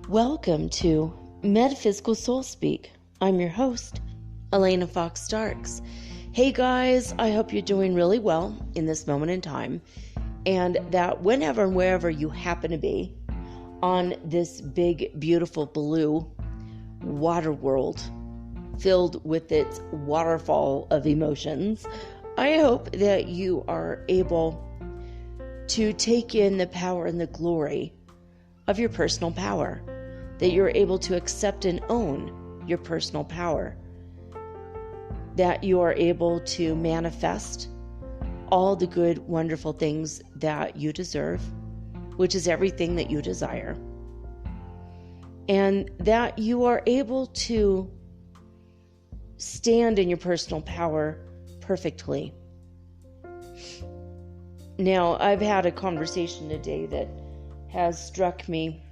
Welcome to Metaphysical Soul Speak. I'm your host, Elena Fox Starks. Hey guys, I hope you're doing really well in this moment in time, and that whenever and wherever you happen to be on this big, beautiful blue water world filled with its waterfall of emotions, I hope that you are able to take in the power and the glory of your personal power, that you're able to accept and own your personal power, that you are able to manifest all the good, wonderful things that you deserve, which is everything that you desire, and that you are able to stand in your personal power perfectly. Now, I've had a conversation today that has struck me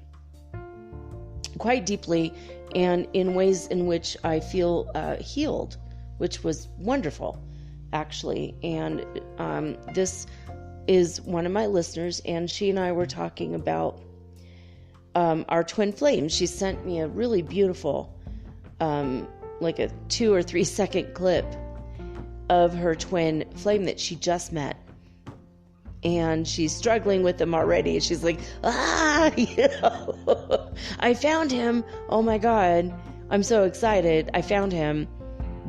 quite deeply and in ways in which I feel healed, which was wonderful, actually. And this is one of my listeners, and she and I were talking about our twin flames. She sent me a really beautiful, like a 2 or 3 second clip of her twin flame that she just met. And she's struggling with them already. She's like, I found him. Oh my God. I'm so excited. I found him.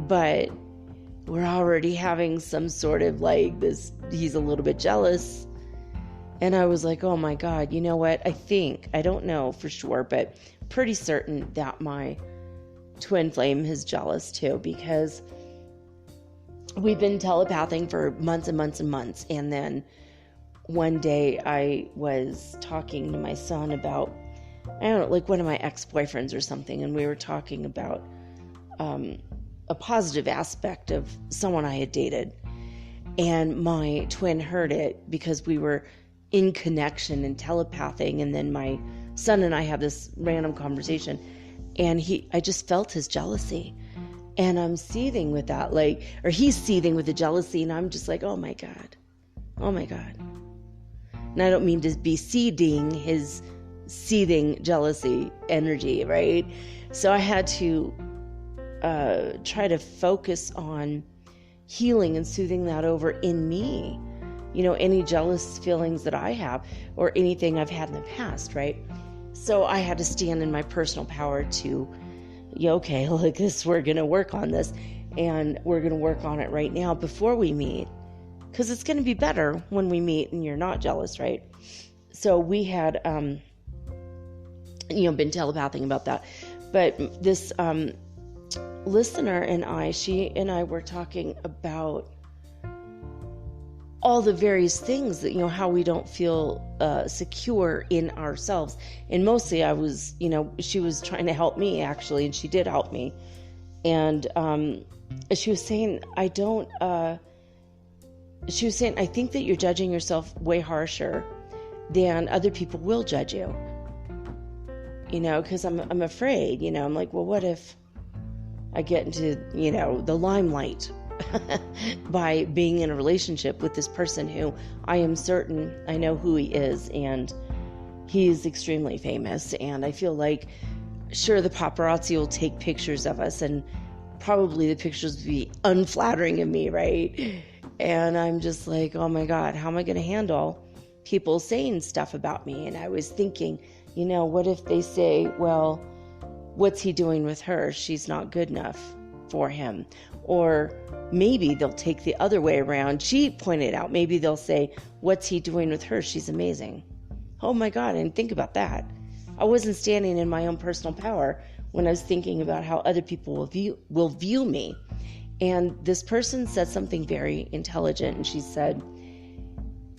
But we're already having some sort of like this, he's a little bit jealous. And I was like, oh my God, you know what? I don't know for sure, but pretty certain that my twin flame is jealous too, because we've been telepathing for months and months and months. And then one day I was talking to my son about, I don't know, like one of my ex-boyfriends or something, and we were talking about a positive aspect of someone I had dated. And my twin heard it because we were in connection and telepathing, and then my son and I had this random conversation, and I just felt his jealousy. And I'm seething with that, or he's seething with the jealousy, and I'm just like, oh my God. And I don't mean to be seeding his seething jealousy energy, right? So I had to try to focus on healing and soothing that over in me. You know, any jealous feelings that I have or anything I've had in the past, right? So I had to stand in my personal power to, okay, like this, we're going to work on this, and we're going to work on it right now before we meet. Because it's going to be better when we meet and you're not jealous, right? So we had, been telepathing about that. But this listener and she and I were talking about all the various things that, how we don't feel secure in ourselves. And mostly I was, she was trying to help me, actually, and she did help me. And she was saying, I think that you're judging yourself way harsher than other people will judge you. Because I'm afraid, I'm like, well, what if I get into, the limelight by being in a relationship with this person who I am certain I know who he is, and he's extremely famous, and I feel like, sure, the paparazzi will take pictures of us, and probably the pictures will be unflattering of me, right? And I'm just like, oh my God, how am I going to handle people saying stuff about me? And I was thinking, what if they say, well, what's he doing with her? She's not good enough for him. Or maybe they'll take the other way around. She pointed out, maybe they'll say, what's he doing with her? She's amazing. Oh my God, I didn't think about that. I wasn't standing in my own personal power when I was thinking about how other people will view me. And this person said something very intelligent, and she said,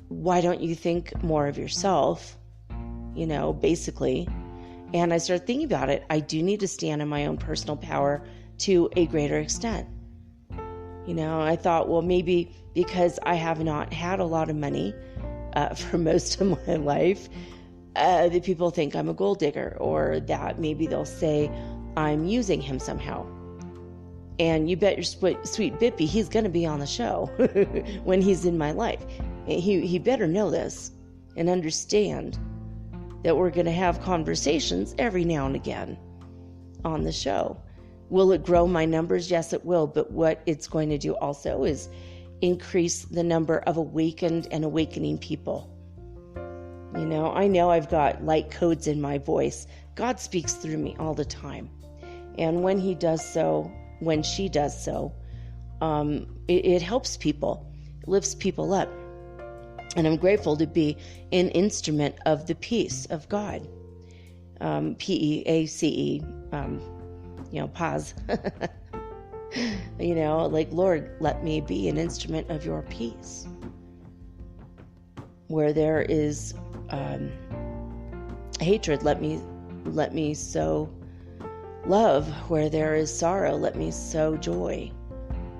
why don't you think more of yourself? Basically. And I started thinking about it. I do need to stand in my own personal power to a greater extent. I thought, well, maybe because I have not had a lot of money for most of my life, that people think I'm a gold digger, or that maybe they'll say I'm using him somehow. And you bet your sweet Bippy, he's going to be on the show when he's in my life. He better know this and understand that we're going to have conversations every now and again on the show. Will it grow my numbers? Yes, it will. But what it's going to do also is increase the number of awakened and awakening people. I know I've got light codes in my voice. God speaks through me all the time. And when he does so, when she does so, it helps people, it lifts people up. And I'm grateful to be an instrument of the peace of God. P-E-A-C-E, pause. Lord, let me be an instrument of your peace. Where there is hatred, let me sow love. Where there is sorrow, let me sow joy.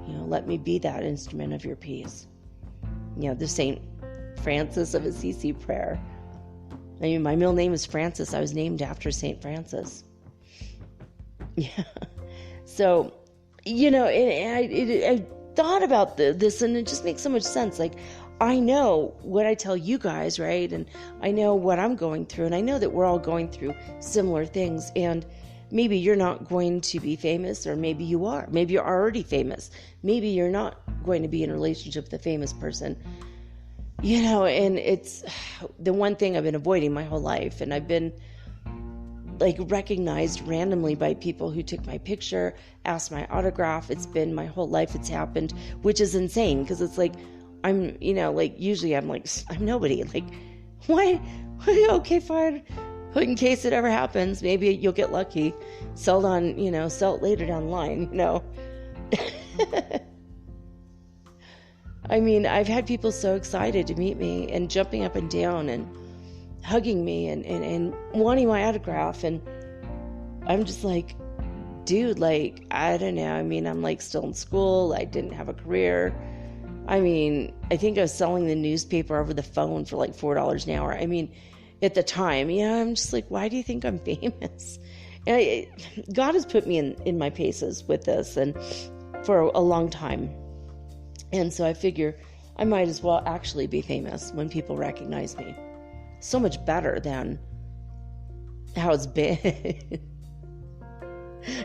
Let me be that instrument of your peace. The Saint Francis of Assisi prayer. My middle name is Francis. I was named after Saint Francis. Yeah. So, I thought about this, and it just makes so much sense. Like, I know what I tell you guys, right? And I know what I'm going through, and I know that we're all going through similar things. And maybe you're not going to be famous, or maybe you are. Maybe you're already famous. Maybe you're not going to be in a relationship with a famous person. And it's the one thing I've been avoiding my whole life. And I've been recognized randomly by people who took my picture, asked my autograph. It's been my whole life it's happened, which is insane, because it's like, I'm, usually I'm nobody. Why? Okay, fine. In case it ever happens, maybe you'll get lucky. Sell it later down the line, I've had people so excited to meet me and jumping up and down and hugging me and wanting my autograph. And I'm just like, dude, I don't know. I'm still in school. I didn't have a career. I think I was selling the newspaper over the phone for $4 an hour. At the time, I'm just like, why do you think I'm famous? And God has put me in my paces with this, and for a long time. And so I figure I might as well actually be famous when people recognize me. So much better than how it's been.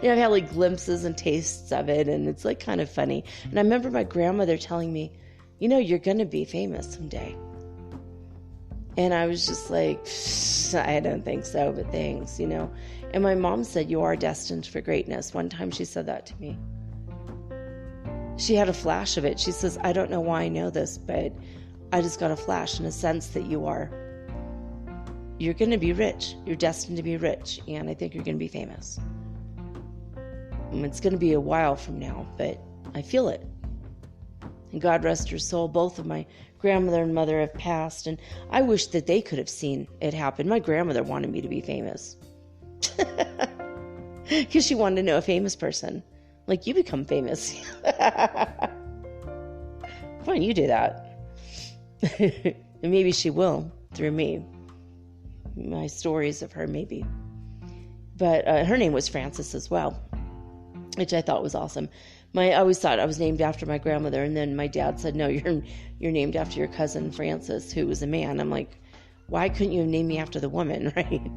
I've had glimpses and tastes of it, and it's kind of funny. And I remember my grandmother telling me, you're going to be famous someday. And I was just like, I don't think so, but thanks, And my mom said, you are destined for greatness. One time she said that to me. She had a flash of it. She says, I don't know why I know this, but I just got a flash and a sense that you're going to be rich. You're destined to be rich. And I think you're going to be famous. And it's going to be a while from now, but I feel it. And God rest her soul. Both of my grandmother and mother have passed, and I wish that they could have seen it happen. My grandmother wanted me to be famous because she wanted to know a famous person. You become famous. Why don't you do that? And maybe she will through me. My stories of her, maybe. But her name was Frances as well, which I thought was awesome. I always thought I was named after my grandmother, and then my dad said, no, you're named after your cousin Francis, who was a man. I'm like, why couldn't you name me after the woman, right?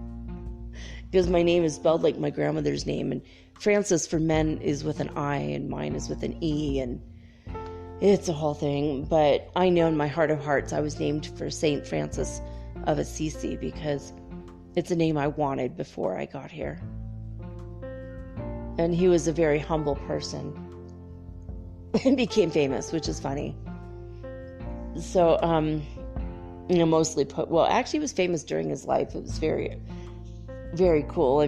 Because my name is spelled like my grandmother's name, and Francis for men is with an I, and mine is with an E, and it's a whole thing. But I know in my heart of hearts I was named for Saint Francis of Assisi because it's a name I wanted before I got here. And he was a very humble person and became famous, which is funny. So, mostly actually he was famous during his life. It was very, very cool.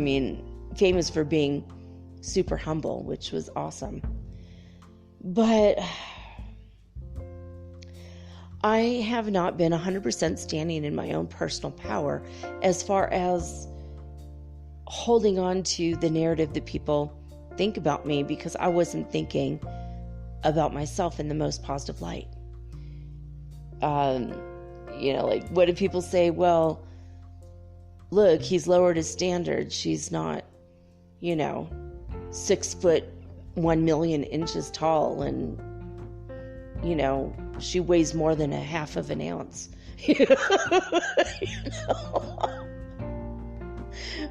famous for being super humble, which was awesome. But I have not been 100% standing in my own personal power as far as holding on to the narrative that people think about me, because I wasn't thinking about myself in the most positive light. Like, what do people say? Well, look, he's lowered his standards. She's not, 6 foot 1 million inches tall, and she weighs more than a half of an ounce.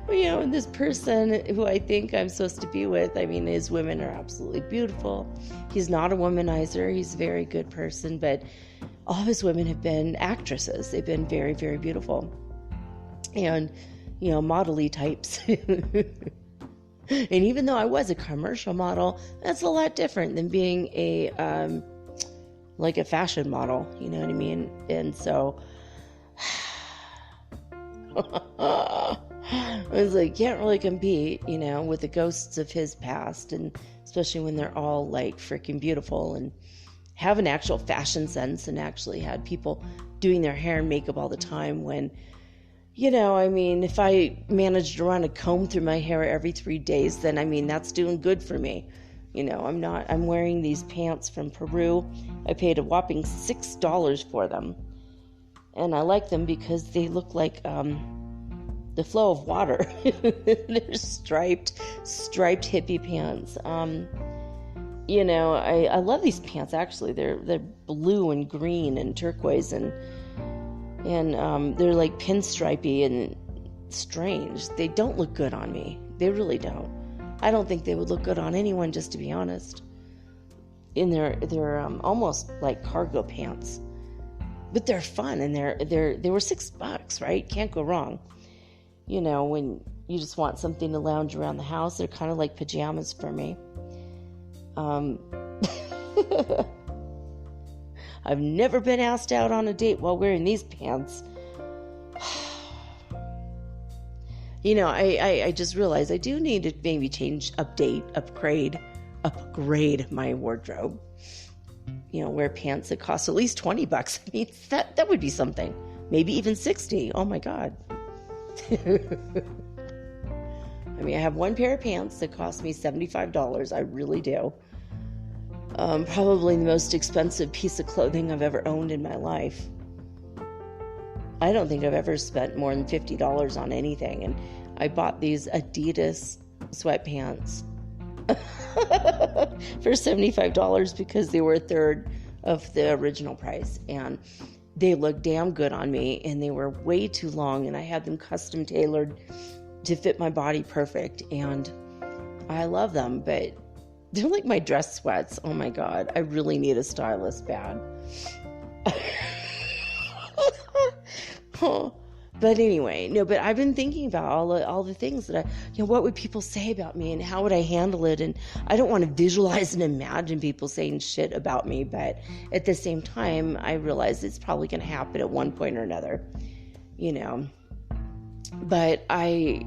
And this person who I think I'm supposed to be with, his women are absolutely beautiful. He's not a womanizer. He's a very good person, but all of his women have been actresses. They've been very, very beautiful. And, model-y types. And even though I was a commercial model, that's a lot different than being a fashion model, you know what I mean? And so I was like, can't really compete, with the ghosts of his past, and especially when they're all like freaking beautiful and have an actual fashion sense and actually had people doing their hair and makeup all the time. When, if I managed to run a comb through my hair every 3 days, then that's doing good for me. I'm wearing these pants from Peru. I paid a whopping $6 for them. And I like them because they look like the flow of water. They're striped hippie pants. I love these pants, actually. They're blue and green and turquoise, and they're like pinstripey and strange. They don't look good on me. They really don't. I don't think they would look good on anyone, just to be honest. And they're almost like cargo pants, but they're fun, and they were $6, right? Can't go wrong. When you just want something to lounge around the house, they're kind of like pajamas for me. I've never been asked out on a date while wearing these pants. I just realized I do need to maybe upgrade my wardrobe. Wear pants that cost at least $20. That would be something. Maybe even $60. Oh my God. I have one pair of pants that cost me $75. I really do. Probably the most expensive piece of clothing I've ever owned in my life. I don't think I've ever spent more than $50 on anything. And I bought these Adidas sweatpants for $75 because they were a third of the original price. And they looked damn good on me, and they were way too long, and I had them custom tailored to fit my body perfect. And I love them, but they're like my dress sweats. Oh my God. I really need a stylist bad. But anyway, but I've been thinking about all the things that what would people say about me, and how would I handle it? And I don't want to visualize and imagine people saying shit about me, but at the same time, I realize it's probably going to happen at one point or another, But I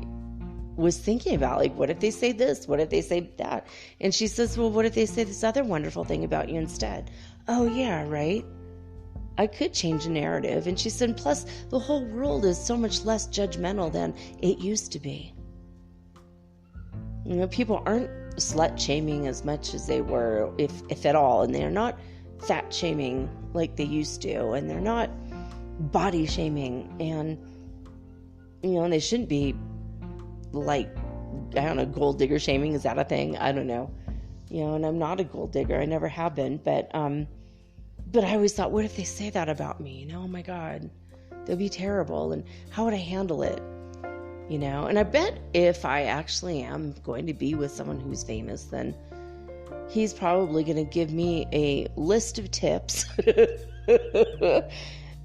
was thinking about, what if they say this? What if they say that? And she says, well, what if they say this other wonderful thing about you instead? Oh yeah, right? I could change the narrative. And she said, plus the whole world is so much less judgmental than it used to be. People aren't slut shaming as much as they were, if at all. And they're not fat shaming like they used to. And they're not body shaming. And, and they shouldn't be gold digger shaming. Is that a thing? I don't know. And I'm not a gold digger. I never have been. But I always thought, what if they say that about me? Oh my God, that'd be terrible. And how would I handle it? And I bet if I actually am going to be with someone who's famous, then he's probably going to give me a list of tips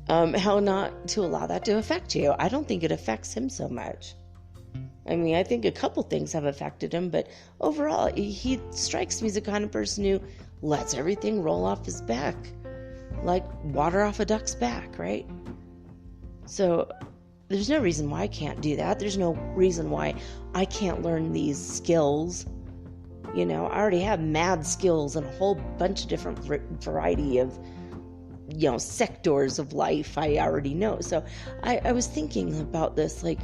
how not to allow that to affect you. I don't think it affects him so much. I think a couple things have affected him, but overall, he strikes me as the kind of person who lets everything roll off his back, like water off a duck's back, right? So there's no reason why I can't do that. There's no reason why I can't learn these skills. I already have mad skills in a whole bunch of different variety of, sectors of life I already know. So I was thinking about this, like,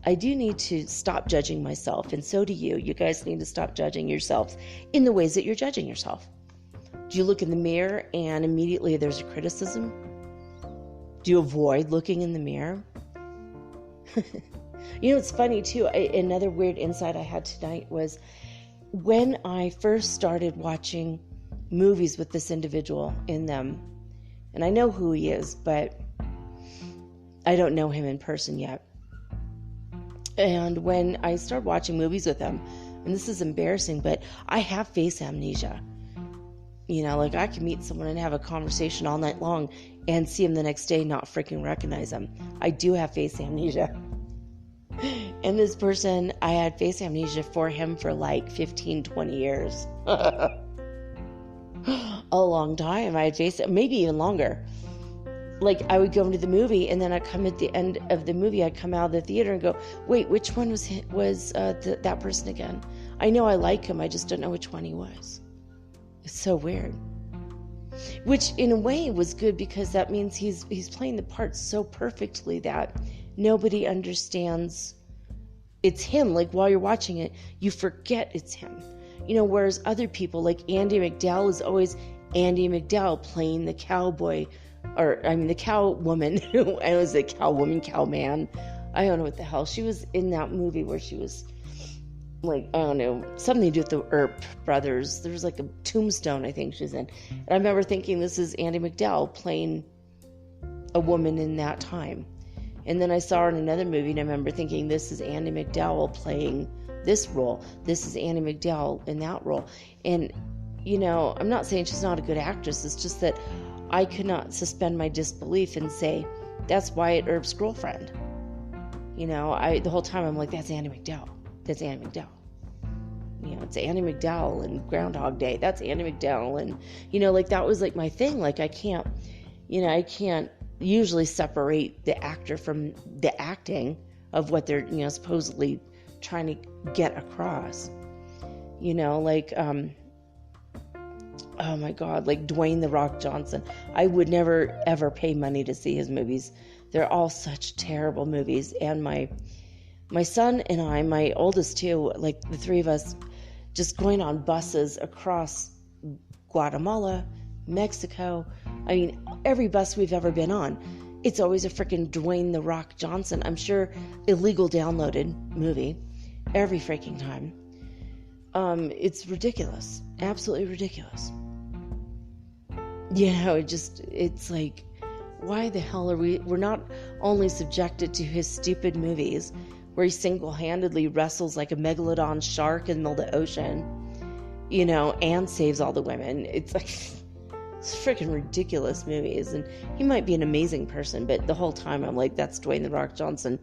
I do need to stop judging myself, and so do you. You guys need to stop judging yourselves in the ways that you're judging yourself. Do you look in the mirror and immediately there's a criticism? Do you avoid looking in the mirror? It's funny too. Another weird insight I had tonight was when I first started watching movies with this individual in them, and I know who he is, but I don't know him in person yet. And when I started watching movies with him, and this is embarrassing, but I have face amnesia. Like I can meet someone and have a conversation all night long and see him the next day, not freaking recognize him. I do have face amnesia. And this person, I had face amnesia for him for like 15, 20 years. A long time. I had face, maybe even longer. Like I would go into the movie and then I'd come at the end of the movie, I'd come out of the theater and go, wait, which one was that person again? I know I like him, I just don't know which one he was. It's so weird. Which in a way was good because that means he's playing the part so perfectly that nobody understands it's him. Like while you're watching it, you forget it's him. Whereas other people like Andie MacDowell is always Andie MacDowell playing the cowboy, the cow woman. I was a cow woman, cow man. I don't know what the hell. She was in that movie where she was like, I don't know, something to do with the Earp brothers. There was like a Tombstone, I think she's in. And I remember thinking this is Andie MacDowell playing a woman in that time. And then I saw her in another movie and I remember thinking this is Andie MacDowell playing this role. This is Andie MacDowell in that role. And, I'm not saying she's not a good actress. It's just that I could not suspend my disbelief and say, that's Wyatt Earp's girlfriend. The whole time I'm like, that's Andie MacDowell. That's Andie MacDowell. It's Andie MacDowell and Groundhog Day. That's Andie MacDowell. And, like that was like my thing. Like I can't usually separate the actor from the acting of what they're, supposedly trying to get across. Oh my God, like Dwayne "The Rock" Johnson. I would never ever pay money to see his movies. They're all such terrible movies. And my son and I, my oldest too, like the three of us, just going on buses across Guatemala, Mexico. Every bus we've ever been on, it's always a freaking Dwayne "The Rock" Johnson. I'm sure illegal downloaded movie every freaking time. It's ridiculous. Absolutely ridiculous. It's like, why the hell are we're not only subjected to his stupid movies where he single-handedly wrestles like a megalodon shark in the middle of the ocean, and saves all the women. It's like, it's freaking ridiculous movies. And he might be an amazing person, but the whole time I'm like, that's Dwayne "The Rock" Johnson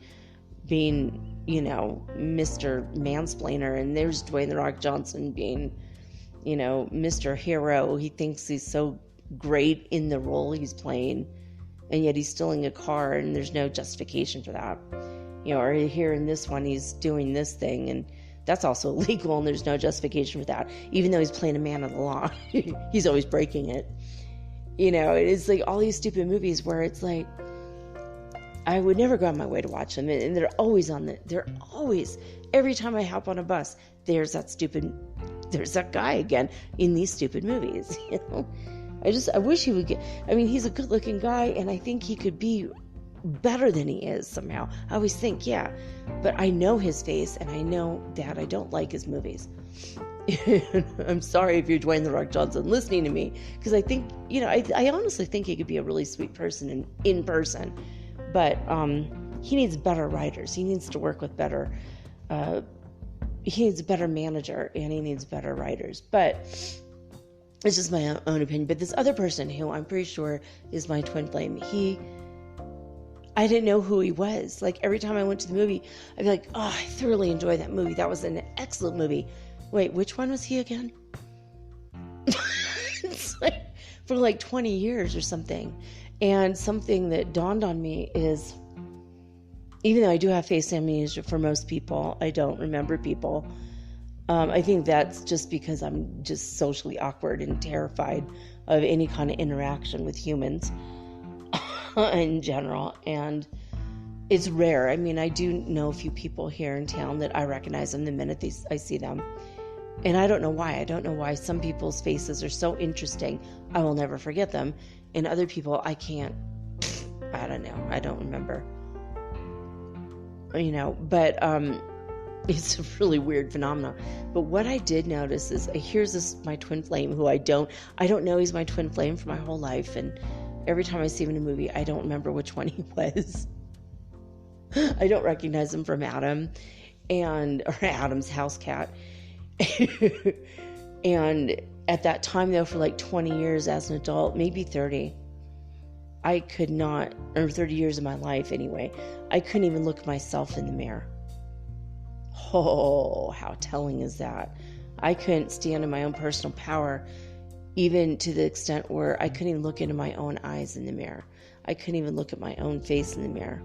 being, Mr. Mansplainer. And there's Dwayne "The Rock" Johnson being, Mr. Hero. He thinks he's so great in the role he's playing, and yet he's stealing a car and there's no justification for that. Or here in this one, he's doing this thing and that's also illegal and there's no justification for that. Even though he's playing a man of the law, he's always breaking it. It's like all these stupid movies where it's like, I would never go on my way to watch them. And they're always every time I hop on a bus, there's that guy again in these stupid movies. I wish he would he's a good looking guy and I think he could be better than he is somehow. I always think, yeah, but I know his face and I know that I don't like his movies. I'm sorry if you're Dwayne "The Rock" Johnson listening to me, because I think, I honestly think he could be a really sweet person in person, but he needs better writers. He needs to work with better, he needs a better manager and he needs better writers. But it's just my own opinion. But this other person who I'm pretty sure is my twin flame, I didn't know who he was. Like every time I went to the movie, I'd be like, oh, I thoroughly enjoyed that movie. That was an excellent movie. Wait, which one was he again? It's like, for like 20 years or something. And something that dawned on me is, even though I do have face amnesia for most people, I don't remember people. I think that's just because I'm just socially awkward and terrified of any kind of interaction with humans in general. And it's rare. I mean, I do know a few people here in town that I recognize them the minute I see them. And I don't know why. I don't know why some people's faces are so interesting. I will never forget them. And other people, I can't. I don't know. I don't remember. But it's a really weird phenomenon. But what I did notice is, here's my twin flame, who I don't know he's my twin flame for my whole life. And every time I see him in a movie, I don't remember which one he was. I don't recognize him from Adam or Adam's house cat. And at that time, though, for like 20 years as an adult, maybe 30, I could not, or 30 years of my life anyway, I couldn't even look at myself in the mirror. Oh, how telling is that? I couldn't stand in my own personal power, even to the extent where I couldn't even look into my own eyes in the mirror. I couldn't even look at my own face in the mirror.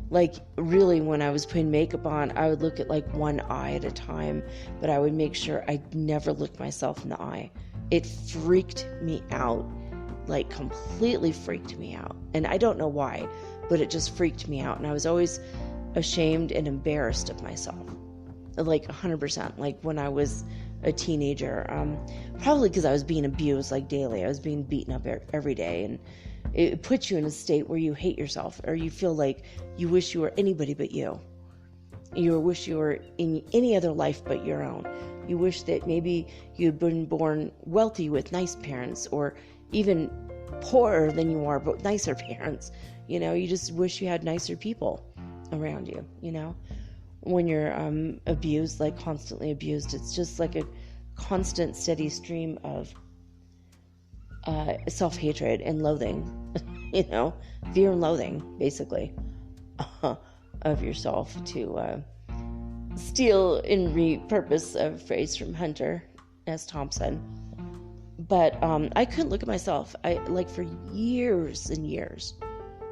Like, really, when I was putting makeup on, I would look at like one eye at a time, but I would make sure I never looked myself in the eye. It freaked me out, like completely freaked me out. And I don't know why, but it just freaked me out. And I was always ashamed and embarrassed of myself, like 100%. Like when I was a teenager, probably because I was being abused like daily. I was being beaten up every day, and it puts you in a state where you hate yourself, or you feel like you wish you were anybody but you. You wish you were in any other life but your own. You wish that maybe you'd been born wealthy with nice parents, or even poorer than you are but nicer parents. You just wish you had nicer people around you. When you're abused, like constantly abused, it's just like a constant steady stream of self-hatred and loathing, fear and loathing, basically, of yourself, to steal and repurpose a phrase from Hunter S. Thompson. But I couldn't look at myself. For years and years,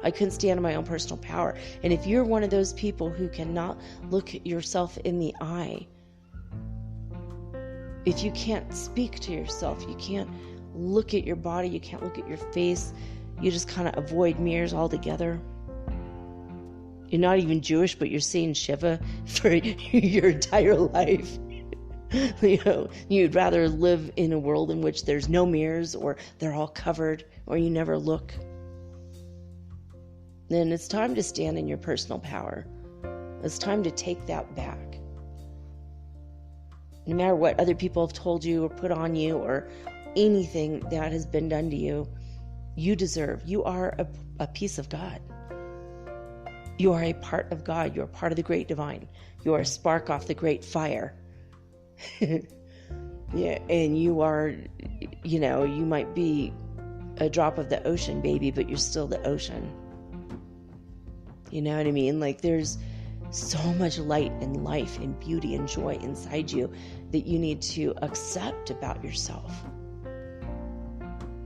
I couldn't stand in my own personal power. And if you're one of those people who cannot look at yourself in the eye, if you can't speak to yourself, you can't look at your body, you can't look at your face, you just kind of avoid mirrors altogether. You're not even Jewish, but you're seeing Shiva for your entire life. You'd rather live in a world in which there's no mirrors, or they're all covered, or you never look. Then it's time to stand in your personal power. It's time to take that back. No matter what other people have told you or put on you, or anything that has been done to you, you are a piece of God. You are a part of God. You are part of the great divine. You are a spark off the great fire. Yeah, and you are, you might be a drop of the ocean, baby, but you're still the ocean. You know what I mean? Like, there's so much light and life and beauty and joy inside you that you need to accept about yourself.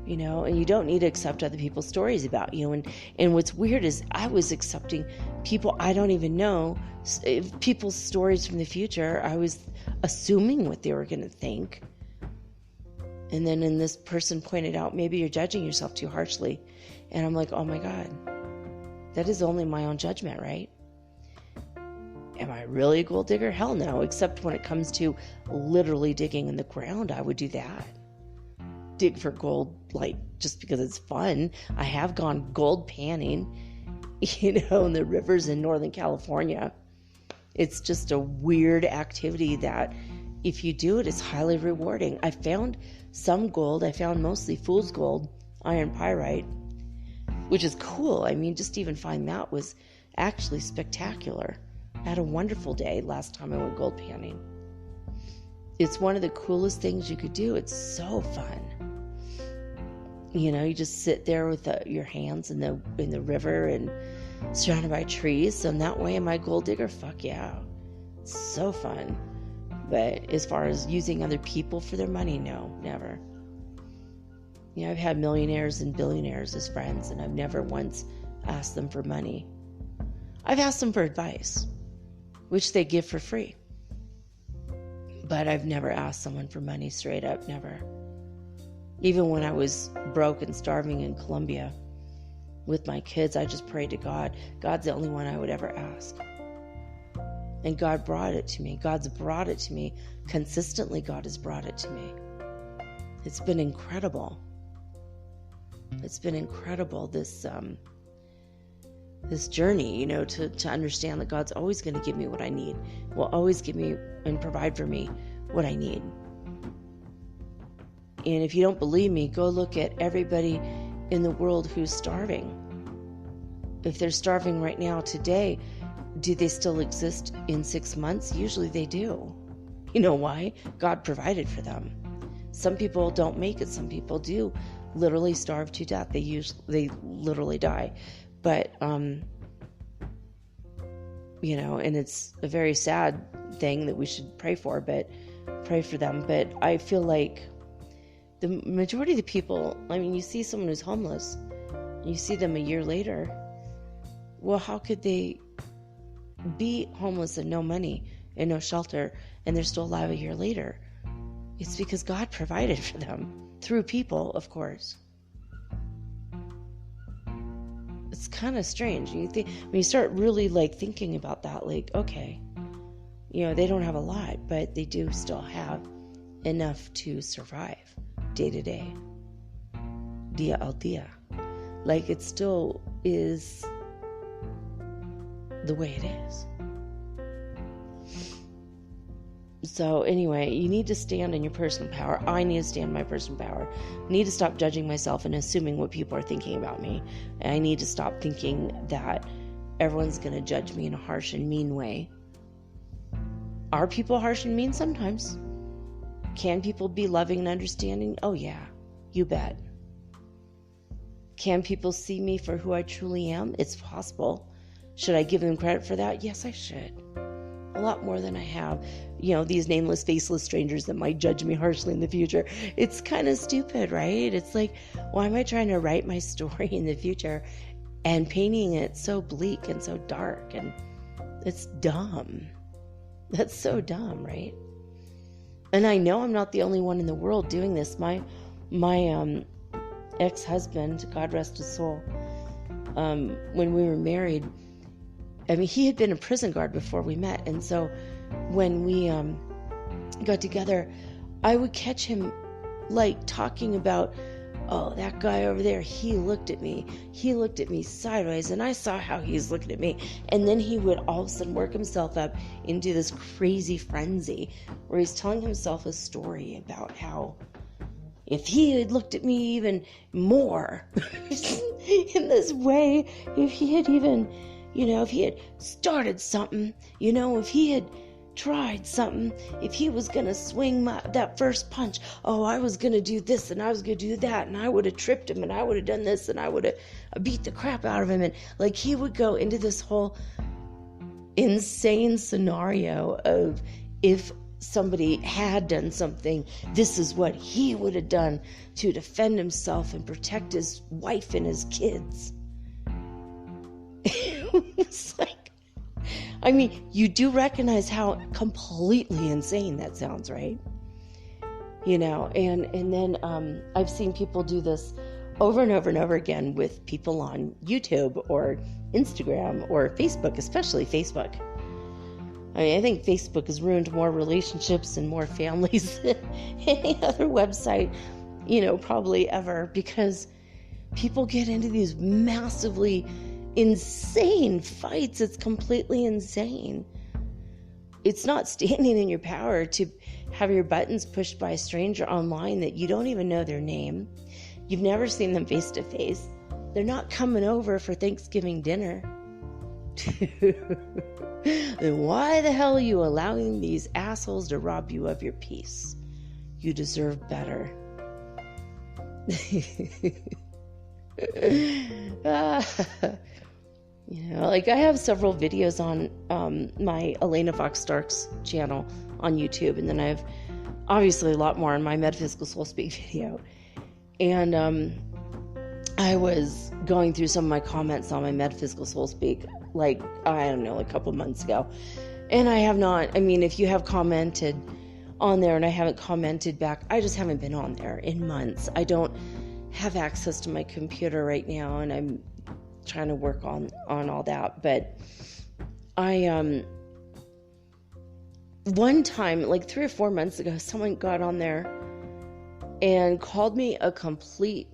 And you don't need to accept other people's stories about you. And what's weird is I was accepting people I don't even know, people's stories from the future. I was assuming what they were going to think. And then this person pointed out, maybe you're judging yourself too harshly. And I'm like, oh my God, that is only my own judgment, right? Am I really a gold digger? Hell no, except when it comes to literally digging in the ground, I would do that. Dig for gold, like, just because it's fun. I have gone gold panning, in the rivers in Northern California. It's just a weird activity that if you do it, it's highly rewarding. I found some gold. I found mostly fool's gold, iron pyrite, which is cool. I mean, just even find that was actually spectacular. I had a wonderful day last time I went gold panning. It's one of the coolest things you could do. It's so fun. You just sit there with your hands in the river and surrounded by trees. So in that way, am I a gold digger? Fuck yeah. It's so fun. But as far as using other people for their money, no, never. I've had millionaires and billionaires as friends, and I've never once asked them for money. I've asked them for advice, which they give for free. But I've never asked someone for money straight up, never. Even when I was broke and starving in Colombia with my kids, I just prayed to God. God's the only one I would ever ask. And God brought it to me. God's brought it to me. Consistently, God has brought it to me. It's been incredible. It's been incredible, this journey, to understand that God's always going to give me what I need. Will always give me and provide for me what I need. And if you don't believe me, go look at everybody in the world who's starving. If they're starving right now today, do they still exist in 6 months? Usually they do. You know why? God provided for them. Some people don't make it. Some people do literally starve to death. They literally die. But, and it's a very sad thing that we should pray for them. But I feel like the majority of the people, you see someone who's homeless, you see them a year later. Well, how could they be homeless and no money and no shelter, and they're still alive a year later? It's because God provided for them through people, of course. It's kind of strange. When you start really thinking about that, okay, they don't have a lot, but they do still have enough to survive day to day, dia al dia. It still is the way it is. So anyway, you need to stand in your personal power. I need to stand in my personal power. I need to stop judging myself and assuming what people are thinking about me. And I need to stop thinking that everyone's going to judge me in a harsh and mean way. Are people harsh and mean? Sometimes. Can people be loving and understanding? Oh yeah, you bet. Can people see me for who I truly am? It's possible. Should I give them credit for that? Yes, I should. A lot more than I have. These nameless, faceless strangers that might judge me harshly in the future. It's kind of stupid, right? It's why am I trying to write my story in the future and painting it so bleak and so dark? And it's dumb. That's so dumb, right? And I know I'm not the only one in the world doing this. My ex-husband, God rest his soul, when we were married, he had been a prison guard before we met. And so when we got together, I would catch him talking about, oh, that guy over there, he looked at me sideways, and I saw how he's looking at me. And then he would all of a sudden work himself up into this crazy frenzy where he's telling himself a story about how if he had looked at me even more in this way, if he had even, if he had started something, if he had tried something, if he was going to swing that first punch, oh, I was going to do this and I was going to do that, and I would have tripped him and I would have done this and I would have beat the crap out of him. And he would go into this whole insane scenario of if somebody had done something, this is what he would have done to defend himself and protect his wife and his kids. It's you do recognize how completely insane that sounds, right? And then I've seen people do this over and over and over again with people on YouTube or Instagram or Facebook, especially Facebook. I think Facebook has ruined more relationships and more families than any other website, probably ever, because people get into these massively insane fights. It's completely insane. It's not standing in your power to have your buttons pushed by a stranger online that you don't even know their name. You've never seen them face to face. They're not coming over for Thanksgiving dinner. Then why the hell are you allowing these assholes to rob you of your peace? You deserve better. I have several videos on my Elena Fox Stark's channel on YouTube, and then I have obviously a lot more on my Metaphysical Soul Speak video. And I was going through some of my comments on my Metaphysical Soul Speak, like, I don't know, a couple months ago. And I have not, I mean, if you have commented on there and I haven't commented back, I just haven't been on there in months. I don't have access to my computer right now, and I'm trying to work on all that. But I, one time, like 3 or 4 months ago, someone got on there and called me a complete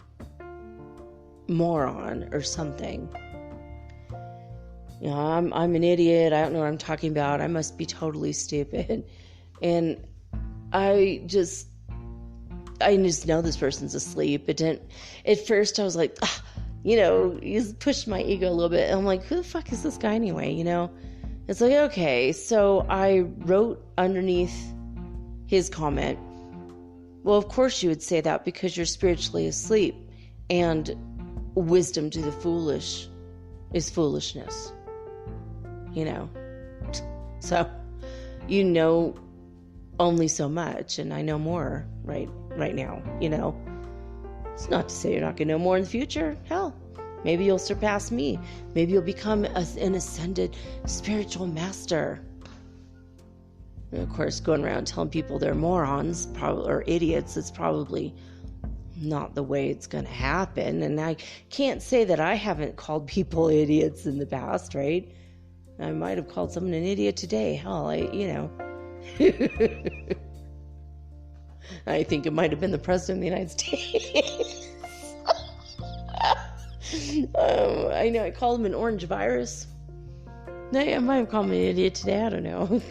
moron or something. You know, I'm an idiot. I don't know what I'm talking about. I must be totally stupid. And I just know this person's asleep. It didn't, at first I was like, you know, he's pushed my ego a little bit. And I'm like, who the fuck is this guy anyway? You know, it's like, okay. So I wrote underneath his comment, well, of course you would say that because you're spiritually asleep, and wisdom to the foolish is foolishness. You know, so you know only so much, and I know more right now. You know, it's not to say you're not going to know more in the future. Hell, maybe you'll surpass me. Maybe you'll become an ascended spiritual master. And of course, going around telling people they're morons or idiots is probably not the way it's going to happen. And I can't say that I haven't called people idiots in the past, right? I might have called someone an idiot today. Hell, you know. I think it might have been the President of the United States. I know I called him an orange virus. I might have called him an idiot today. I don't know.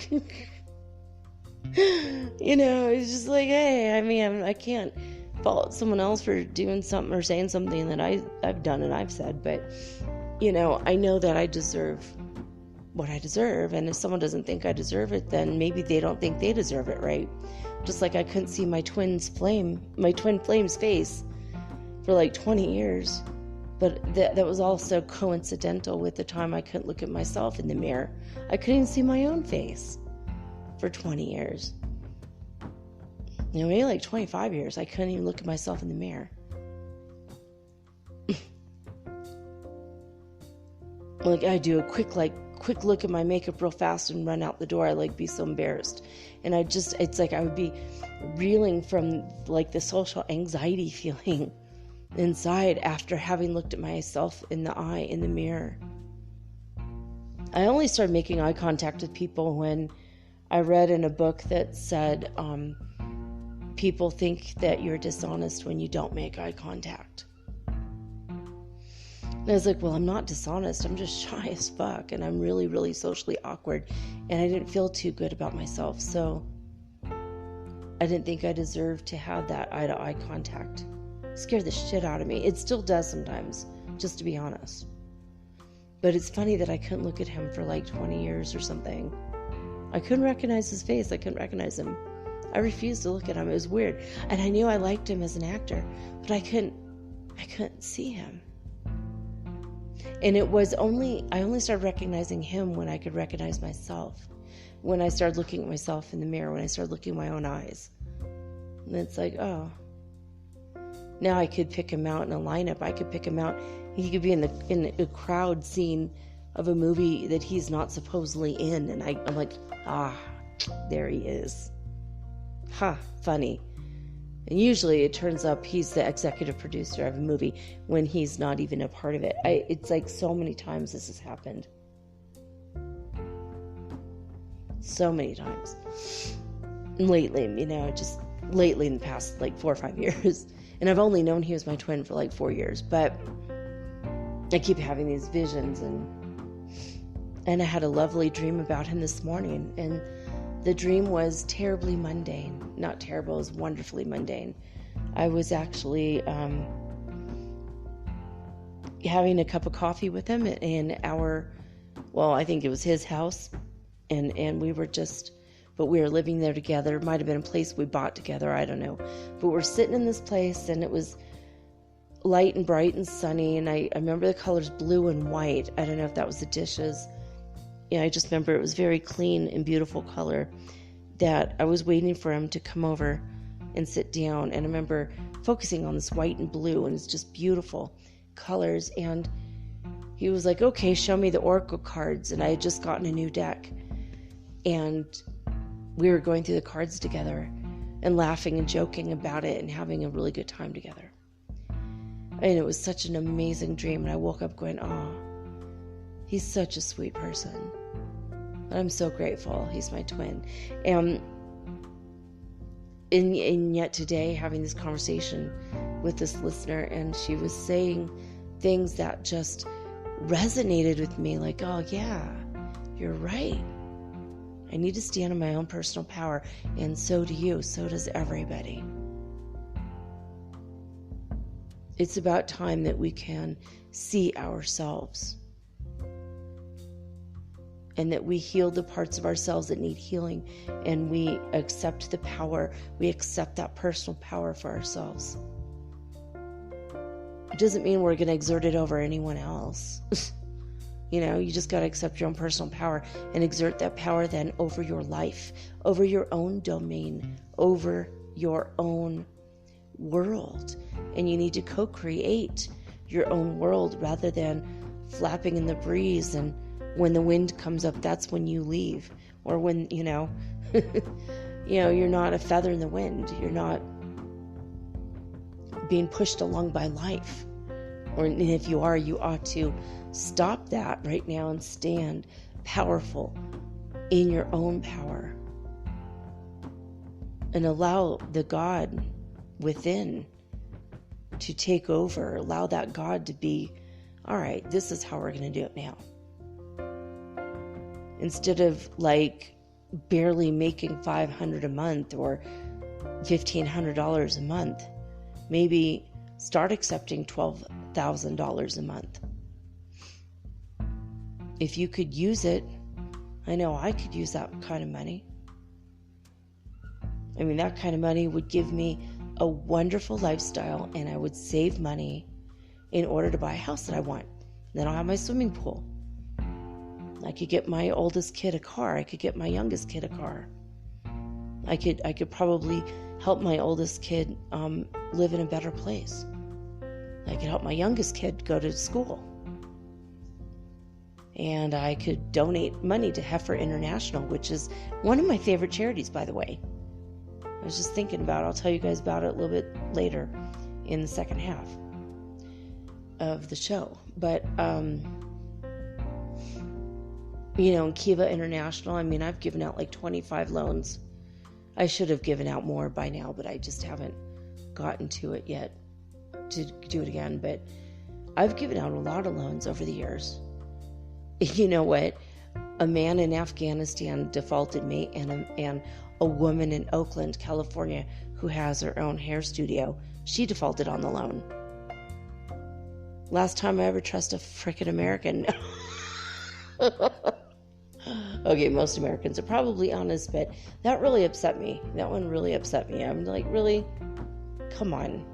You know, it's just like, hey, I mean, I can't fault someone else for doing something or saying something that I've done and I've said, but, you know, I know that I deserve what I deserve, and if someone doesn't think I deserve it, then maybe they don't think they deserve it, right? Just like I couldn't see my twin flame's face for like 20 years, but that was also coincidental with the time I couldn't look at myself in the mirror. I couldn't even see my own face for 20 years. You know, maybe like 25 years, I couldn't even look at myself in the mirror. Like, I do a quick look at my makeup real fast and run out the door. I like be so embarrassed. And it's like I would be reeling from like the social anxiety feeling inside after having looked at myself in the eye in the mirror. I only started making eye contact with people when I read in a book that said, people think that you're dishonest when you don't make eye contact. And I was like, well, I'm not dishonest. I'm just shy as fuck. And I'm really, really socially awkward. And I didn't feel too good about myself. So I didn't think I deserved to have that eye-to-eye contact. It scared the shit out of me. It still does sometimes, just to be honest. But it's funny that I couldn't look at him for like 20 years or something. I couldn't recognize his face. I couldn't recognize him. I refused to look at him. It was weird. And I knew I liked him as an actor, but I couldn't see him. And I only started recognizing him when I could recognize myself. When I started looking at myself in the mirror, when I started looking at my own eyes. And it's like, oh. Now I could pick him out in a lineup. I could pick him out. He could be in a crowd scene of a movie that he's not supposedly in. And I'm like, there he is. Funny. And usually it turns up he's the executive producer of a movie when he's not even a part of it. It's like so many times this has happened. So many times. And lately, you know, just lately in the past like 4 or 5 years. And I've only known he was my twin for like 4 years. But I keep having these visions, and I had a lovely dream about him this morning. And the dream was terribly mundane. Not terrible, it was wonderfully mundane. I was actually having a cup of coffee with him in I think it was his house. And we were living there together. It might have been a place we bought together, I don't know. But we're sitting in this place, and it was light and bright and sunny. And I remember the colors blue and white. I don't know if that was the dishes. Yeah, I just remember it was very clean and beautiful color, that I was waiting for him to come over and sit down. And I remember focusing on this white and blue, and it's just beautiful colors. And he was like, okay, show me the oracle cards. And I had just gotten a new deck, and we were going through the cards together and laughing and joking about it and having a really good time together. And it was such an amazing dream. And I woke up going, oh, he's such a sweet person. And I'm so grateful. He's my twin. And yet today, having this conversation with this listener, and she was saying things that just resonated with me, like, oh yeah, you're right. I need to stand in my own personal power, and so do you, so does everybody. It's about time that we can see ourselves, and that we heal the parts of ourselves that need healing, and we accept the power, we accept that personal power for ourselves. It doesn't mean we're going to exert it over anyone else. You just got to accept your own personal power and exert that power then over your life, over your own domain, over your own world. And you need to co-create your own world rather than flapping in the breeze, and when the wind comes up, that's when you leave. Or when, you're not a feather in the wind. You're not being pushed along by life. Or if you are, you ought to stop that right now and stand powerful in your own power. And allow the God within to take over. Allow that God to be, all right, this is how we're going to do it now. Instead of barely making $500 a month or $1,500 a month, maybe start accepting $12,000 a month. If you could use it, I know I could use that kind of money. I mean, that kind of money would give me a wonderful lifestyle, and I would save money in order to buy a house that I want. Then I'll have my swimming pool. I could get my oldest kid a car. I could get my youngest kid a car. I could probably help my oldest kid live in a better place. I could help my youngest kid go to school. And I could donate money to Heifer International, which is one of my favorite charities, by the way. I was just thinking about it. I'll tell you guys about it a little bit later in the second half of the show. But, Kiva International, I've given out 25 loans. I should have given out more by now, but I just haven't gotten to it yet to do it again. But I've given out a lot of loans over the years. You know what? A man in Afghanistan defaulted me, and a woman in Oakland, California, who has her own hair studio, she defaulted on the loan. Last time I ever trust a frickin' American. Okay, most Americans are probably honest, but that really upset me. That one really upset me. I'm like, really? Come on.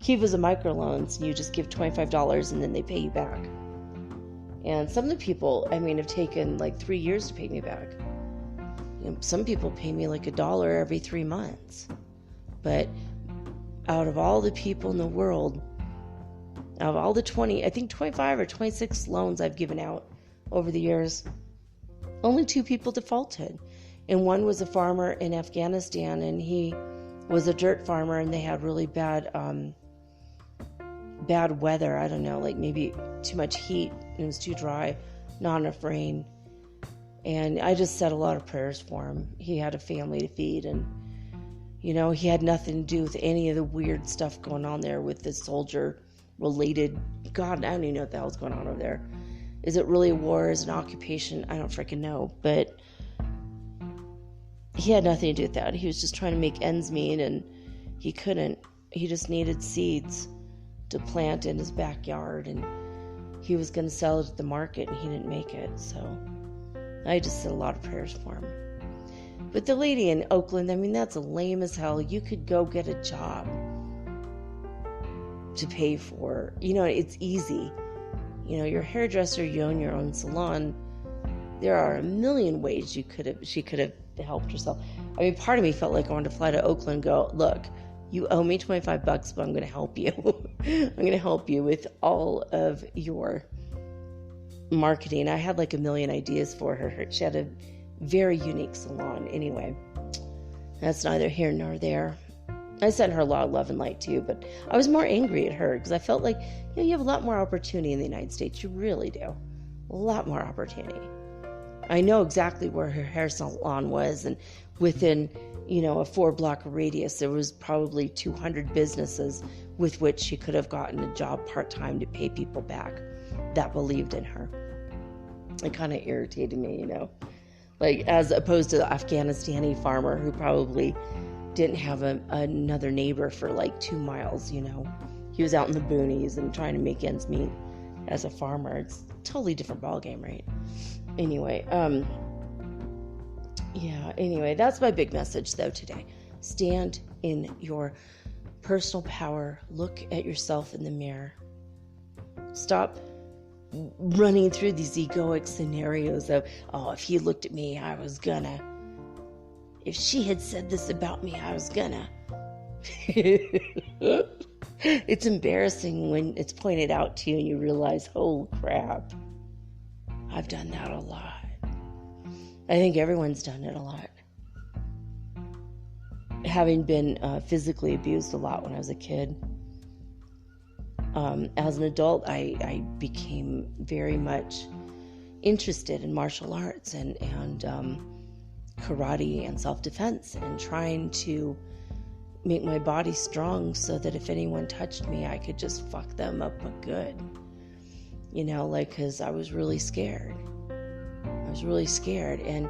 Kiva's a microloans, and you just give $25 and then they pay you back. And some of the people, have taken 3 years to pay me back. Some people pay me $1 every 3 months. But out of all the people in the world, out of all the 25 or 26 loans I've given out over the years, only 2 people defaulted. And one was a farmer in Afghanistan, and he was a dirt farmer, and they had really bad weather. I don't know, maybe too much heat, and it was too dry, not enough rain. And I just said a lot of prayers for him. He had a family to feed, and he had nothing to do with any of the weird stuff going on there with the soldier related. God, I don't even know what the hell's going on over there. Is it really a war? Is it an occupation? I don't freaking know. But he had nothing to do with that. He was just trying to make ends meet, and he couldn't. He just needed seeds to plant in his backyard, and he was going to sell it at the market, and he didn't make it. So I just said a lot of prayers for him. But the lady in Oakland, that's lame as hell. You could go get a job to pay for. It's easy. Your hairdresser, you own your own salon. There are a million ways she could have helped herself. I mean, part of me felt like I wanted to fly to Oakland and go, look, you owe me $25, but I'm going to help you. I'm going to help you with all of your marketing. I had like a million ideas for her. She had a very unique salon. Anyway, that's neither here nor there. I sent her a lot of love and light too, but I was more angry at her because I felt like, you have a lot more opportunity in the United States. You really do. A lot more opportunity. I know exactly where her hair salon was, and within, a 4-block radius, there was probably 200 businesses with which she could have gotten a job part-time to pay people back that believed in her. It kind of irritated me, like as opposed to the Afghanistani farmer who probably didn't have another neighbor for like 2 miles, He was out in the boonies and trying to make ends meet as a farmer. It's a totally different ballgame, right? Anyway, that's my big message though today. Stand in your personal power. Look at yourself in the mirror. Stop running through these egoic scenarios of, if he looked at me, I was gonna. If she had said this about me, I was gonna. It's embarrassing when it's pointed out to you and you realize, holy crap, I've done that a lot. I think everyone's done it a lot. Having been physically abused a lot when I was a kid, as an adult, I became very much interested in martial arts and karate and self-defense, and trying to make my body strong so that if anyone touched me, I could just fuck them up but good. Because I was really scared. And,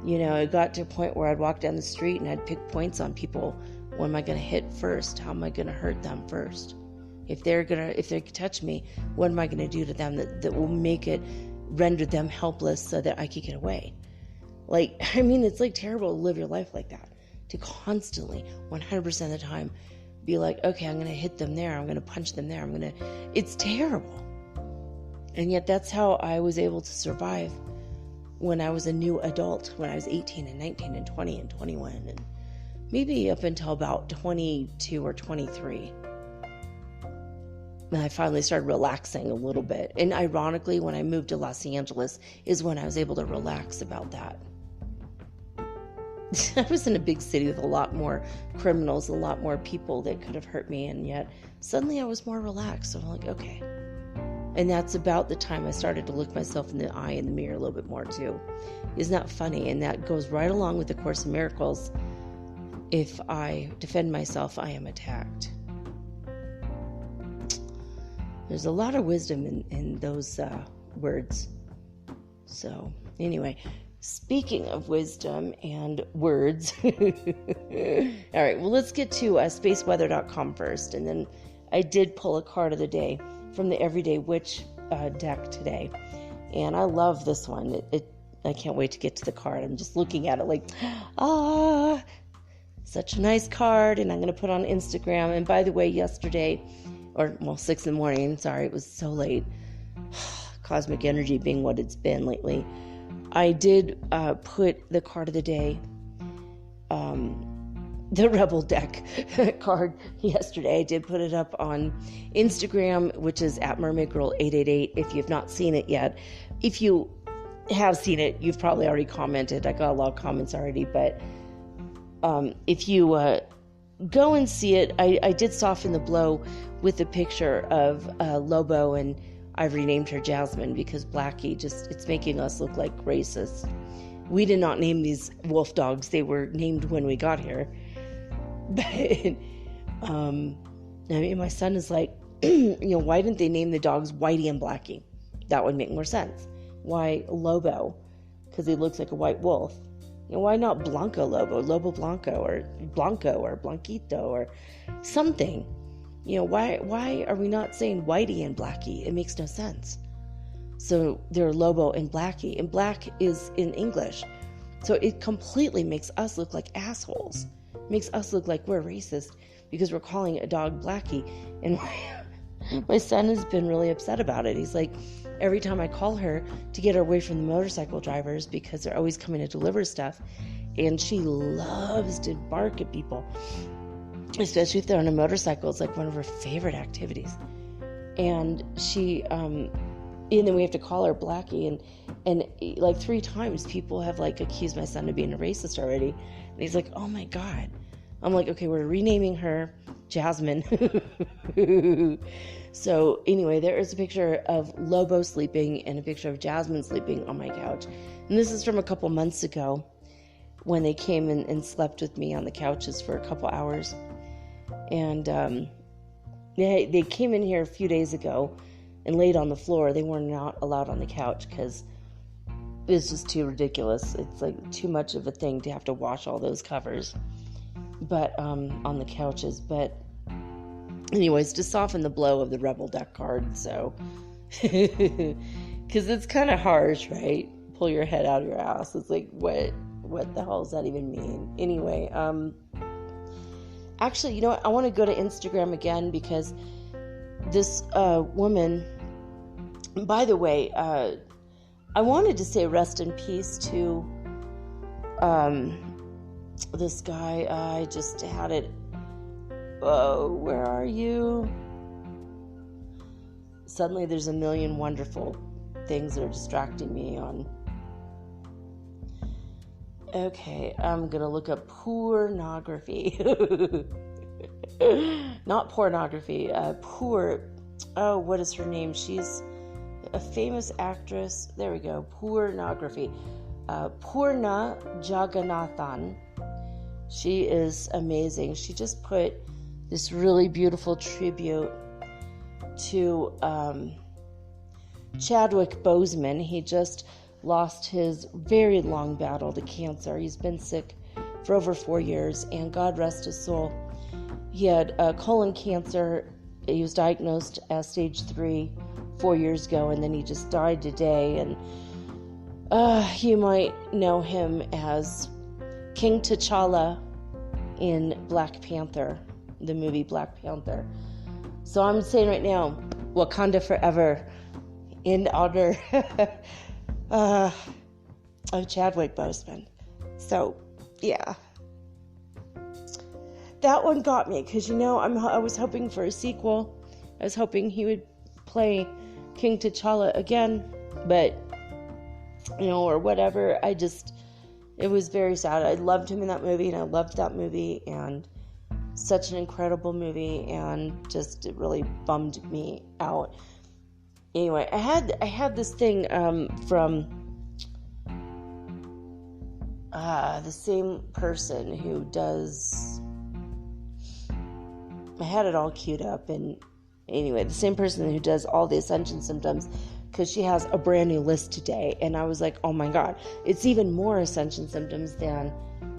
it got to a point where I'd walk down the street and I'd pick points on people. What am I going to hit first? How am I going to hurt them first? If they touch me, what am I going to do to them that will make it render them helpless so that I could get away? It's like terrible to live your life like that. To constantly, 100% of the time, be like, okay, I'm going to hit them there. I'm going to punch them there. It's terrible. And yet that's how I was able to survive when I was a new adult, when I was 18 and 19 and 20 and 21, and maybe up until about 22 or 23. And I finally started relaxing a little bit. And ironically, when I moved to Los Angeles is when I was able to relax about that. I was in a big city with a lot more criminals, a lot more people that could have hurt me, and yet suddenly I was more relaxed. So I'm like, okay. And that's about the time I started to look myself in the eye in the mirror a little bit more too. Isn't that funny? And that goes right along with the Course in Miracles. If I defend myself, I am attacked. There's a lot of wisdom in those words. So anyway, speaking of wisdom and words, all right, well, let's get to spaceweather.com first. And then I did pull a card of the day from the Everyday Witch deck today. And I love this one. I can't wait to get to the card. I'm just looking at it like, such a nice card. And I'm going to put on Instagram. And by the way, yesterday, 6 in the morning, sorry, it was so late. Cosmic energy being what it's been lately. I did put the card of the day, the Rebel deck card yesterday. I did put it up on Instagram, which is at mermaidgirl888. If you've not seen it yet, if you have seen it, you've probably already commented. I got a lot of comments already, but if you go and see it, I did soften the blow with a picture of Lobo, and I've renamed her Jasmine because Blackie it's making us look like racists. We did not name these wolf dogs. They were named when we got here. But, my son is like, why didn't they name the dogs Whitey and Blackie? That would make more sense. Why Lobo? Because he looks like a white wolf. Why not Blanco Lobo, Lobo Blanco, or Blanco, or Blanquito, or something? Why are we not saying Whitey and Blackie? It makes no sense. So they're Lobo and Blackie, and black is in English. So it completely makes us look like assholes. Makes us look like we're racist because we're calling a dog Blackie. And my son has been really upset about it. He's like, every time I call her to get her away from the motorcycle drivers because they're always coming to deliver stuff, and she loves to bark at people, especially if they're on a motorcycle. It's like one of her favorite activities. And she, and then we have to call her Blackie, and like 3 times people have like accused my son of being a racist already. And he's like, oh my God. I'm like, okay, we're renaming her Jasmine. So anyway, there is a picture of Lobo sleeping and a picture of Jasmine sleeping on my couch. And this is from a couple months ago when they came and slept with me on the couches for a couple hours. And they came in here a few days ago and laid on the floor. They were not allowed on the couch because it's just too ridiculous. It's like too much of a thing to have to wash all those covers, but on the couches. But anyways, to soften the blow of the Rebel deck card. So because it's kind of harsh, right? Pull your head out of your ass. It's like, what the hell does that even mean? Anyway, actually, you know what? I want to go to Instagram again because this woman, by the way, I wanted to say rest in peace to this guy. I just had it. Oh, where are you? Suddenly there's a million wonderful things that are distracting me on. Okay, I'm going to look up pornography. Not pornography. Oh, what is her name? She's a famous actress. There we go. Pornography. Purna Jagannathan. She is amazing. She just put this really beautiful tribute to Chadwick Boseman. He just lost his very long battle to cancer. He's been sick for over 4 years, and God rest his soul. He had colon cancer. He was diagnosed as stage 3 4 years ago, and then he just died today. And you might know him as King T'Challa in Black Panther, the movie Black Panther. So I'm saying right now, Wakanda forever, in honor of Chadwick Boseman. So, yeah. That one got me, because, you know, I was hoping for a sequel. I was hoping he would play King T'Challa again, but, you know, or whatever. It was very sad. I loved him in that movie, and I loved that movie, and such an incredible movie, and just, it really bummed me out. Anyway, I had this thing from the same person who does. I had it all queued up, and anyway, the same person who does all the Ascension Symptoms, because she has a brand new list today, and I was like, oh my God, it's even more Ascension Symptoms than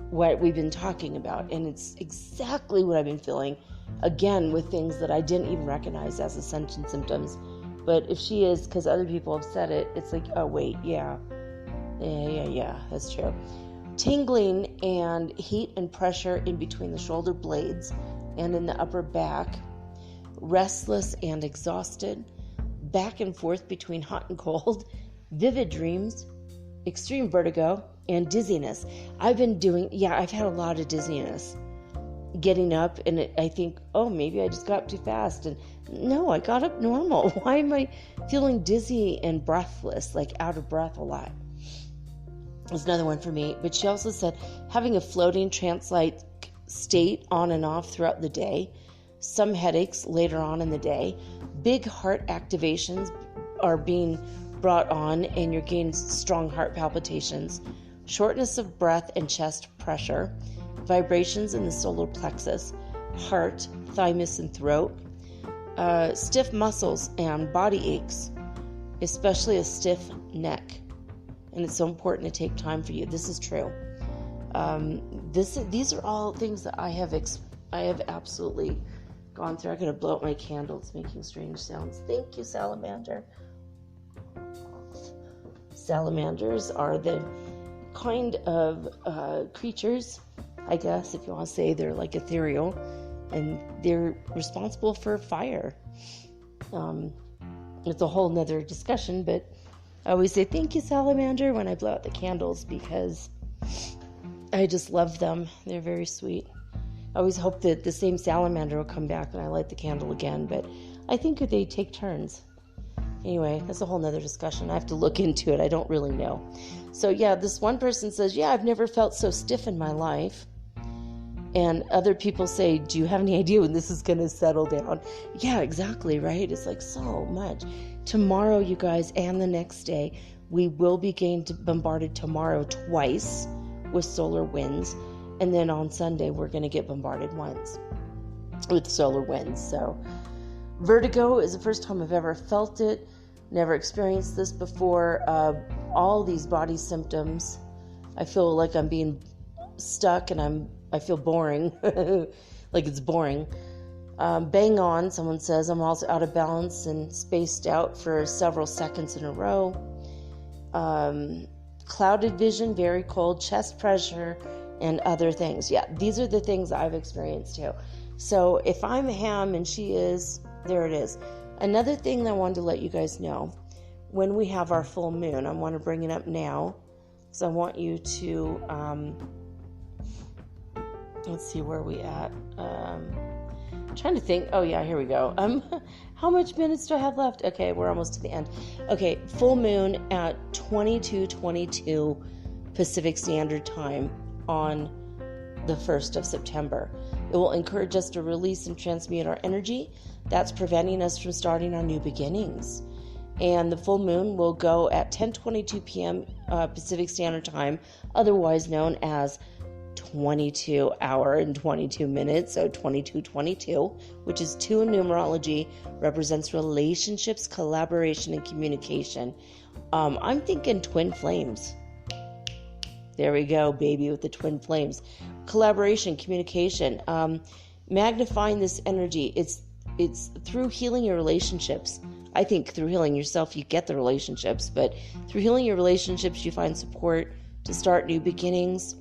what we've been talking about, and it's exactly what I've been feeling, again, with things that I didn't even recognize as Ascension Symptoms. But if she is, because other people have said it, it's like, oh wait, yeah, that's true. Tingling and heat and pressure in between the shoulder blades and in the upper back, restless and exhausted, back and forth between hot and cold, vivid dreams, extreme vertigo, and dizziness. I've had a lot of dizziness. Getting up, and I think, oh, maybe I just got up too fast. And no, I got up normal. Why am I feeling dizzy and breathless, like out of breath a lot? There's another one for me. But she also said having a floating trance-like state on and off throughout the day, some headaches later on in the day, big heart activations are being brought on, and you're getting strong heart palpitations, shortness of breath and chest pressure, vibrations in the solar plexus, heart, thymus, and throat, stiff muscles and body aches, especially a stiff neck. And it's so important to take time for you. This is true. These are all things that I have absolutely gone through. I gotta blow out my candle. It's making strange sounds. Thank you, salamander. Salamanders are the kind of creatures, I guess, if you want to say, they're like ethereal, and they're responsible for fire. It's a whole nother discussion, but I always say thank you, salamander, when I blow out the candles, because I just love them. They're very sweet. I always hope that the same salamander will come back and I light the candle again, but I think they take turns. Anyway, that's a whole nother discussion. I have to look into it. I don't really know. So yeah, this one person says, yeah, I've never felt so stiff in my life. And other people say, do you have any idea when this is going to settle down? Yeah, exactly, right? It's like so much. Tomorrow, you guys, and the next day, we will be getting bombarded tomorrow twice with solar winds. And then on Sunday, we're going to get bombarded once with solar winds. So vertigo is the first time I've ever felt it. Never experienced this before. All these body symptoms. I feel like I'm being stuck and I feel boring. Like it's boring. Bang on, someone says. I'm also out of balance and spaced out for several seconds in a row. Clouded vision, very cold, chest pressure, and other things. Yeah, these are the things I've experienced too. So if I'm ham and she is, there it is. Another thing that I wanted to let you guys know, when we have our full moon, I want to bring it up now, because I want you to, let's see where we at. I'm trying to think. Oh yeah, here we go. How much minutes do I have left? Okay, we're almost to the end. Okay, full moon at 22:22 Pacific Standard Time on the 1st of September. It will encourage us to release and transmute our energy that's preventing us from starting our new beginnings. And the full moon will go at 10:22 p.m. Pacific Standard Time, otherwise known as 22 hour and 22 minutes, so 2222, which is 2 in numerology, represents relationships, collaboration, and communication. I'm thinking twin flames. There we go, baby, with the twin flames. Collaboration, communication, magnifying this energy. It's through healing your relationships. I think through healing yourself, you get the relationships, but through healing your relationships, you find support to start new beginnings.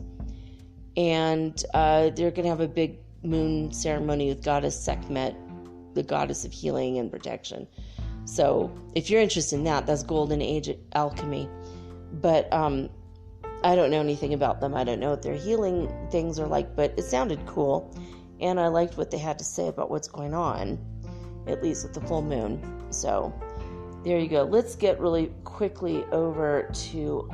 And they're going to have a big moon ceremony with Goddess Sekhmet, the goddess of healing and protection. So if you're interested in that, that's Golden Age alchemy. But I don't know anything about them. I don't know what their healing things are like, but it sounded cool. And I liked what they had to say about what's going on, at least with the full moon. So there you go. Let's get really quickly over to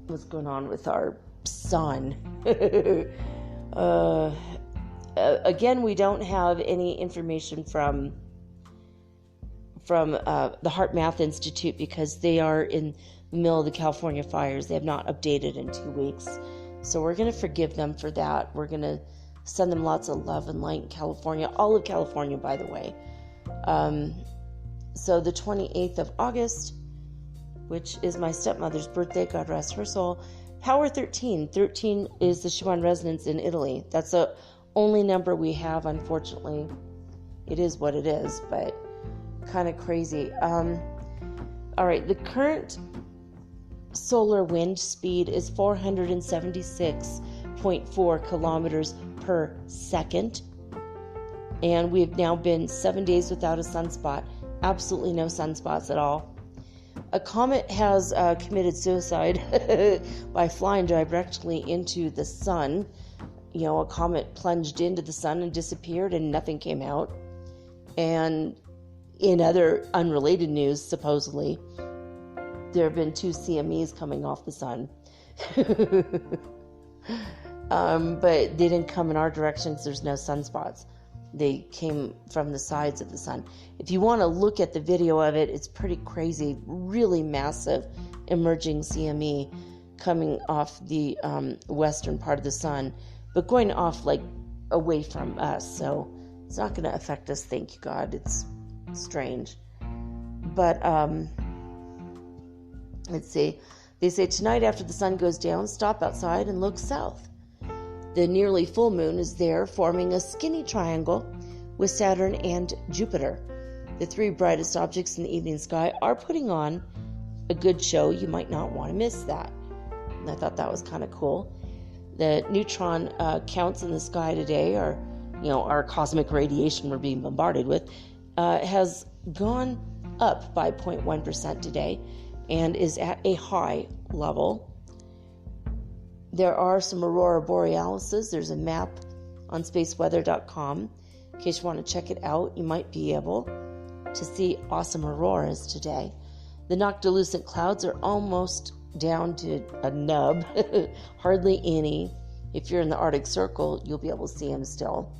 what's going on with our sun. Again, we don't have any information from the Heart Math Institute because they are in the middle of the California fires. They have not updated in 2 weeks. So we're going to forgive them for that. We're going to send them lots of love and light in California. All of California, by the way. So the 28th of August, which is my stepmother's birthday, God rest her soul. Power 13. 13 is the Schumann resonance in Italy. That's the only number we have, unfortunately. It is what it is, but kind of crazy. All right, the current solar wind speed is 476.4 kilometers per second. And we've now been 7 days without a sunspot. Absolutely no sunspots at all. A comet has committed suicide by flying directly into the sun. You know, a comet plunged into the sun and disappeared and nothing came out. And in other unrelated news, supposedly, there have been 2 CMEs coming off the sun. But they didn't come in our direction because there's no sunspots. They came from the sides of the sun. If you want to look at the video of it, it's pretty crazy. Really massive emerging CME coming off the western part of the sun, but going off like away from us. So it's not going to affect us, thank you God. It's strange. But let's see. They say tonight after the sun goes down, stop outside and look south. The nearly full moon is there, forming a skinny triangle with Saturn and Jupiter. The 3 brightest objects in the evening sky are putting on a good show. You might not want to miss that. And I thought that was kind of cool. The neutron counts in the sky today, or our cosmic radiation we're being bombarded with, has gone up by 0.1% today and is at a high level. There are some aurora borealises. There's a map on spaceweather.com. In case you want to check it out, you might be able to see awesome auroras today. The noctilucent clouds are almost down to a nub, hardly any. If you're in the Arctic Circle, you'll be able to see them still.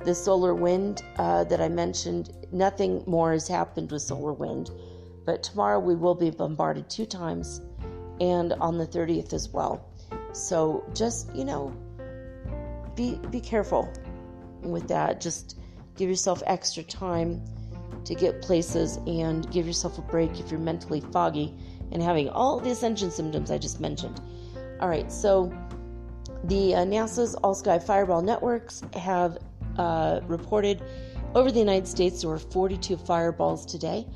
The solar wind that I mentioned, nothing more has happened with solar wind, but tomorrow we will be bombarded 2 times, and on the 30th as well. So just, be careful with that. Just give yourself extra time to get places and give yourself a break if you're mentally foggy and having all the Ascension symptoms I just mentioned. All right, so the NASA's All-Sky Fireball Networks have reported over the United States there were 42 fireballs today.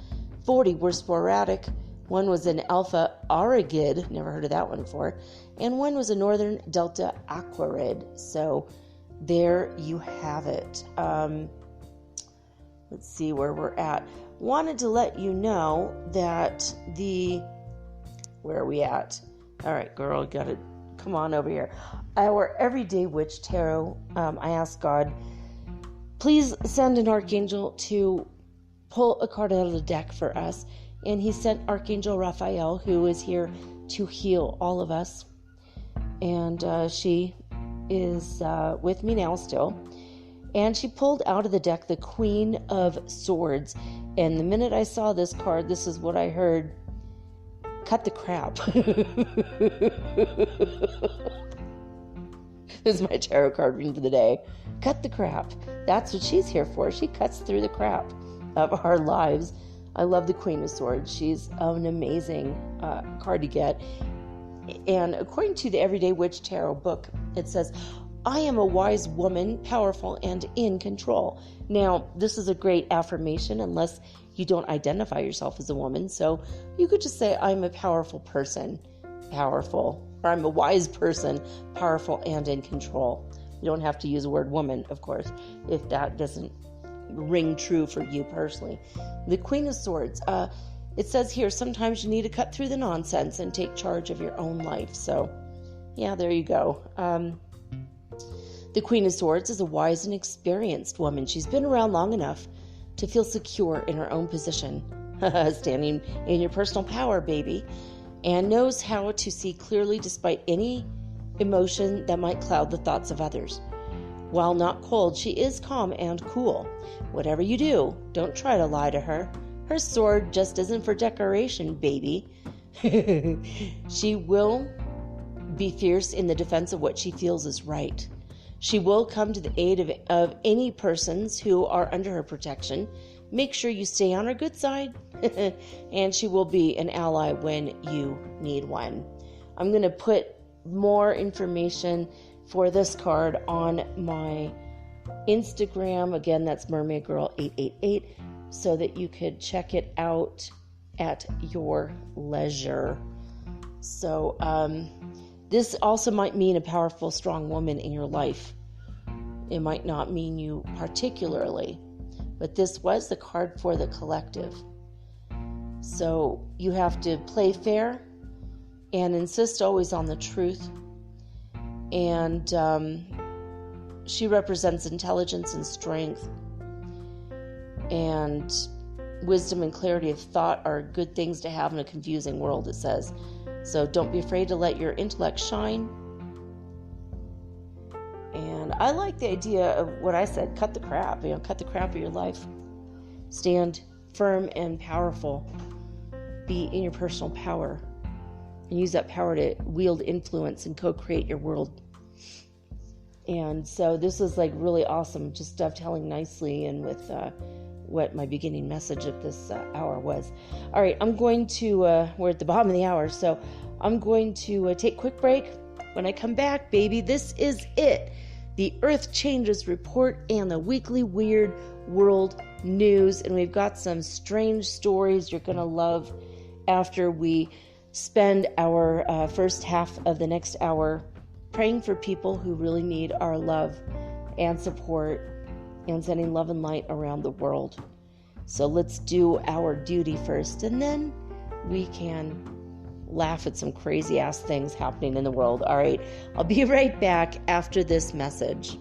40 were sporadic. One was an Alpha Aurigid, never heard of that one before, and one was a Northern Delta Aquarid. So there you have it. Let's see where we're at. Wanted to let you know that where are we at? All right, girl, got to come on over here. Our Everyday Witch Tarot, I asked God, please send an archangel to pull a card out of the deck for us. And he sent Archangel Raphael, who is here to heal all of us. And she is with me now still. And she pulled out of the deck the Queen of Swords. And the minute I saw this card, this is what I heard. Cut the crap. This is my tarot card reading for the day. Cut the crap. That's what she's here for. She cuts through the crap of our lives. I love the Queen of Swords. She's an amazing card to get. And according to the Everyday Witch Tarot book, it says, I am a wise woman, powerful and in control. Now, this is a great affirmation unless you don't identify yourself as a woman. So you could just say, I'm a powerful person, powerful. Or I'm a wise person, powerful and in control. You don't have to use the word woman, of course, if that doesn't ring true for you personally. The Queen of Swords, it says here, sometimes you need to cut through the nonsense and take charge of your own life. So, yeah, there you go. The Queen of Swords is a wise and experienced woman. She's been around long enough to feel secure in her own position, standing in your personal power, baby, and knows how to see clearly despite any emotion that might cloud the thoughts of others. While not cold, she is calm and cool. Whatever you do, don't try to lie to her. Her sword just isn't for decoration, baby. She will be fierce in the defense of what she feels is right. She will come to the aid of any persons who are under her protection. Make sure you stay on her good side, and she will be an ally when you need one. I'm going to put more information for this card on my Instagram. Again, that's mermaidgirl888, so that you could check it out at your leisure. So this also might mean a powerful, strong woman in your life. It might not mean you particularly, but this was the card for the collective. So you have to play fair and insist always on the truth. And she represents intelligence and strength. And wisdom and clarity of thought are good things to have in a confusing world, it says. So don't be afraid to let your intellect shine. And I like the idea of what I said, cut the crap, cut the crap of your life. Stand firm and powerful. Be in your personal power. And use that power to wield influence and co-create your world. And so this is like really awesome, just dovetailing nicely and with what my beginning message of this hour was. All right, I'm going to, we're at the bottom of the hour, so I'm going to take a quick break. When I come back, baby, this is it. The Earth Changes Report and the weekly Weird World News. And we've got some strange stories you're going to love after we spend our first half of the next hour praying for people who really need our love and support and sending love and light around the world. So let's do our duty first, and then we can laugh at some crazy ass things happening in the world. All right, I'll be right back after this message.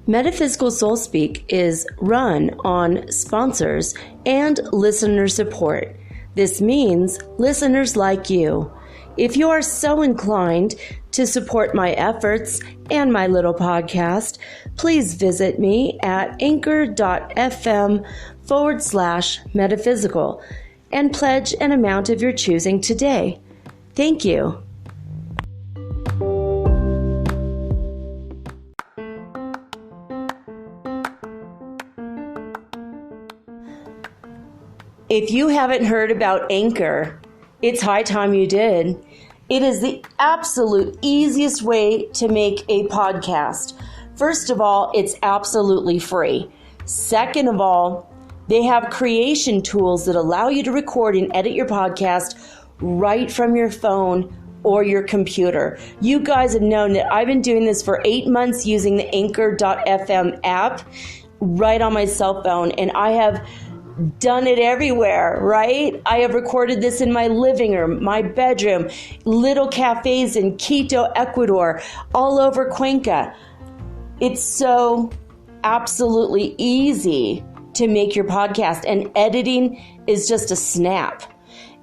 Metaphysical Soul Speak is run on sponsors and listener support. This means listeners like you. If you are so inclined to support my efforts and my little podcast, please visit me at anchor.fm/metaphysical and pledge an amount of your choosing today. Thank you. If you haven't heard about Anchor, it's high time you did. It is the absolute easiest way to make a podcast. First of all, it's absolutely free. Second of all, they have creation tools that allow you to record and edit your podcast right from your phone or your computer. You guys have known that I've been doing this for 8 months using the Anchor.fm app right on my cell phone, and I have done it everywhere, right? I have recorded this in my living room, my bedroom, little cafes in Quito, Ecuador, all over Cuenca. It's so absolutely easy to make your podcast, and editing is just a snap.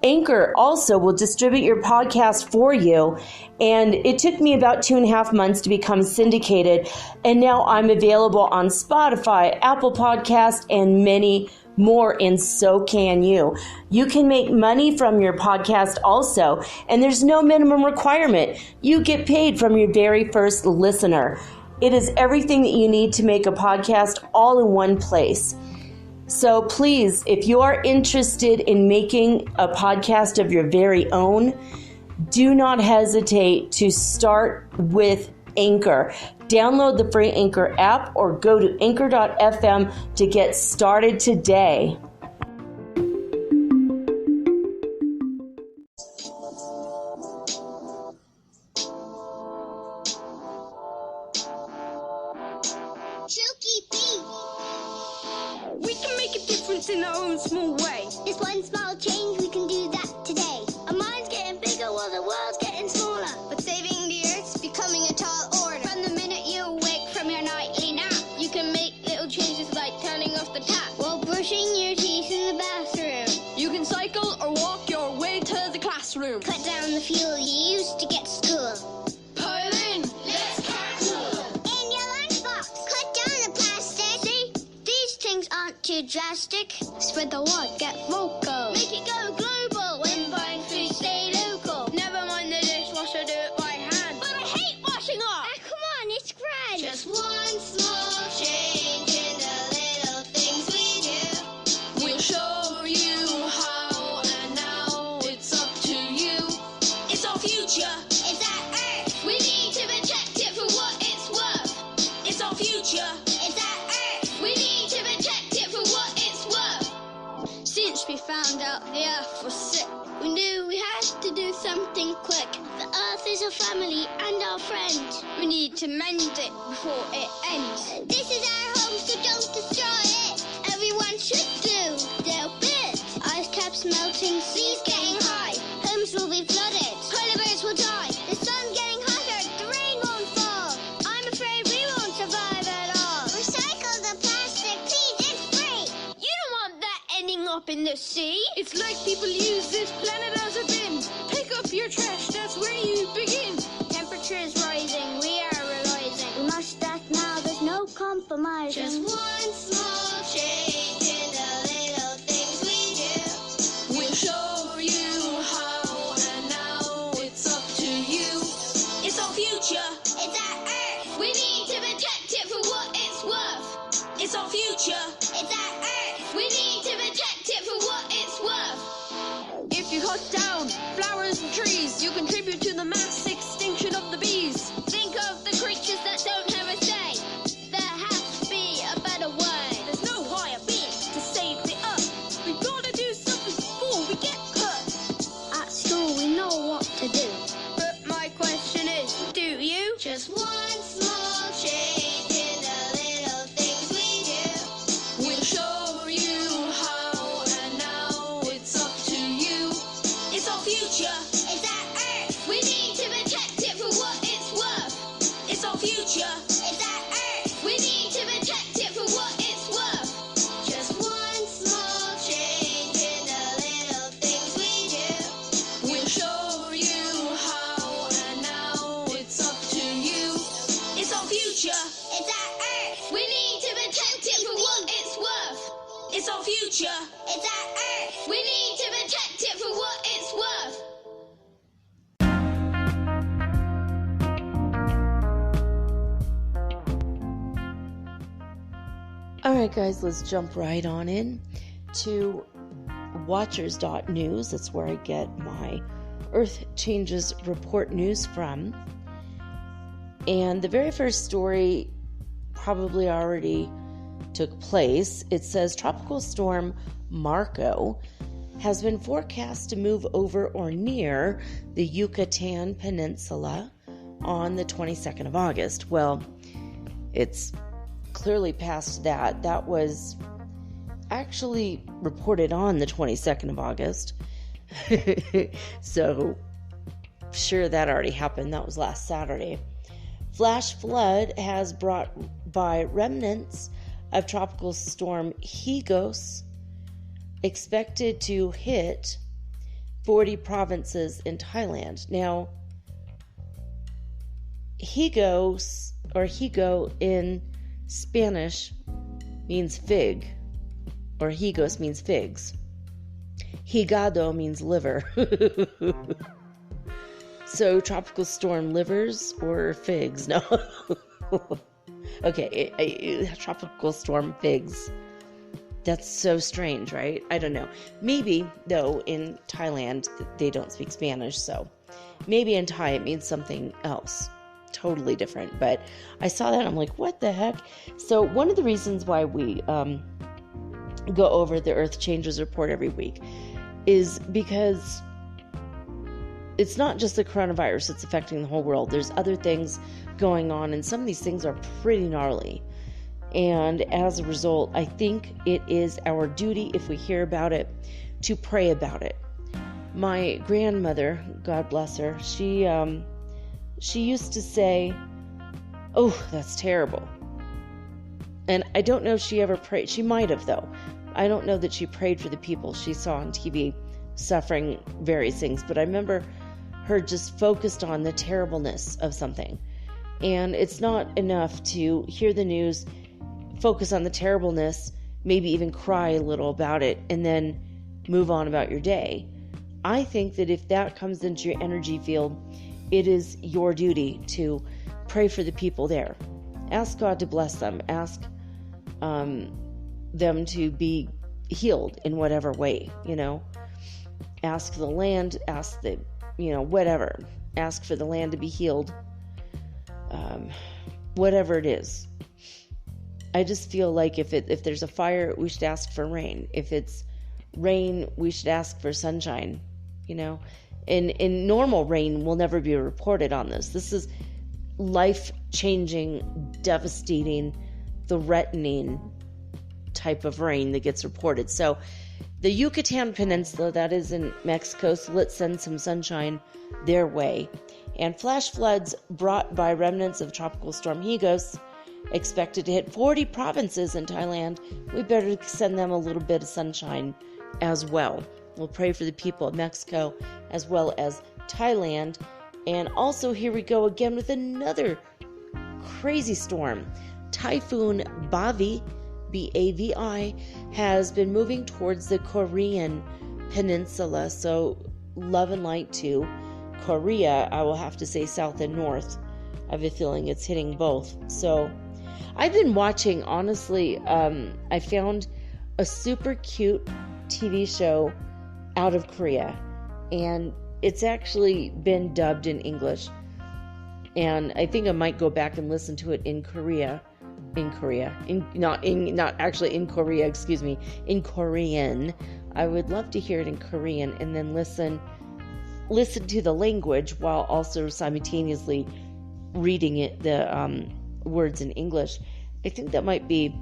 Anchor also will distribute your podcast for you, and it took me about 2.5 months to become syndicated, and now I'm available on Spotify, Apple Podcast, and many more, and so can you. You can make money from your podcast also, and there's no minimum requirement. You get paid from your very first listener. It is everything that you need to make a podcast all in one place. So please, if you are interested in making a podcast of your very own, do not hesitate to start with Anchor. Download the free Anchor app or go to anchor.fm to get started today. We can make a difference in our own small way. Just one small change, we can do that today. Our mind's getting bigger while the world's getting smaller. But saving the earth's becoming a tall order. From the minute you awake from your nightly nap, You can make little changes like turning off the tap. while brushing your teeth in the bathroom. You can cycle or walk your way to the classroom. Cut down the fuel you used to get to school. Pile in, let's cancel. In your lunchbox, cut down the plastic. See, these things aren't too drastic. Spread the word, get vocal. Make it go global. When buying food, stay local. Never mind the dishwasher, do it by hand. But I hate washing up. Ah, come on, it's grand. Just one small change in the little things we do. We'll show you how, and now it's up to you. It's our future. It's our earth. We need to protect it for what it's worth. It's our future. It's our earth. We need to protect it for what it's worth. Since we found out the earth was sick, we knew we had to do something quick. The earth is our family and our friend. We need to mend it before it ends. This is our home, so don't destroy it. Everyone should do their bit. Ice caps melting, seas getting high. Homes will be flooded, polar bears will die. The sun's getting hotter, the rain won't fall. I'm afraid we won't survive at all. Recycle the plastic, please, it's free. You don't want that ending up in the sea. It's like people use this planet as a bin. Pick up your trash, that's where you begin. Temperature's rising, we are realizing. We must act now, there's no compromising. Just one small change in the little things we do. We'll show you how, and now it's up to you. It's our future. It's our earth. We need to protect it for what it's worth. It's our future. It's our earth. We need to protect it for what it's worth. If you cut down flowers and trees, you contribute to the mass extinction of the bees. Think of the creatures that don't have a say. There has to be a better way. There's no future. It's our Earth. We need to protect it for what it's worth. It's our future. It's our Earth. We need to protect it for what it's worth. Just one small change in the little things we do. We'll show you how, and now it's up to you. It's our future. It's our Earth. We need to protect it for what it's worth. It's our future. It's our Earth. We need to protect it for what it's worth. Alright guys, let's jump right on in to watchers.news. That's where I get my Earth Changes Report news from. And the very first story probably already took place. It says Tropical Storm Marco has been forecast to move over or near the Yucatan Peninsula on the 22nd of August. Well, it's clearly past that. That was actually reported on the 22nd of August. So, sure, that already happened. That was last Saturday. Flash flood has brought by remnants of Tropical Storm Higos, expected to hit 40 provinces in Thailand. Now, Higos, or Higo in Spanish, means fig, or Higos means figs. Higado means liver. So, tropical storm livers or figs? No. Okay, tropical storm figs. That's so strange, right? I don't know. Maybe, though, in Thailand, they don't speak Spanish, so maybe in Thai it means something else. Totally different. But I saw that, I'm like, what the heck? So, one of the reasons why we go over the Earth Changes Report every week is because it's not just the coronavirus that's affecting the whole world. There's other things going on, and some of these things are pretty gnarly. And as a result, I think it is our duty, if we hear about it, to pray about it. My grandmother, God bless her, she used to say, "Oh, that's terrible." And I don't know if she ever prayed. She might have, though. I don't know that she prayed for the people she saw on TV suffering various things, but I remember her just focused on the terribleness of something. And it's not enough to hear the news, focus on the terribleness, maybe even cry a little about it, and then move on about your day. I think that if that comes into your energy field, it is your duty to pray for the people there. Ask God to bless them. Ask them to be healed in whatever way, Ask the land, ask the, whatever. Ask for the land to be healed. Whatever it is. I just feel like if there's a fire, we should ask for rain. If it's rain, we should ask for sunshine, In normal rain will never be reported on this. This is life-changing, devastating, threatening type of rain that gets reported. So the Yucatan Peninsula, that is in Mexico, so let's send some sunshine their way. And flash floods brought by remnants of Tropical Storm Higos, expected to hit 40 provinces in Thailand. We better send them a little bit of sunshine as well. We'll pray for the people of Mexico as well as Thailand. And also, here we go again with another crazy storm. Typhoon Bavi, B-A-V-I, has been moving towards the Korean peninsula. So, love and light to Korea. I will have to say south and north. I have a feeling it's hitting both. So, I've been watching, honestly, I found a super cute TV show out of Korea, and it's actually been dubbed in English, and I think I might go back and listen to it in Korean, in Korean. I would love to hear it in Korean and then listen to the language while also simultaneously reading it, the words in English. I think that might be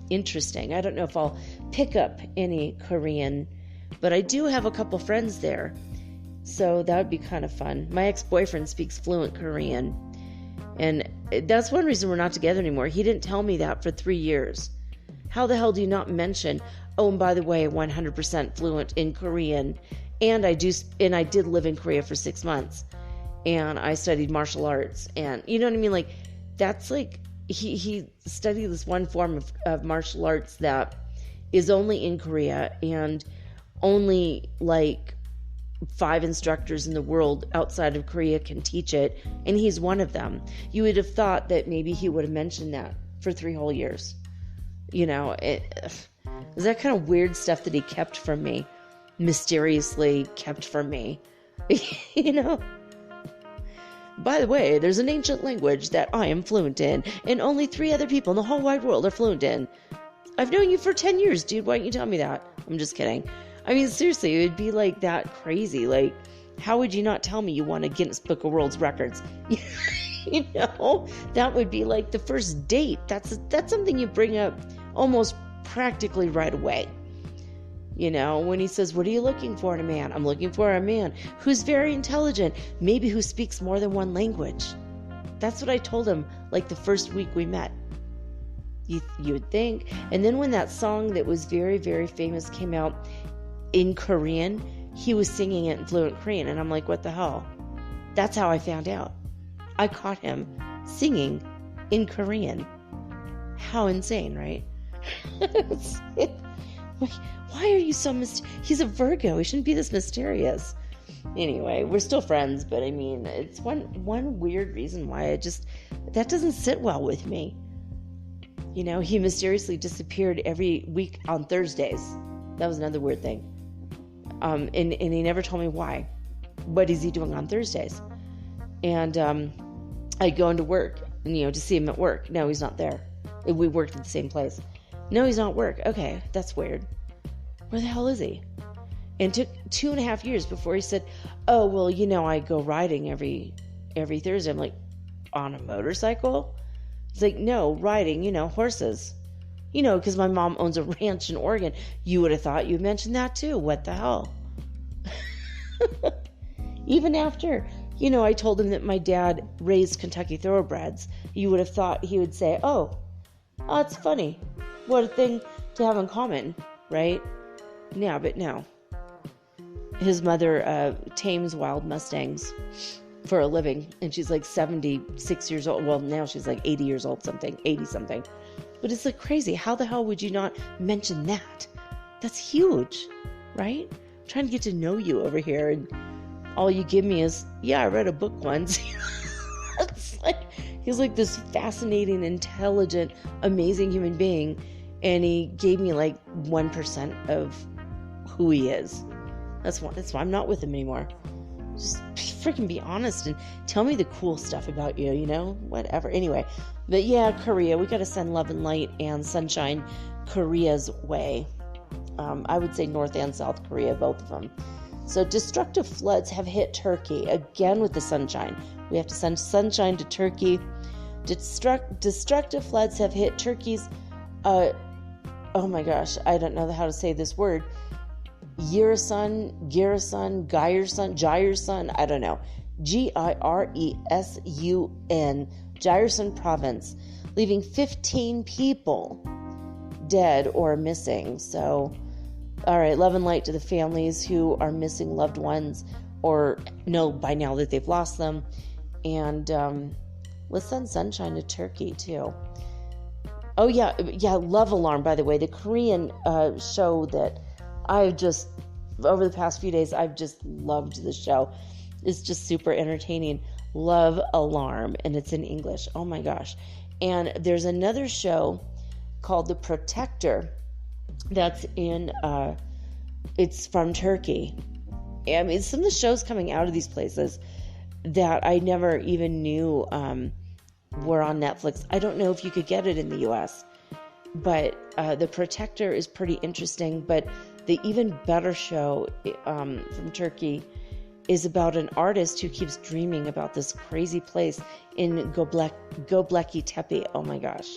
interesting. I don't know if I'll pick up any Korean, but I do have a couple friends there. So that would be kind of fun. My ex-boyfriend speaks fluent Korean. And that's one reason we're not together anymore. He didn't tell me that for 3 years. How the hell do you not mention, oh, and by the way, 100% fluent in Korean. And I did live in Korea for 6 months. And I studied martial arts. And you know what I mean? Like, that's like, he studied this one form of martial arts that is only in Korea, and only like 5 instructors in the world outside of Korea can teach it, and he's one of them. You would have thought that maybe he would have mentioned that for 3 whole years. You know, it was that kind of weird stuff that he kept from me, mysteriously kept from me. You know? By the way, there's an ancient language that I am fluent in, and only 3 other people in the whole wide world are fluent in. I've known you for 10 years, dude. Why don't you tell me that? I'm just kidding. I mean, seriously, it would be like that crazy. Like, how would you not tell me you want a Guinness Book of World Records? You know, that would be like the first date. That's something you bring up almost practically right away. You know, when he says, what are you looking for in a man? I'm looking for a man who's very intelligent, maybe who speaks more than one language. That's what I told him, like, the first week we met. You would think. And then when that song that was very, very famous came out in Korean, he was singing it in fluent Korean. And I'm like, what the hell? That's how I found out. I caught him singing in Korean. How insane, right? Why are you so he's a Virgo. He shouldn't be this mysterious. Anyway, we're still friends, but I mean, it's one weird reason why that doesn't sit well with me. You know, he mysteriously disappeared every week on Thursdays. That was another weird thing. And he never told me why. What is he doing on Thursdays? And I go into work, you know, to see him at work. No, he's not there. We worked at the same place. No, he's not at work. Okay, that's weird. Where the hell is he? And it took 2.5 years before he said, oh, well, you know, I go riding every Thursday. I'm like, on a motorcycle? He's like, no, riding, you know, horses. You know, because my mom owns a ranch in Oregon. You would have thought you mentioned that too. What the hell? Even after, you know, I told him that my dad raised Kentucky thoroughbreds, you would have thought he would say, oh, it's funny. What a thing to have in common, right? Yeah, but no. His mother tames wild Mustangs for a living, and she's like 76 years old. Well, now she's like 80 years old, 80 something. But it's like crazy. How the hell would you not mention that? That's huge, right? I'm trying to get to know you over here, and all you give me is, yeah, I read a book once. It's like, he's like this fascinating, intelligent, amazing human being, and he gave me like 1% of who he is. That's why I'm not with him anymore. Just freaking be honest and tell me the cool stuff about you, you know? Whatever. Anyway, but yeah, Korea, we got to send love and light and sunshine Korea's way. I would say North and South Korea, both of them. So destructive floods have hit Turkey, again with the sunshine. We have to send sunshine to Turkey. Destructive floods have hit Turkey's, oh my gosh, I don't know how to say this word. Giresun, Giresun, I don't know. Giresun, Giresun province, leaving 15 people dead or missing. So, all right, love and light to the families who are missing loved ones or know by now that they've lost them. And let's send sunshine to Turkey, too. Oh, yeah, Love Alarm, by the way, the Korean show that I've just, over the past few days, I've just loved the show. It's just super entertaining. Love Alarm, and it's in English. Oh my gosh. And there's another show called The Protector that's in, it's from Turkey. I mean, some of the shows coming out of these places that I never even knew were on Netflix. I don't know if you could get it in the U.S., but The Protector is pretty interesting. But the even better show from Turkey is about an artist who keeps dreaming about this crazy place in Göbekli Tepe. Oh my gosh.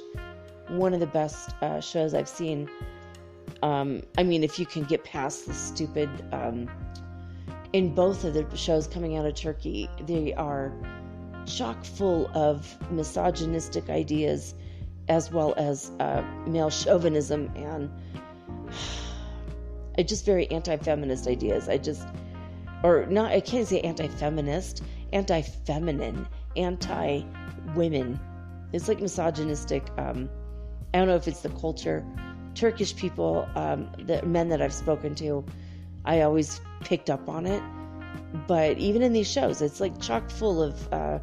One of the best shows I've seen. I mean, if you can get past the stupid in both of the shows coming out of Turkey, they are chock full of misogynistic ideas as well as male chauvinism and just very anti-feminist ideas. I can't say anti-feminist, anti-feminine, anti-women. It's like misogynistic. I don't know if it's the culture. Turkish people, the men that I've spoken to, I always picked up on it. But even in these shows, it's like chock full of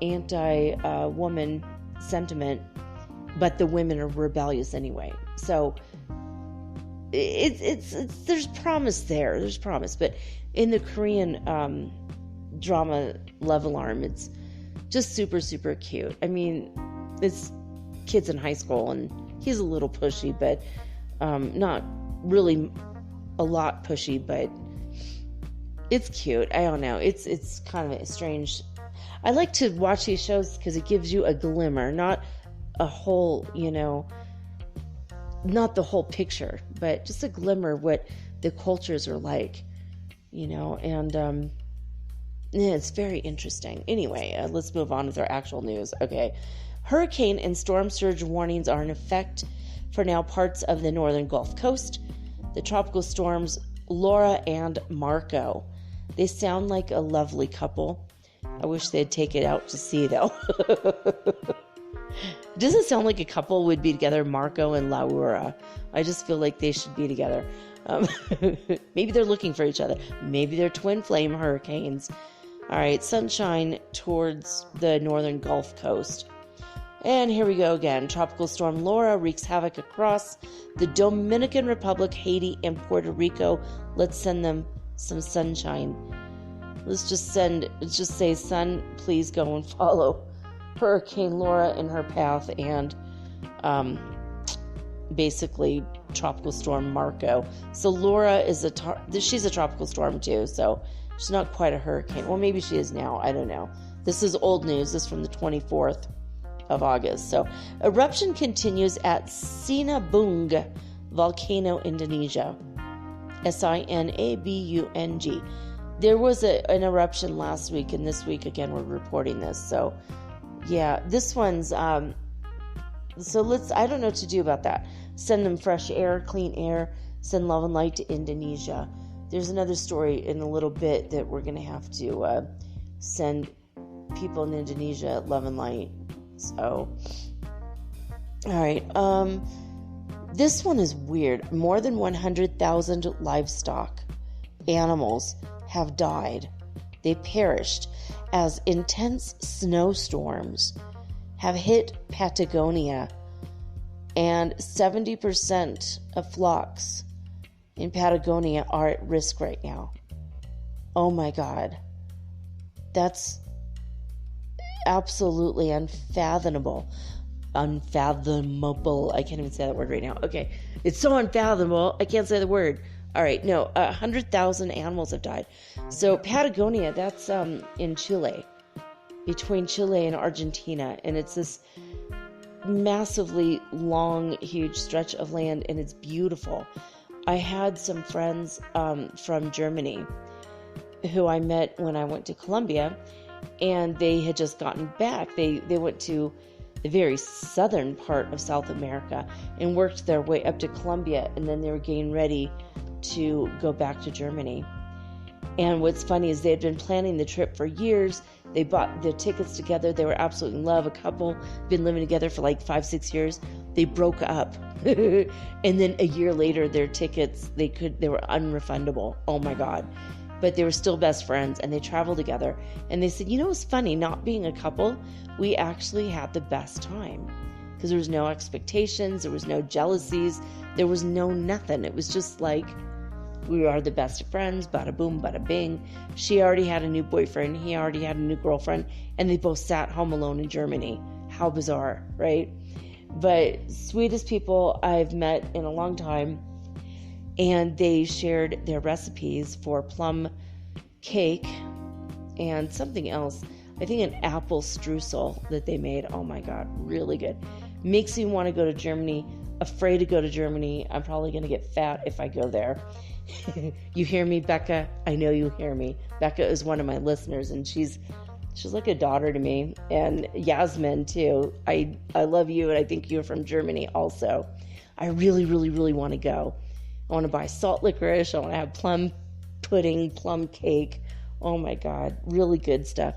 anti-woman sentiment, but the women are rebellious anyway. So it's there's promise there. There's promise. But in the Korean drama Love Alarm, it's just super, super cute. I mean, it's kids in high school, and he's a little pushy, but not really a lot pushy, but it's cute. I don't know. It's kind of a strange. I like to watch these shows because it gives you a glimmer, not a whole, not the whole picture, but just a glimmer of what the cultures are like, and yeah, it's very interesting. Anyway, let's move on with our actual news. Okay. Hurricane and storm surge warnings are in effect for now parts of the northern Gulf Coast. The tropical storms Laura and Marco. They sound like a lovely couple. I wish they'd take it out to sea, though. Doesn't sound like a couple would be together, Marco and Laura. I just feel like they should be together. Maybe they're looking for each other. Maybe they're twin flame hurricanes. All right, sunshine towards the northern Gulf Coast. And here we go again. Tropical storm Laura wreaks havoc across the Dominican Republic, Haiti, and Puerto Rico. Let's send them some sunshine. Let's just say, sun, please go and follow Hurricane Laura in her path, and basically tropical storm Marco. So Laura is she's a tropical storm too, so she's not quite a hurricane. Well, maybe she is now. I don't know. This is old news. This is from the 24th of August. So eruption continues at Sinabung volcano, Indonesia. Sinabung. There was an eruption last week, and this week again we're reporting this. So yeah, this one's I don't know what to do about that. Send them fresh air, clean air, send love and light to Indonesia. There's another story in a little bit that we're going to have to send people in Indonesia love and light. So, all right. This one is weird. More than 100,000 livestock animals have died. They perished as intense snowstorms have hit Patagonia, and 70% of flocks in Patagonia are at risk right now. Oh my God. That's absolutely unfathomable. Unfathomable. I can't even say that word right now. Okay. It's so unfathomable. I can't say the word. All right. No, 100,000 animals have died. So Patagonia, that's in Chile, between Chile and Argentina. And it's this massively long, huge stretch of land, and it's beautiful. I had some friends from Germany who I met when I went to Colombia, and they had just gotten back. They went to the very southern part of South America and worked their way up to Colombia, and then they were getting ready to go back to Germany. And what's funny is they had been planning the trip for years. They bought the tickets together. They were absolutely in love. A couple been living together for like 5-6 years. They broke up. And then a year later, their tickets, they were unrefundable. Oh my God. But they were still best friends, and they traveled together. And they said, what's funny? Not being a couple, we actually had the best time. Because there was no expectations. There was no jealousies. There was no nothing. It was just like, we are the best of friends, bada boom, bada bing. She already had a new boyfriend. He already had a new girlfriend. And they both sat home alone in Germany. How bizarre, right? But sweetest people I've met in a long time. And they shared their recipes for plum cake and something else. I think an apple streusel that they made. Oh my God, really good. Makes me want to go to Germany. Afraid to go to Germany. I'm probably going to get fat if I go there. You hear me, Becca? I know you hear me. Becca is one of my listeners, and she's like a daughter to me. And Yasmin, too. I love you, and I think you're from Germany also. I really, really, really want to go. I want to buy salt licorice. I want to have plum pudding, plum cake. Oh, my God. Really good stuff.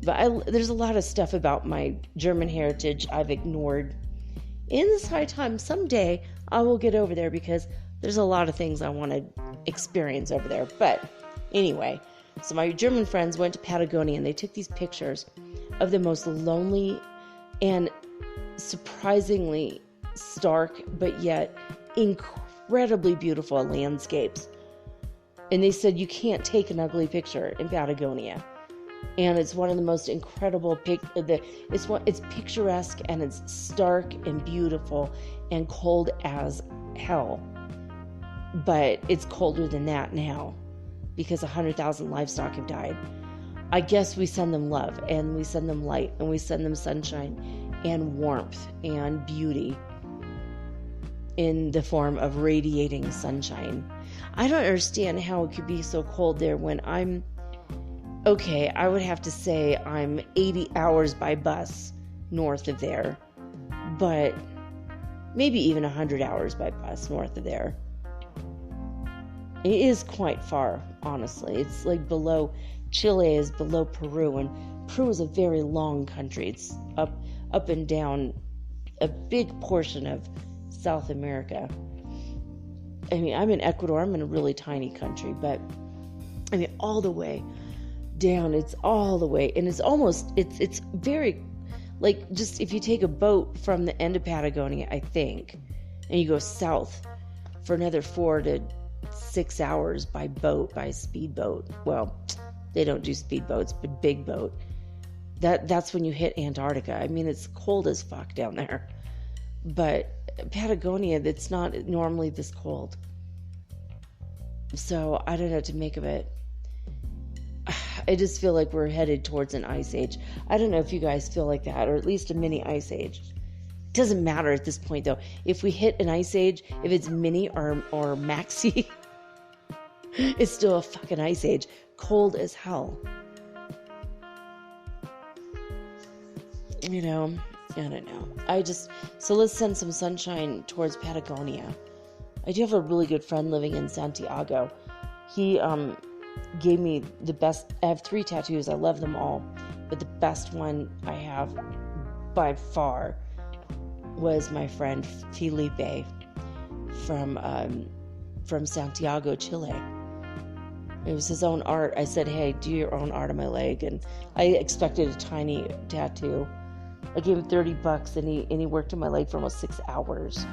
But there's a lot of stuff about my German heritage I've ignored. In this high time, someday I will get over there because there's a lot of things I want to experience over there. But anyway, so my German friends went to Patagonia and they took these pictures of the most lonely and surprisingly stark, but yet incredibly beautiful landscapes. And they said you can't take an ugly picture in Patagonia. And it's one of the most incredible it's picturesque, and it's stark and beautiful and cold as hell. But it's colder than that now because 100,000 livestock have died. I guess we send them love, and we send them light, and we send them sunshine and warmth and beauty in the form of radiating sunshine. I don't understand how it could be so cold there when I would have to say I'm 80 hours by bus north of there, but maybe even 100 hours by bus north of there. It is quite far, honestly. It's like Chile is below Peru, and Peru is a very long country. It's up and down a big portion of South America. I mean, I'm in Ecuador. I'm in a really tiny country, but I mean, all the way down, it's all the way, and it's very, like, just if you take a boat from the end of Patagonia, I think, and you go south for another 4 to 6 hours by speedboat. Well, they don't do speedboats, but big boat. That's when you hit Antarctica. I mean, it's cold as fuck down there, but Patagonia, that's not normally this cold. So I don't know what to make of it. I just feel like we're headed towards an ice age. I don't know if you guys feel like that, or at least a mini ice age. It doesn't matter at this point, though. If we hit an ice age, if it's mini or maxi, it's still a fucking ice age. Cold as hell. You know, I don't know. So let's send some sunshine towards Patagonia. I do have a really good friend living in Santiago. He gave me the best. I have 3 tattoos. I love them all, but the best one I have by far was my friend Felipe from Santiago, Chile. It was his own art. I said, "Hey, do your own art on my leg," and I expected a tiny tattoo. I gave him $30, and he worked on my leg for almost 6 hours.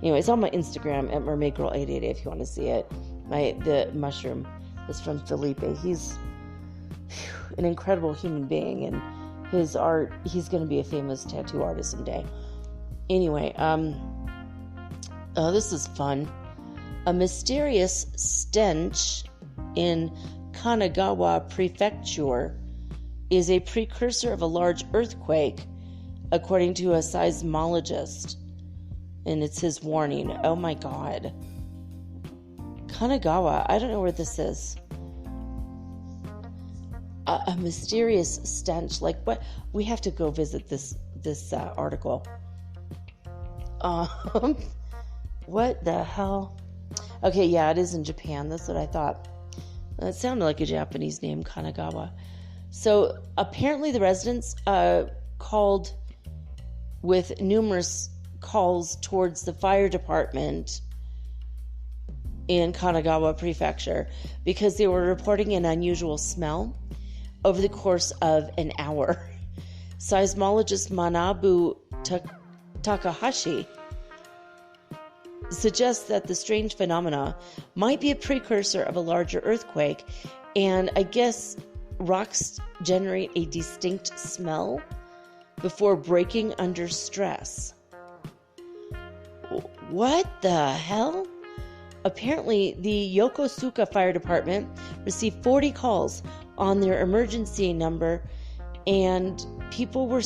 Anyway, it's on my Instagram at mermaidgirl888 if you want to see it. The mushroom is from Felipe. He's an incredible human being, and his art, he's going to be a famous tattoo artist someday. Anyway, this is fun. A mysterious stench in Kanagawa Prefecture is a precursor of a large earthquake, according to a seismologist. And it's his warning. Oh my God. Kanagawa, I don't know where this is. A mysterious stench. Like what? We have to go visit this article. What the hell? Okay, yeah, it is in Japan. That's what I thought. It sounded like a Japanese name, Kanagawa. So apparently the residents called with numerous calls towards the fire department in Kanagawa Prefecture because they were reporting an unusual smell over the course of an hour. Seismologist Manabu Takahashi suggests that the strange phenomena might be a precursor of a larger earthquake, and I guess rocks generate a distinct smell before breaking under stress. What the hell? Apparently, the Yokosuka Fire Department received 40 calls on their emergency number, and people were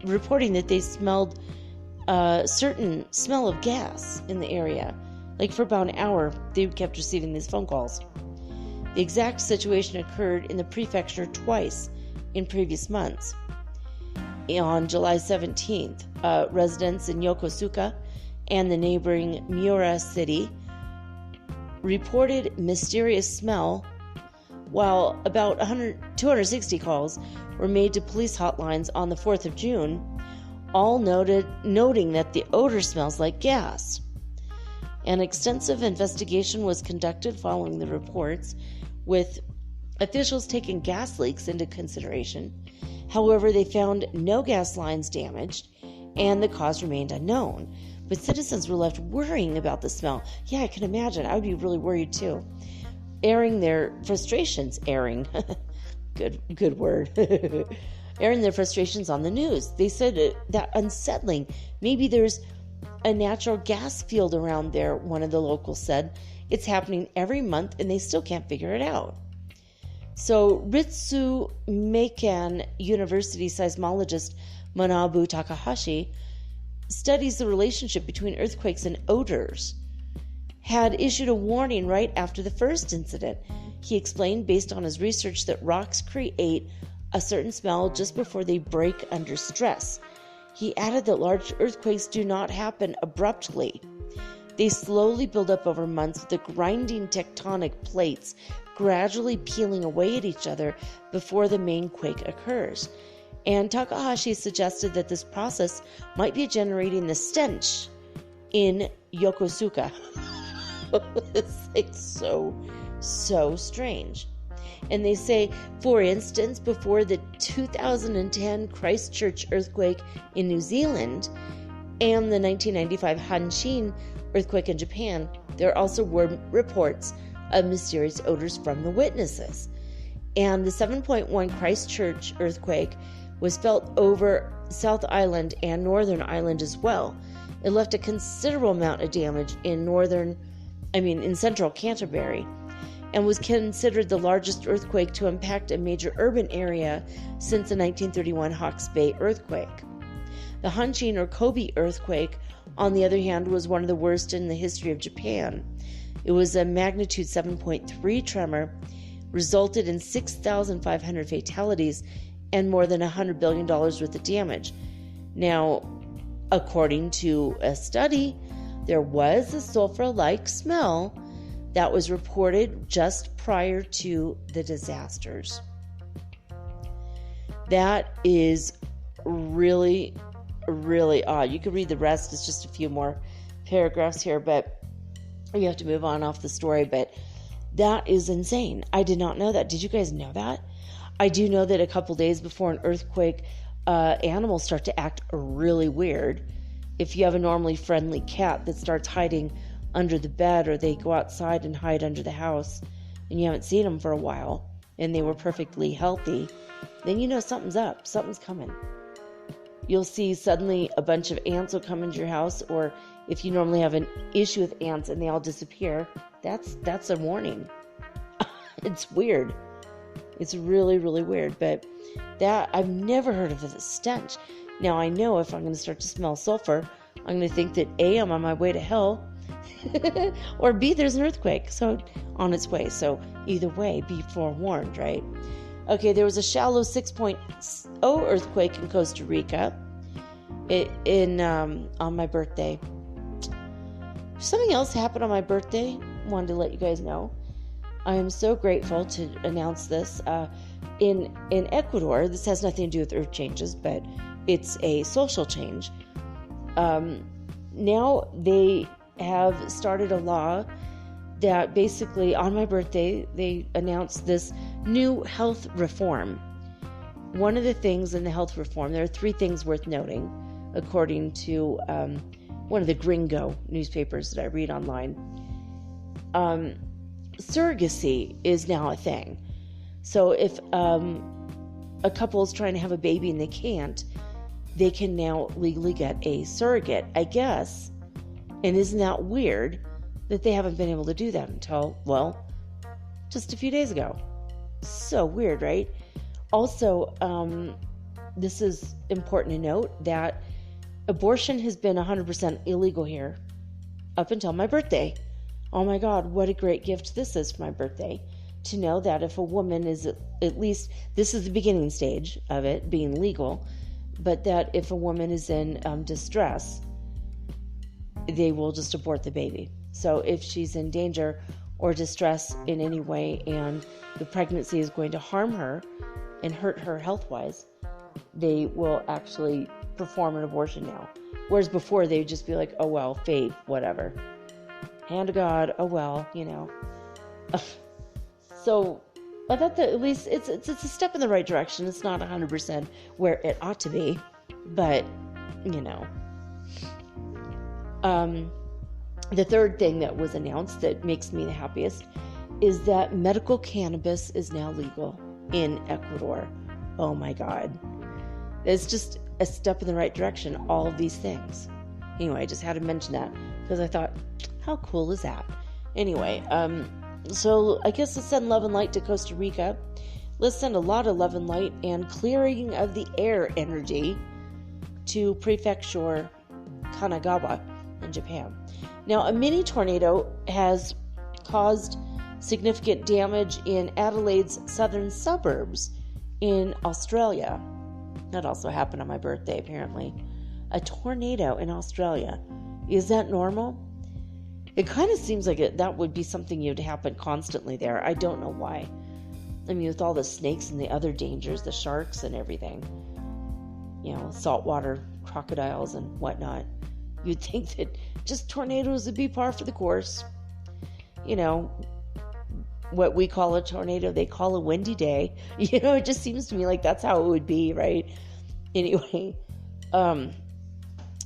reporting that they smelled a certain smell of gas in the area. Like for about an hour, they kept receiving these phone calls. The exact situation occurred in the prefecture twice in previous months. On July 17th, residents in Yokosuka and the neighboring Miura city reported mysterious smell, while about 260 calls were made to police hotlines on the 4th of June, all noting that the odor smells like gas. An extensive investigation was conducted following the reports, with officials taking gas leaks into consideration. However, they found no gas lines damaged, and the cause remained unknown. But citizens were left worrying about the smell. Yeah, I can imagine. I would be really worried too. Airing their frustrations, good word, airing their frustrations on the news. They said that unsettling. Maybe there's a natural gas field around there, one of the locals said. It's happening every month and they still can't figure it out. So Ritsumeikan University seismologist Manabu Takahashi studies the relationship between earthquakes and odors. Had issued a warning right after the first incident. He explained, based on his research, that rocks create a certain smell just before they break under stress. He added that large earthquakes do not happen abruptly. They slowly build up over months, with the grinding tectonic plates gradually peeling away at each other before the main quake occurs. And Takahashi suggested that this process might be generating the stench in Yokosuka. It's like so strange. And they say, for instance, before the 2010 Christchurch earthquake in New Zealand and the 1995 Hanshin earthquake in Japan, there also were reports of mysterious odors from the witnesses. And the 7.1 Christchurch earthquake was felt over South Island and Northern Island as well. It left a considerable amount of damage in central Canterbury, and was considered the largest earthquake to impact a major urban area since the 1931 Hawke's Bay earthquake. The Hanshin or Kobe earthquake, on the other hand, was one of the worst in the history of Japan. It was a magnitude 7.3 tremor, resulted in 6,500 fatalities and more than $100 billion worth of damage. Now, according to a study, there was a sulfur-like smell that was reported just prior to the disasters. That is really, really odd. You could read the rest. It's just a few more paragraphs here, but you have to move on off the story. But that is insane. I did not know that. Did you guys know that? I do know that a couple days before an earthquake, animals start to act really weird. If you have a normally friendly cat that starts hiding under the bed, or they go outside and hide under the house and you haven't seen them for a while and they were perfectly healthy, then you know something's up, something's coming. You'll see suddenly a bunch of ants will come into your house, or if you normally have an issue with ants and they all disappear, that's a warning. It's weird. It's really, really weird, but that I've never heard of as a stench. Now I know if I'm going to start to smell sulfur, I'm going to think that A, I'm on my way to hell, or B, there's an earthquake on its way. So either way, be forewarned, right? Okay, there was a shallow 6.0 earthquake in Costa Rica on my birthday. Something else happened on my birthday. Wanted to let you guys know. I am so grateful to announce this. In Ecuador, this has nothing to do with earth changes, but it's a social change. Now they have started a law that basically on my birthday, they announced this new health reform. One of the things in the health reform, there are 3 things worth noting, according to one of the gringo newspapers that I read online. Surrogacy is now a thing. So if a couple is trying to have a baby and they can't, they can now legally get a surrogate, I guess. And isn't that weird that they haven't been able to do that until, well, just a few days ago? So weird, right? Also, this is important to note that abortion has been 100% illegal here up until my birthday. oh my God, what a great gift this is for my birthday. To know that if a woman is at least, this is the beginning stage of it being legal, but that if a woman is in distress, they will just abort the baby. So if she's in danger or distress in any way and the pregnancy is going to harm her and hurt her health-wise, they will actually perform an abortion now. Whereas before they would just be like, oh well, fate, whatever. Hand to God, oh well, you know. So I thought that at least it's a step in the right direction. It's not 100% where it ought to be, but, you know. The third thing that was announced that makes me the happiest is that medical cannabis is now legal in Ecuador. Oh my God. It's just a step in the right direction, all of these things. Anyway, I just had to mention that because I thought, how cool is that? Anyway, so I guess let's send love and light to Costa Rica. Let's send a lot of love and light and clearing of the air energy to Prefecture Kanagawa in Japan. Now, a mini tornado has caused significant damage in Adelaide's southern suburbs in Australia. That also happened on my birthday, apparently. A tornado in Australia. Is that normal? It kind of seems like that would be something you'd happen constantly there. I don't know why. I mean, with all the snakes and the other dangers, the sharks and everything. You know, saltwater crocodiles and whatnot. You'd think that just tornadoes would be par for the course. You know, what we call a tornado, they call a windy day. You know, it just seems to me like that's how it would be, right? Anyway,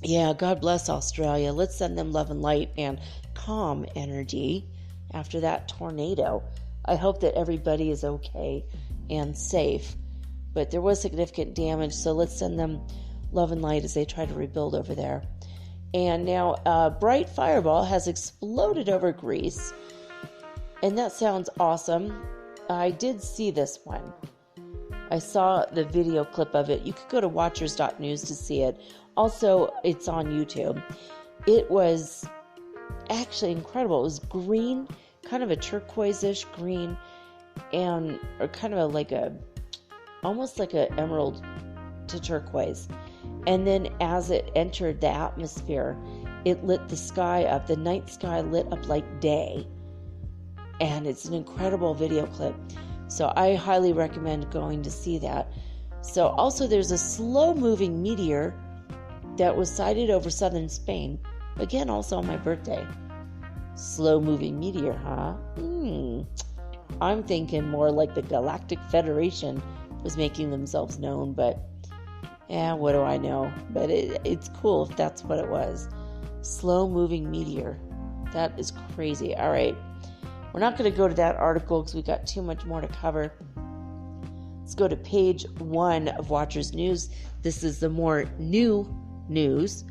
yeah, God bless Australia. Let's send them love and light and calm energy after that tornado. I hope that everybody is okay and safe. But there was significant damage, so let's send them love and light as they try to rebuild over there. And now a bright fireball has exploded over Greece. And that sounds awesome. I did see this one. I saw the video clip of it. You could go to watchers.news to see it. Also, it's on YouTube. It was actually incredible. It was green, kind of a turquoise-ish green, and or kind of almost like an emerald to turquoise. And then as it entered the atmosphere, it lit the sky up. The night sky lit up like day. And it's an incredible video clip. So I highly recommend going to see that. So also there's a slow-moving meteor that was sighted over southern Spain. Again, also on my birthday. Slow-moving meteor, huh? I'm thinking more like the Galactic Federation was making themselves known, but what do I know? But it's cool if that's what it was. Slow-moving meteor. That is crazy. All right. We're not going to go to that article because we've got too much more to cover. Let's go to page 1 of Watchers News. This is the more new news.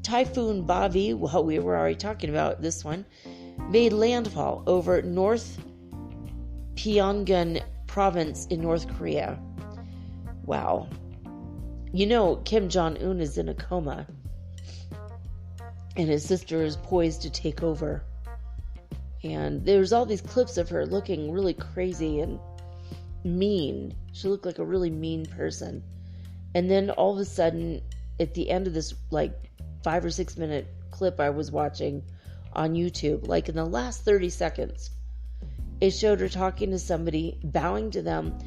Typhoon Bavi, well, we were already talking about this one, made landfall over North Pyongan province in North Korea. Wow. You know, Kim Jong-un is in a coma, and his sister is poised to take over. And there's all these clips of her looking really crazy and mean. She looked like a really mean person. And then all of a sudden, at the end of this, 5 or 6 minute clip I was watching on YouTube, in the last 30 seconds, it showed her talking to somebody, bowing to them,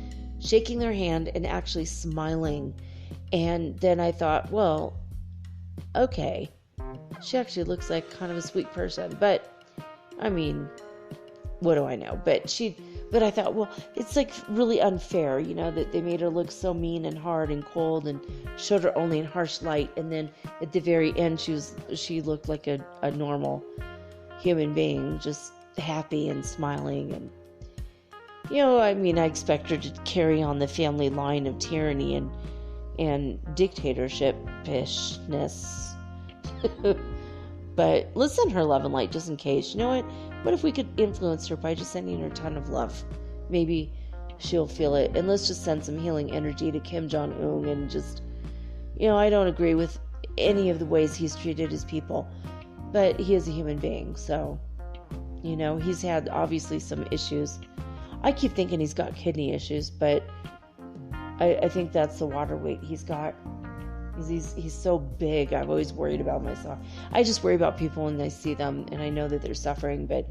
shaking their hand, and actually smiling. And then I thought, well, okay, she actually looks like kind of a sweet person. But I mean, what do I know? But I thought, well, it's really unfair, that they made her look so mean and hard and cold and showed her only in harsh light. And then at the very end, she looked like a normal human being, just happy and smiling. And, I expect her to carry on the family line of tyranny and dictatorship-ishness. But let's send her love and light just in case. You know what? What if we could influence her by just sending her a ton of love? Maybe she'll feel it. And let's just send some healing energy to Kim Jong-un and just, I don't agree with any of the ways he's treated his people. But he is a human being, so You know, he's had obviously some issues. I keep thinking he's got kidney issues, but I think that's the water weight he's got. He's so big. I've always worried about myself. I just worry about people when I see them and I know that they're suffering. But,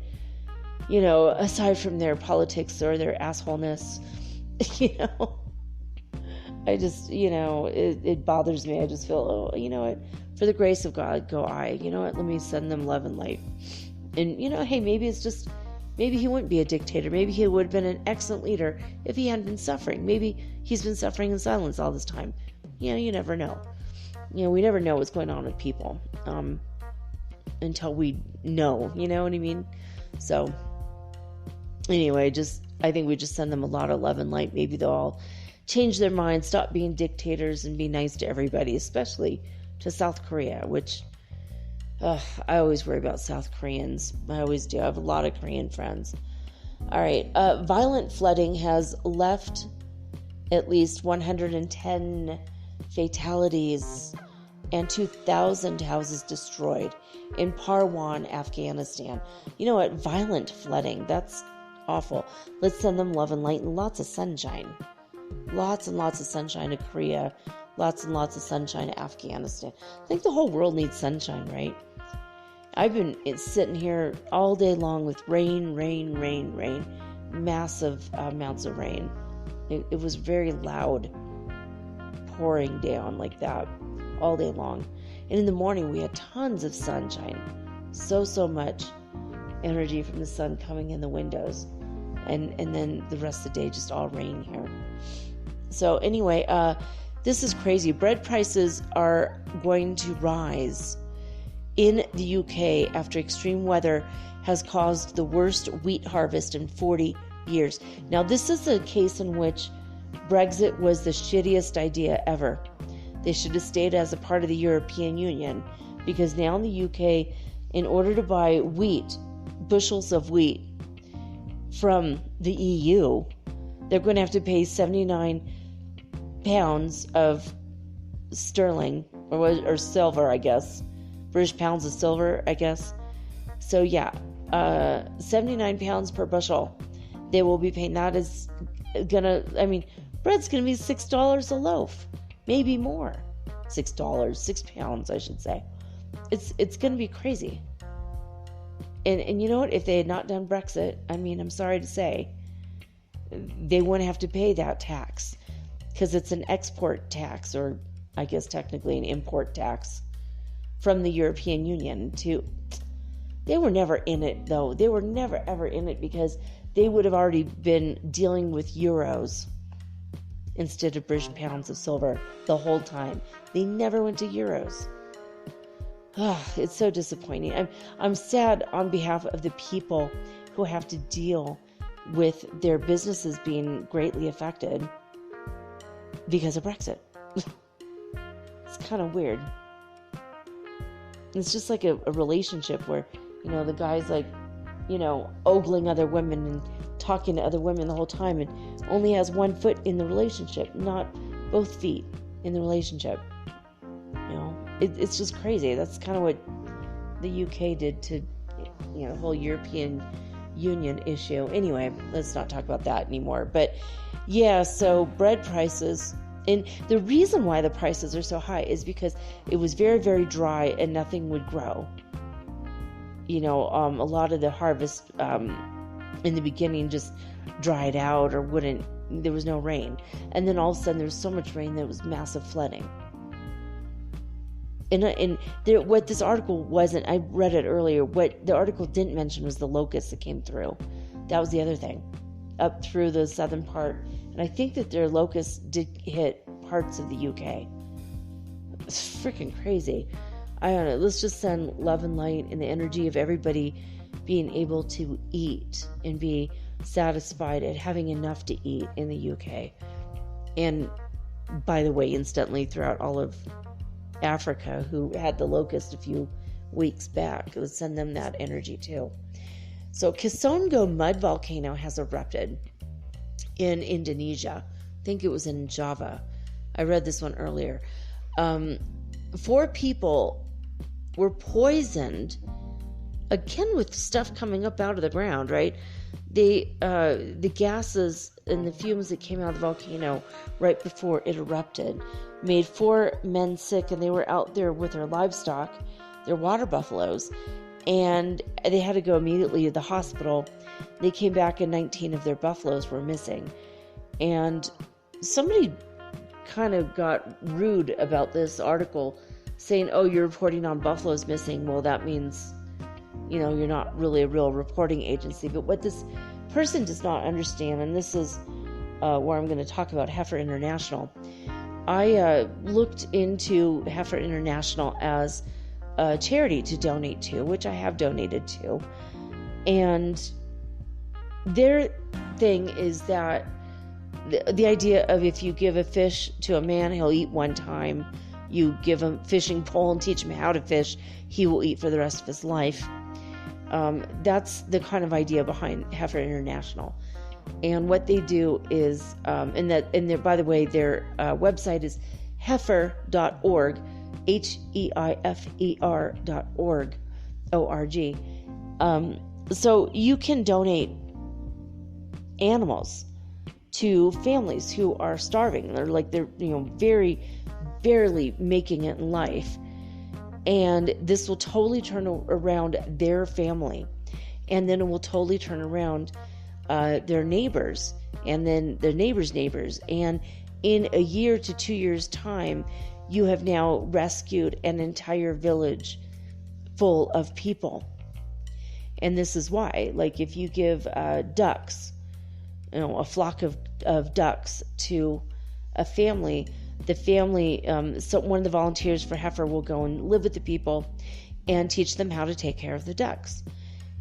you know, aside from their politics or their assholeness, you know, I just, you know, it bothers me. I just feel, oh, you know what, for the grace of God, go I. You know what, let me send them love and light. And, you know, hey, maybe he wouldn't be a dictator. Maybe he would have been an excellent leader if he hadn't been suffering. Maybe he's been suffering in silence all this time. You know, you never know. You know, we never know what's going on with people until we know, you know what I mean? So, anyway, I think we just send them a lot of love and light. Maybe they'll all change their minds, stop being dictators, and be nice to everybody, especially to South Korea, which I always worry about South Koreans. I always do. I have a lot of Korean friends. All right. Violent flooding has left at least 110 fatalities and 2,000 houses destroyed in Parwan, Afghanistan. You know what? Violent flooding. That's awful. Let's send them love and light and lots of sunshine. Lots and lots of sunshine to Korea. Lots and lots of sunshine to Afghanistan. I think the whole world needs sunshine, right? I've been sitting here all day long with rain. Massive amounts of rain. It was very loud, pouring down like that all day long. And in the morning, we had tons of sunshine. So much energy from the sun coming in the windows. And then the rest of the day, just all rain here. So anyway, this is crazy. Bread prices are going to rise in the UK after extreme weather has caused the worst wheat harvest in 40 years. Now, this is a case in which Brexit was the shittiest idea ever. They should have stayed as a part of the European Union, because now in the UK, in order to buy wheat, bushels of wheat from the EU, they're going to have to pay 79 pounds of sterling or silver, I guess. British pounds of silver, I guess. So yeah, 79 pounds per bushel. They will be paying. That is gonna, I mean, bread's gonna be $6 a loaf, maybe more. $6, 6 pounds, I should say. It's gonna be crazy. And you know what? If they had not done Brexit, I mean, I'm sorry to say, they wouldn't have to pay that tax, because it's an export tax, or I guess technically an import tax from the European Union. They were never in it, though. They were never ever in it, because they would have already been dealing with euros instead of British pounds of silver the whole time. They never went to euros. It's so disappointing. I'm sad on behalf of the people who have to deal with their businesses being greatly affected because of Brexit. It's kind of weird. It's just like a relationship where, you know, the guy's like, you know, ogling other women and talking to other women the whole time, and only has one foot in the relationship, not both feet in the relationship. You know, it's just crazy. That's kind of what the UK did to, you know, the whole European Union issue. Anyway, let's not talk about that anymore. But yeah, so bread prices. And the reason why the prices are so high is because it was very, very dry and nothing would grow. You know, a lot of the harvest in the beginning just dried out or wouldn't, there was no rain. And then all of a sudden there was so much rain that it was massive flooding. And there, what this article wasn't, I read it earlier, what the article didn't mention was the locusts that came through. That was the other thing. Up through the southern part. And I think that their locusts did hit parts of the UK. It's freaking crazy. I don't know. Let's just send love and light and the energy of everybody being able to eat and be satisfied at having enough to eat in the UK. And by the way, instantly throughout all of Africa, who had the locust a few weeks back. Let's send them that energy too. So Kisongo mud volcano has erupted in Indonesia. I think it was in Java. I read this one earlier. 4 people were poisoned again, with stuff coming up out of the ground, right? The gases and the fumes that came out of the volcano right before it erupted made 4 men sick, and they were out there with their livestock, their water buffaloes, and they had to go immediately to the hospital. They came back and 19 of their buffaloes were missing. And somebody kind of got rude about this article, saying, oh, you're reporting on buffaloes missing. Well, that means, you're not really a real reporting agency. But what this person does not understand, and this is where I'm going to talk about Heifer International. I looked into Heifer International as a charity to donate to, which I have donated to. And their thing is that the idea of, if you give a fish to a man, he'll eat one time. You give him a fishing pole and teach him how to fish, he will eat for the rest of his life. That's the kind of idea behind Heifer International. And what they do is, by the way, their website is heifer.org, heifer.org, O-R-G. So you can donate animals to families who are starving. They're very barely making it in life. And this will totally turn around their family. And then it will totally turn around their neighbors, and then their neighbors' neighbors. And in a year to 2 years' time, you have now rescued an entire village full of people. And this is why, if you give ducks, a flock of ducks to a family, the family, so one of the volunteers for Heifer will go and live with the people and teach them how to take care of the ducks,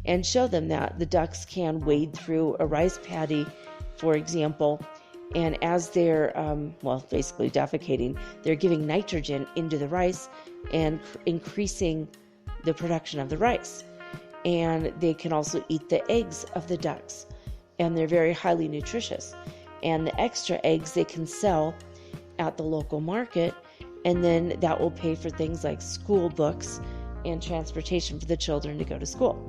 and show them that the ducks can wade through a rice paddy, for example, and as they're, basically defecating, they're giving nitrogen into the rice and increasing the production of the rice. And they can also eat the eggs of the ducks, and they're very highly nutritious. And the extra eggs they can sell at the local market, and then that will pay for things like school books and transportation for the children to go to school.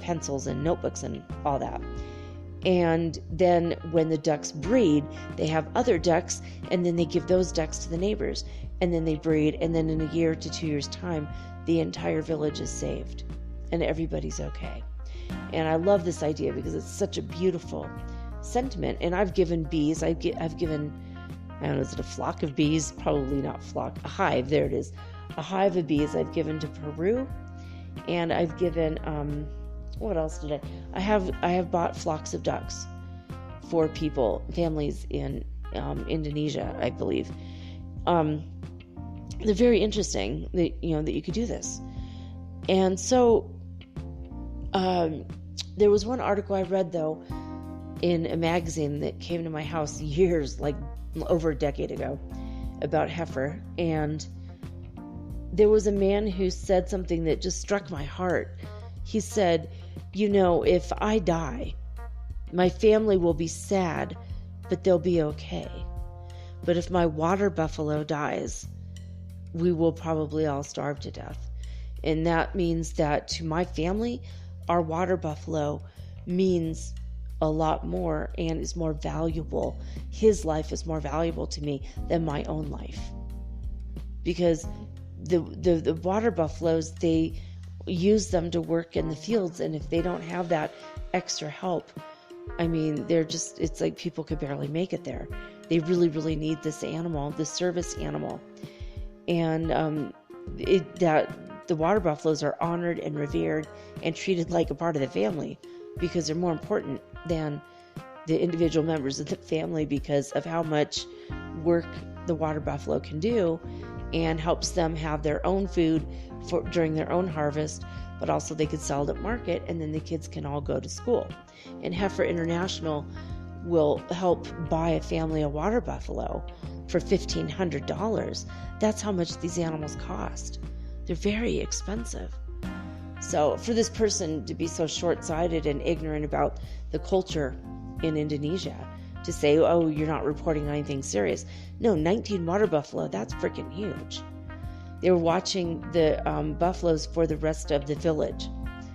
Pencils and notebooks and all that. And then when the ducks breed, they have other ducks, and then they give those ducks to the neighbors, and then they breed, and then in a year to 2 years' time, the entire village is saved, and everybody's okay. And I love this idea because it's such a beautiful sentiment. And I've given bees, I've given, I don't know, is it a flock of bees? Probably not flock, a hive, there it is. A hive of bees I've given to Peru, and I've given, what else did I have bought flocks of ducks for families in Indonesia, I believe. They're very interesting that you could do this. And so there was one article I read, though, in a magazine that came to my house years, over a decade ago, about heifer. And there was a man who said something that just struck my heart. He said, if I die, my family will be sad, but they'll be okay. But if my water buffalo dies, we will probably all starve to death. And that means that to my family, our water buffalo means a lot more and is more valuable. His life is more valuable to me than my own life. Because the water buffaloes, they use them to work in the fields, and if they don't have that extra help, it's like people could barely make it there. They really, really need this animal, this service animal. And the water buffaloes are honored and revered and treated like a part of the family, because they're more important than the individual members of the family, because of how much work the water buffalo can do, and helps them have their own food during their own harvest, but also they could sell it at market, and then the kids can all go to school. And Heifer International will help buy a family a water buffalo for $1,500. That's how much these animals cost. They're very expensive. So for this person to be so short-sighted and ignorant about the culture in Indonesia, to say, oh, you're not reporting anything serious. No, 19 water buffalo, that's freaking huge. They were watching the buffaloes for the rest of the village.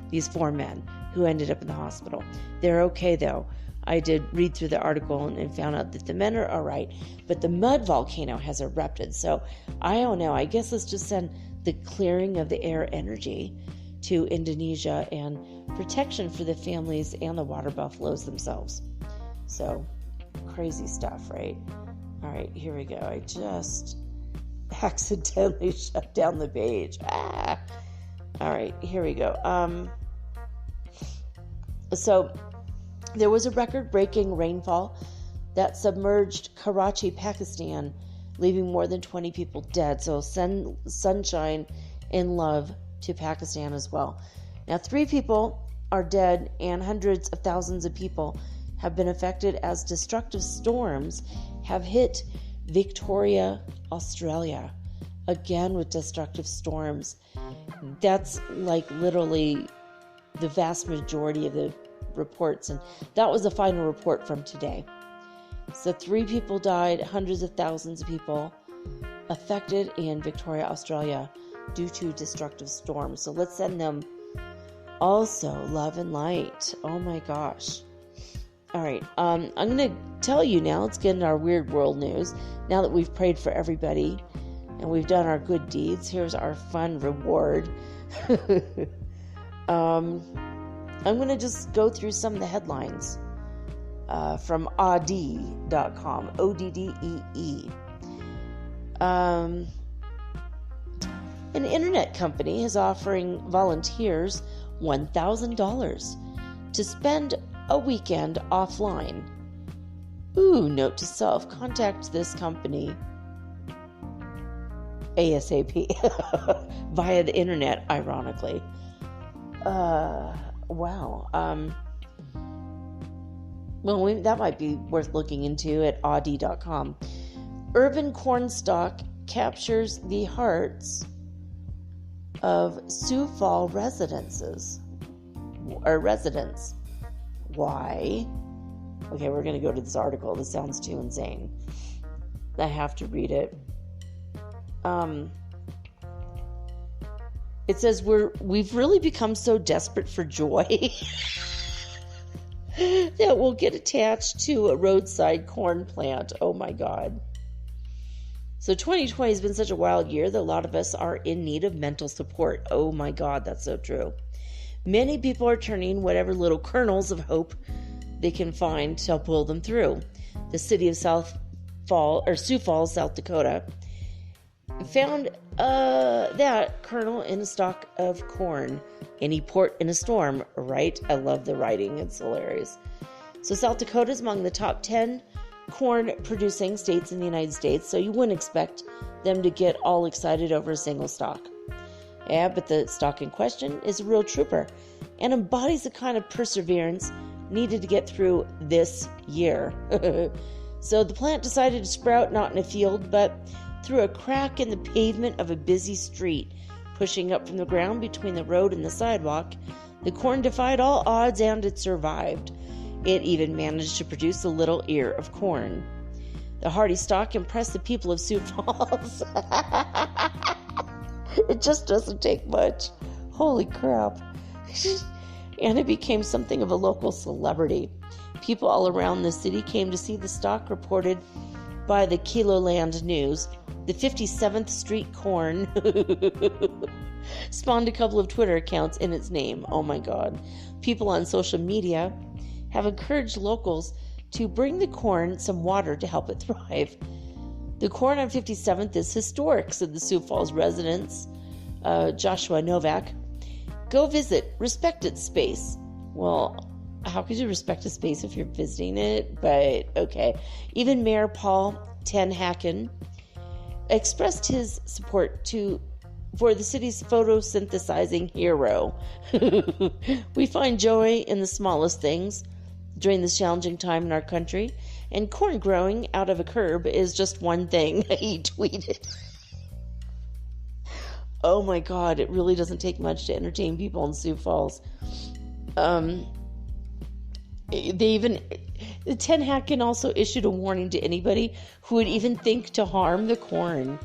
these 4 men who ended up in the hospital. They're okay, though. I did read through the article and found out that the men are all right, but the mud volcano has erupted. So I don't know. I guess let's just send the clearing of the air energy to Indonesia and protection for the families and the water buffaloes themselves. So crazy stuff, right? All right, here we go. I just accidentally shut down the page. All right, here we go. So there was a record-breaking rainfall that submerged Karachi, Pakistan, leaving more than 20 people dead. So send sunshine and love to Pakistan as well. Now, 3 people are dead and hundreds of thousands of people have been affected as destructive storms have hit Victoria, Australia. Again with destructive storms. That's like literally the vast majority of the reports, and that was the final report from today. So 3 people died, hundreds of thousands of people affected in Victoria, Australia due to destructive storms. So let's send them also love and light. Oh my gosh. All right, I'm going to tell you now, let's get into our weird world news. Now that we've prayed for everybody and we've done our good deeds, here's our fun reward. I'm going to just go through some of the headlines from oddee.com, O-D-D-E-E. An internet company is offering volunteers $1,000 to spend a weekend offline. Ooh, note to self, contact this company ASAP via the internet, ironically. Wow. Well, that might be worth looking into at oddee.com. Urban cornstalk captures the hearts of Sioux Falls residents. Why? Okay, we're going to go to this article. This sounds too insane. I have to read it. It says we've really become so desperate for joy that we'll get attached to a roadside corn plant. Oh my God. So 2020 has been such a wild year that a lot of us are in need of mental support. Oh my God, that's so true. Many people are turning whatever little kernels of hope they can find to help pull them through. The city of Sioux Falls, South Dakota, found that kernel in a stalk of corn. Any port in a storm, right? I love the writing. It's hilarious. So South Dakota is among the top 10 corn-producing states in the United States, so you wouldn't expect them to get all excited over a single stalk. Yeah, but the stalk in question is a real trooper and embodies the kind of perseverance needed to get through this year. So the plant decided to sprout not in a field, but through a crack in the pavement of a busy street. Pushing up from the ground between the road and the sidewalk, the corn defied all odds and it survived. It even managed to produce a little ear of corn. The hardy stalk impressed the people of Sioux Falls. It just doesn't take much. Holy crap. And it became something of a local celebrity. People all around the city came to see the stalk, reported by the Kiloland News. The 57th Street corn spawned a couple of Twitter accounts in its name. Oh my God. People on social media have encouraged locals to bring the corn some water to help it thrive. The corn on 57th is historic, said the Sioux Falls residents, Joshua Novak. Go visit, respect its space. Well, how could you respect a space if you're visiting it? But okay. Even Mayor Paul Tenhaken expressed his support for the city's photosynthesizing hero. We find joy in the smallest things during this challenging time in our country, and corn growing out of a curb is just one thing, he tweeted. Oh my God, it really doesn't take much to entertain people in Sioux Falls. Tenhaken also issued a warning to anybody who would even think to harm the corn.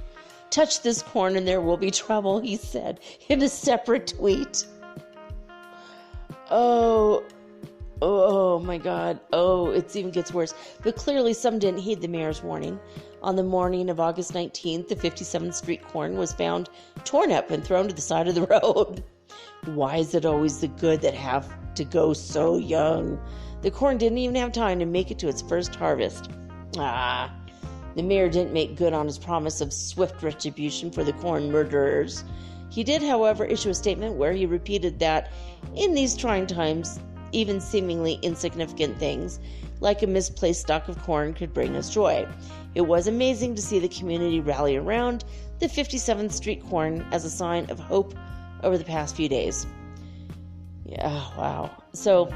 Touch this corn and there will be trouble, he said in a separate tweet. Oh my God. Oh, it even gets worse. But clearly some didn't heed the mayor's warning. On the morning of August 19th, the 57th Street corn was found torn up and thrown to the side of the road. Why is it always the good that have to go so young? The corn didn't even have time to make it to its first harvest. The mayor didn't make good on his promise of swift retribution for the corn murderers. He did, however, issue a statement where he repeated that in these trying times, even seemingly insignificant things, like a misplaced stalk of corn, could bring us joy. It was amazing to see the community rally around the 57th Street corn as a sign of hope over the past few days. Yeah, wow. So,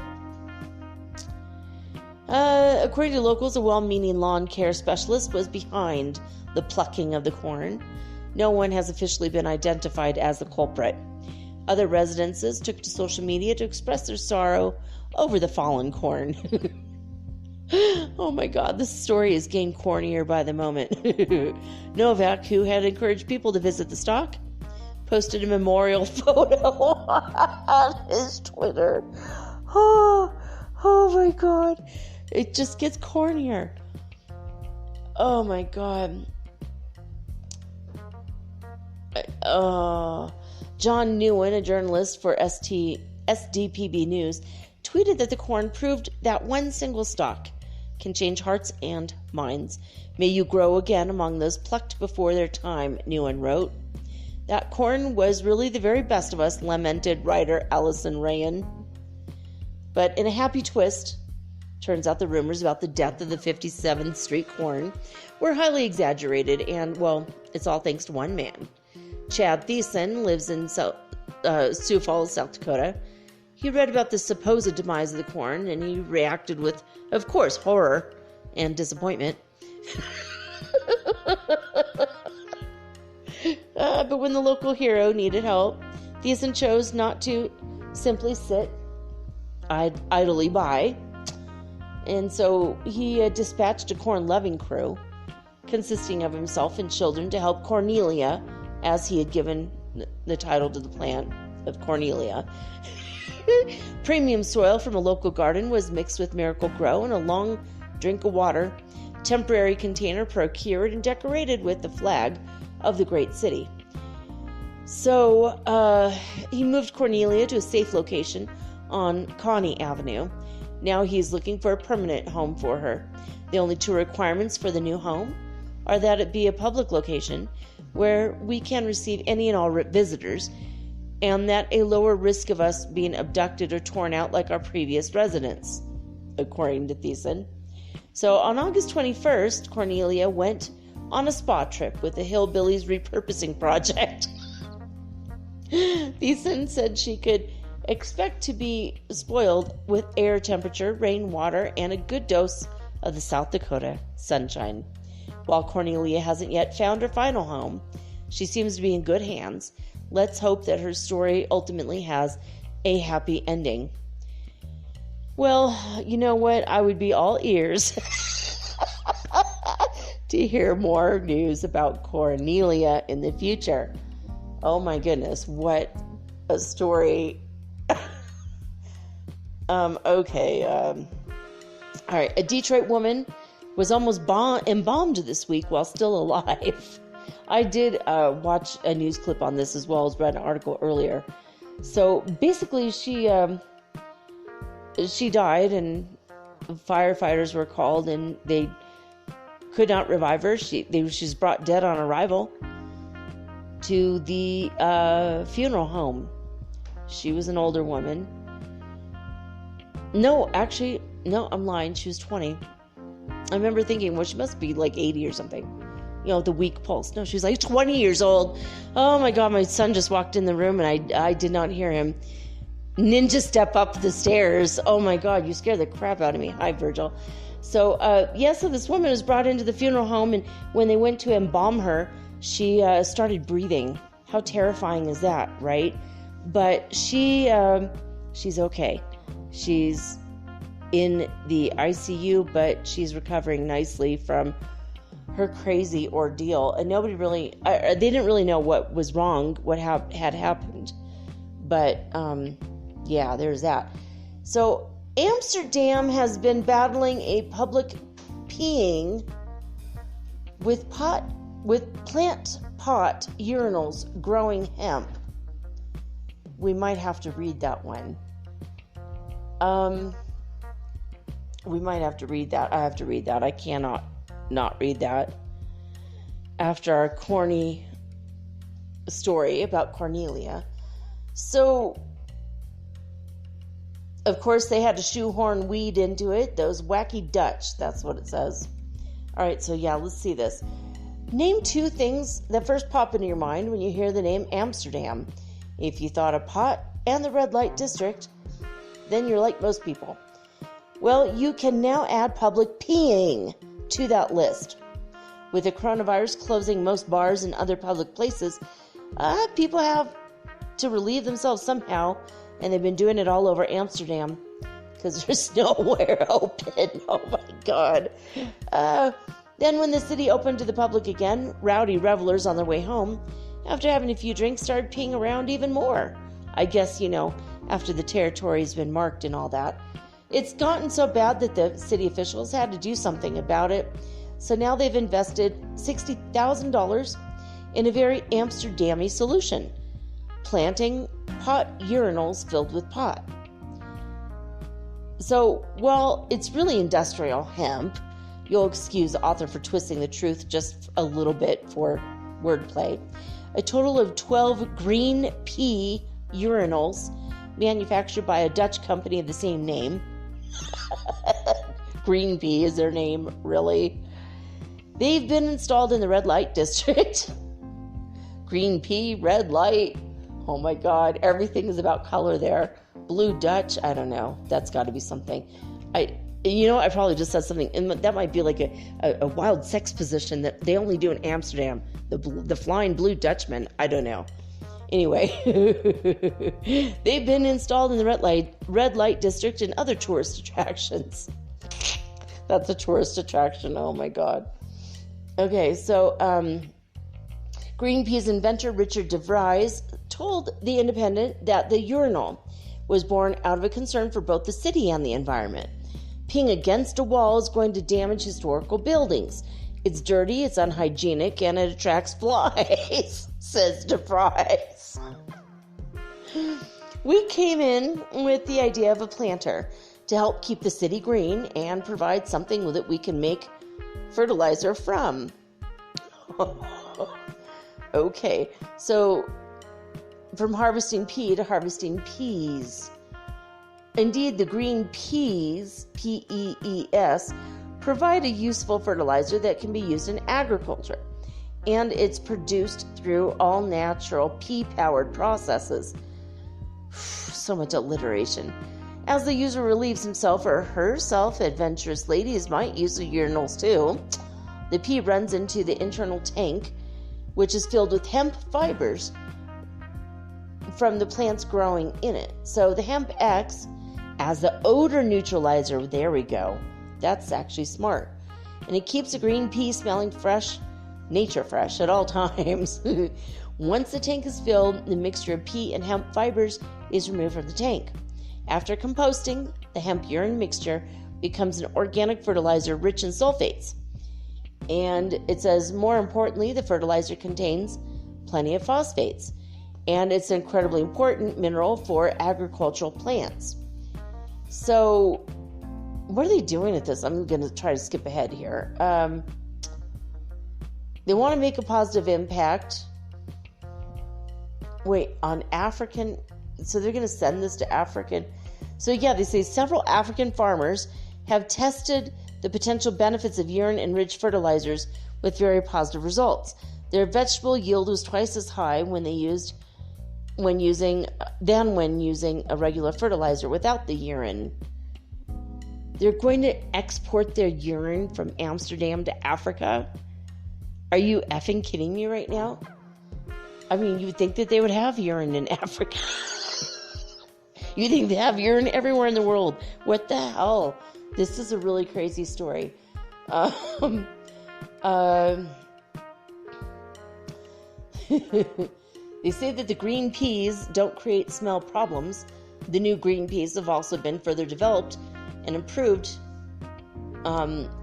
according to locals, a well-meaning lawn care specialist was behind the plucking of the corn. No one has officially been identified as the culprit. Other residences took to social media to express their sorrow over the fallen corn. Oh my God, this story is getting cornier by the moment. Novak, who had encouraged people to visit the stock, posted a memorial photo on his Twitter. Oh my God. It just gets cornier. Oh my God. John Newen, a journalist for SDPB News, tweeted that the corn proved that one single stalk can change hearts and minds. May you grow again among those plucked before their time, Newen wrote. That corn was really the very best of us, lamented writer Alison Rayan. But in a happy twist, turns out the rumors about the death of the 57th Street corn were highly exaggerated, and, well, it's all thanks to one man. Chad Thiessen lives in Sioux Falls, South Dakota. He read about the supposed demise of the corn, and he reacted with, of course, horror and disappointment. But when the local hero needed help, Thiessen chose not to simply sit idly by. And so he dispatched a corn-loving crew, consisting of himself and children, to help Cornelia, as he had given the title to the plant of Cornelia. Premium soil from a local garden was mixed with Miracle Grow and a long drink of water, temporary container procured and decorated with the flag of the great city. So he moved Cornelia to a safe location on Connie Avenue. Now he's looking for a permanent home for her. The only two requirements for the new home are that it be a public location where we can receive any and all visitors, and that a lower risk of us being abducted or torn out like our previous residents, according to Thiessen. So on August 21st, Cornelia went on a spa trip with the Hillbillies Repurposing Project. Thiessen said she could expect to be spoiled with air temperature, rainwater, and a good dose of the South Dakota sunshine. While Cornelia hasn't yet found her final home, she seems to be in good hands. Let's hope that her story ultimately has a happy ending. Well, you know what? I would be all ears to hear more news about Cornelia in the future. Oh my goodness, what a story. Okay. All right. A Detroit woman was almost embalmed this week while still alive. I did watch a news clip on this as well as read an article earlier. So basically, she died, and firefighters were called, and they could not revive her. She's brought dead on arrival to the funeral home. She was an older woman. No, actually, no, I'm lying. She was 20. I remember thinking, well, she must be like 80 or something. You know, the weak pulse. No, she was like 20 years old. Oh my God, my son just walked in the room and I did not hear him ninja step up the stairs. Oh my God, you scared the crap out of me. Hi, Virgil. So, so this woman was brought into the funeral home, and when they went to embalm her, she started breathing. How terrifying is that, right? But she's okay. She's in the ICU, but she's recovering nicely from her crazy ordeal. And nobody really, they didn't really know what was wrong, what had happened. But yeah, there's that. So Amsterdam has been battling a public peeing with plant pot urinals growing hemp. We might have to read that one. We might have to read that. I have to read that. I cannot not read that after our corny story about Cornelia. So, of course, they had to shoehorn weed into it. Those wacky Dutch, that's what it says. All right, so yeah, let's see this. Name 2 things that first pop into your mind when you hear the name Amsterdam. If you thought of pot and the red light district, then you're like most people. Well, you can now add public peeing to that list. With the coronavirus closing most bars and other public places, people have to relieve themselves somehow, and they've been doing it all over Amsterdam because there's nowhere open. Oh my God. Then when the city opened to the public again, rowdy revelers on their way home, after having a few drinks, started peeing around even more. I guess, after the territory's been marked and all that. It's gotten so bad that the city officials had to do something about it. So now they've invested $60,000 in a very Amsterdam-y solution, planting pot urinals filled with pot. So, while it's really industrial hemp, you'll excuse the author for twisting the truth just a little bit for wordplay. A total of 12 green pea urinals manufactured by a Dutch company of the same name. Green pea is their name, really. They've been installed in the red light district. Green pea, red light. Oh my God, everything is about color there. Blue Dutch, I don't know. That's got to be something. I probably just said something, and that might be like a wild sex position that they only do in Amsterdam. The flying blue Dutchman. I don't know. Anyway, they've been installed in the red light district and other tourist attractions. That's a tourist attraction. Oh my God. Okay, so Greenpeace inventor Richard de Vries told The Independent that the urinal was born out of a concern for both the city and the environment. Peeing against a wall is going to damage historical buildings. It's dirty, it's unhygienic, and it attracts flies, says de Vries. We came in with the idea of a planter to help keep the city green and provide something that we can make fertilizer from. Okay, so from harvesting pea to harvesting peas. Indeed, the green peas, P-E-E-S, provide a useful fertilizer that can be used in agriculture, and it's produced through all-natural pea-powered processes. So much alliteration. As the user relieves himself or herself, adventurous ladies might use the urinals too. The pea runs into the internal tank, which is filled with hemp fibers from the plants growing in it. So the hemp acts as the odor neutralizer. There we go. That's actually smart. And it keeps the green pea smelling fresh, nature fresh at all times. Once the tank is filled, the mixture of pea and hemp fibers is removed from the tank. After composting, the hemp urine mixture becomes an organic fertilizer rich in sulfates. And it says, more importantly, the fertilizer contains plenty of phosphates. And it's an incredibly important mineral for agricultural plants. So, what are they doing at this? I'm going to try to skip ahead here. They want to make a positive impact. On African... So they're going to send this to African... So yeah, they say several African farmers have tested the potential benefits of urine-enriched fertilizers with very positive results. Their vegetable yield was twice as high when using a regular fertilizer without the urine. They're going to export their urine from Amsterdam to Africa? Are you effing kidding me right now? I mean, you would think that they would have urine in Africa. You think they have urine everywhere in the world. What the hell? This is a really crazy story. They say that the green peas don't create smell problems. The new green peas have also been further developed and improved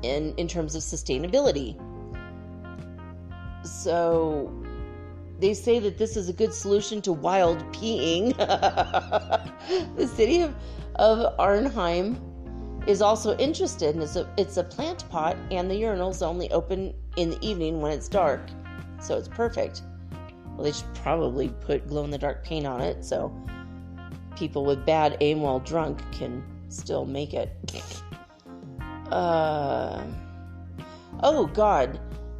in terms of sustainability. So they say that this is a good solution to wild peeing. The city of Arnhem is also interested, and it's a plant pot, and the urinals only open in the evening when it's dark, so it's perfect. Well, they should probably put glow-in-the-dark paint on it so people with bad aim while drunk can still make it. Oh God,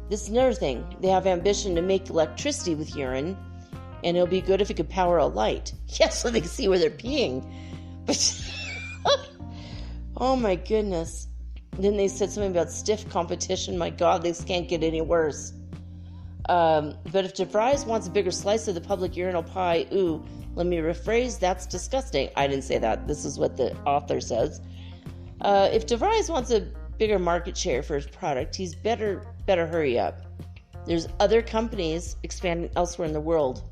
this is another thing. They have ambition to make electricity with urine, and it'll be good if it could power a light. Yes, so they can see where they're peeing. But oh my goodness. Then they said something about stiff competition. My God, this can't get any worse. But if DeVries wants a bigger slice of the public urinal pie, ooh, let me rephrase, that's disgusting. I didn't say that. This is what the author says. If DeVries wants a bigger market share for his product, he's better hurry up. There's other companies expanding elsewhere in the world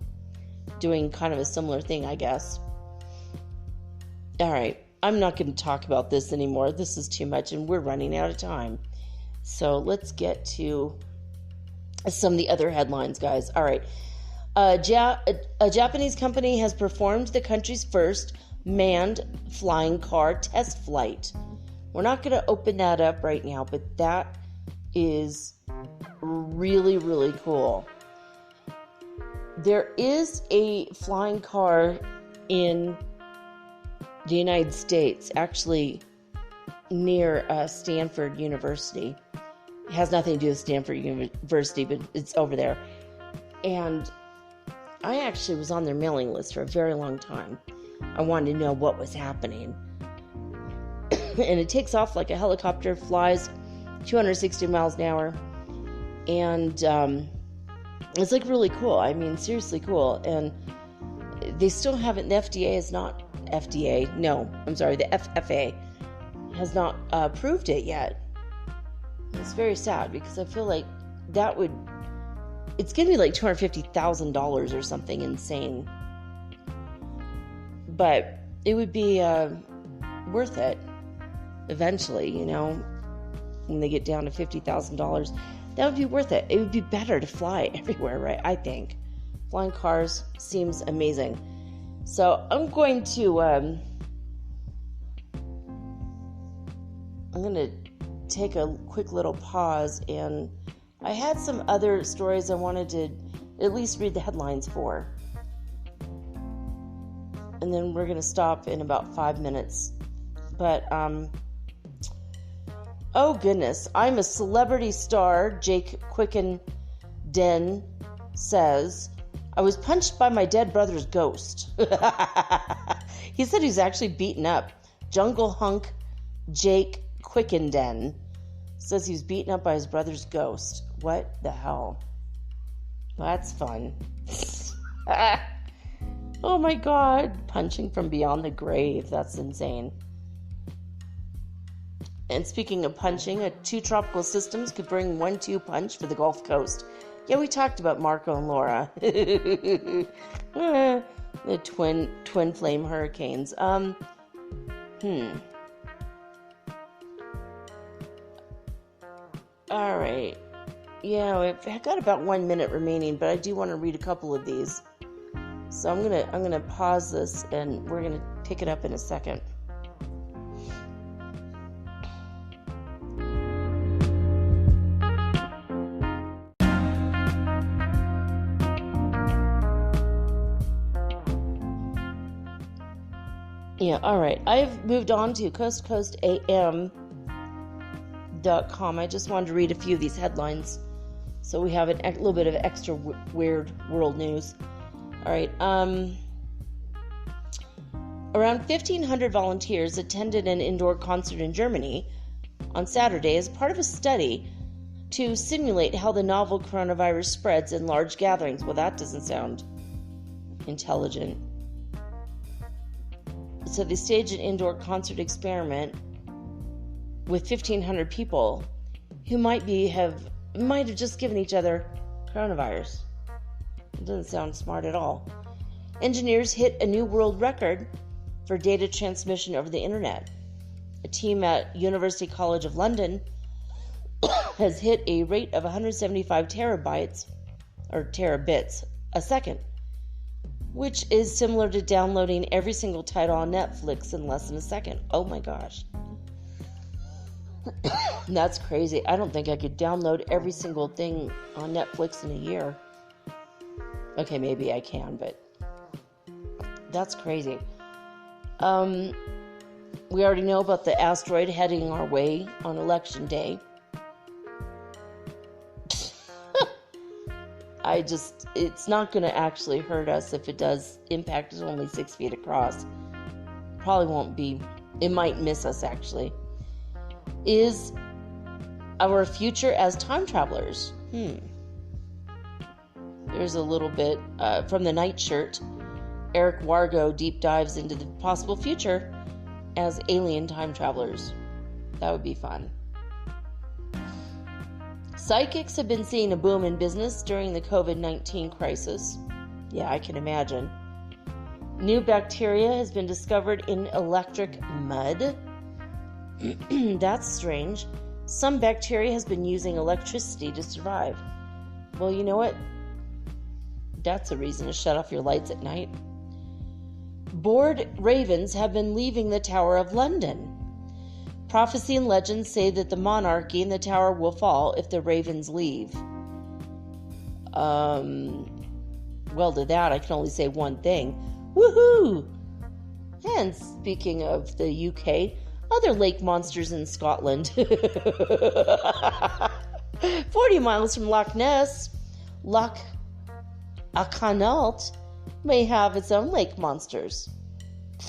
doing kind of a similar thing, I guess. All right, I'm not going to talk about this anymore. This is too much, and we're running out of time. So let's get to some of the other headlines, guys. All right. A Japanese company has performed the country's first manned flying car test flight. We're not going to open that up right now, but that is really, really cool. There is a flying car in the United States, actually near Stanford University. It has nothing to do with Stanford University, but it's over there. And I actually was on their mailing list for a very long time. I wanted to know what was happening. And it takes off like a helicopter, flies 260 miles an hour. And it's like really cool. I mean, seriously cool. And they still haven't, the FDA is not, the FFA has not approved it yet. It's very sad because I feel like that would, it's going to be like $250,000 or something insane. But it would be worth it eventually, you know, when they get down to $50,000. That would be worth it. It would be better to fly everywhere, right? I think. Flying cars seems amazing. So I'm going to take a quick little pause, and I had some other stories I wanted to at least read the headlines for. And then we're going to stop in about 5 minutes. But, oh goodness, I'm a celebrity star, Jake Quickenden says. I was punched by my dead brother's ghost. He said he's actually beaten up. Jungle hunk Jake Quickenden says he was beaten up by his brother's ghost. What the hell? That's fun. Oh my God. Punching from beyond the grave. That's insane. And speaking of punching, 2 tropical systems could bring 1-2 punch for the Gulf Coast. Yeah, we talked about Marco and Laura. The twin flame hurricanes. All right. Yeah, I've got about 1 minute remaining, but I do want to read a couple of these. So I'm gonna pause this, and we're gonna pick it up in a second. Yeah, all right. I've moved on to coastcoastam.com. I just wanted to read a few of these headlines, so we have a little bit of extra weird world news. All right. Around 1,500 volunteers attended an indoor concert in Germany on Saturday as part of a study to simulate how the novel coronavirus spreads in large gatherings. Well, that doesn't sound intelligent. So they staged an indoor concert experiment with 1,500 people who might have just given each other coronavirus. It doesn't sound smart at all. Engineers hit a new world record for data transmission over the internet. A team at University College of London has hit a rate of 175 terabytes or terabits a second, which is similar to downloading every single title on Netflix in less than a second. Oh my gosh. That's crazy. I don't think I could download every single thing on Netflix in a year. Okay, maybe I can, but that's crazy. We already know about the asteroid heading our way on election day. It's not going to actually hurt us. If it does impact is only 6 feet across. Probably won't be. It might miss us, actually. Is our future as time travelers? There's a little bit from the Nightshirt. Eric Wargo deep dives into the possible future as alien time travelers. That would be fun. Psychics have been seeing a boom in business during the COVID-19 crisis. Yeah, I can imagine. New bacteria has been discovered in electric mud. That's strange. Some bacteria has been using electricity to survive. Well, you know what? That's a reason to shut off your lights at night. Bored ravens have been leaving the Tower of London. Prophecy and legends say that the monarchy in the tower will fall if the ravens leave. Well, to that, I can only say one thing. Woohoo! And speaking of the UK, other lake monsters in Scotland. 40 miles from Loch Ness, Loch Acanalt may have its own lake monsters.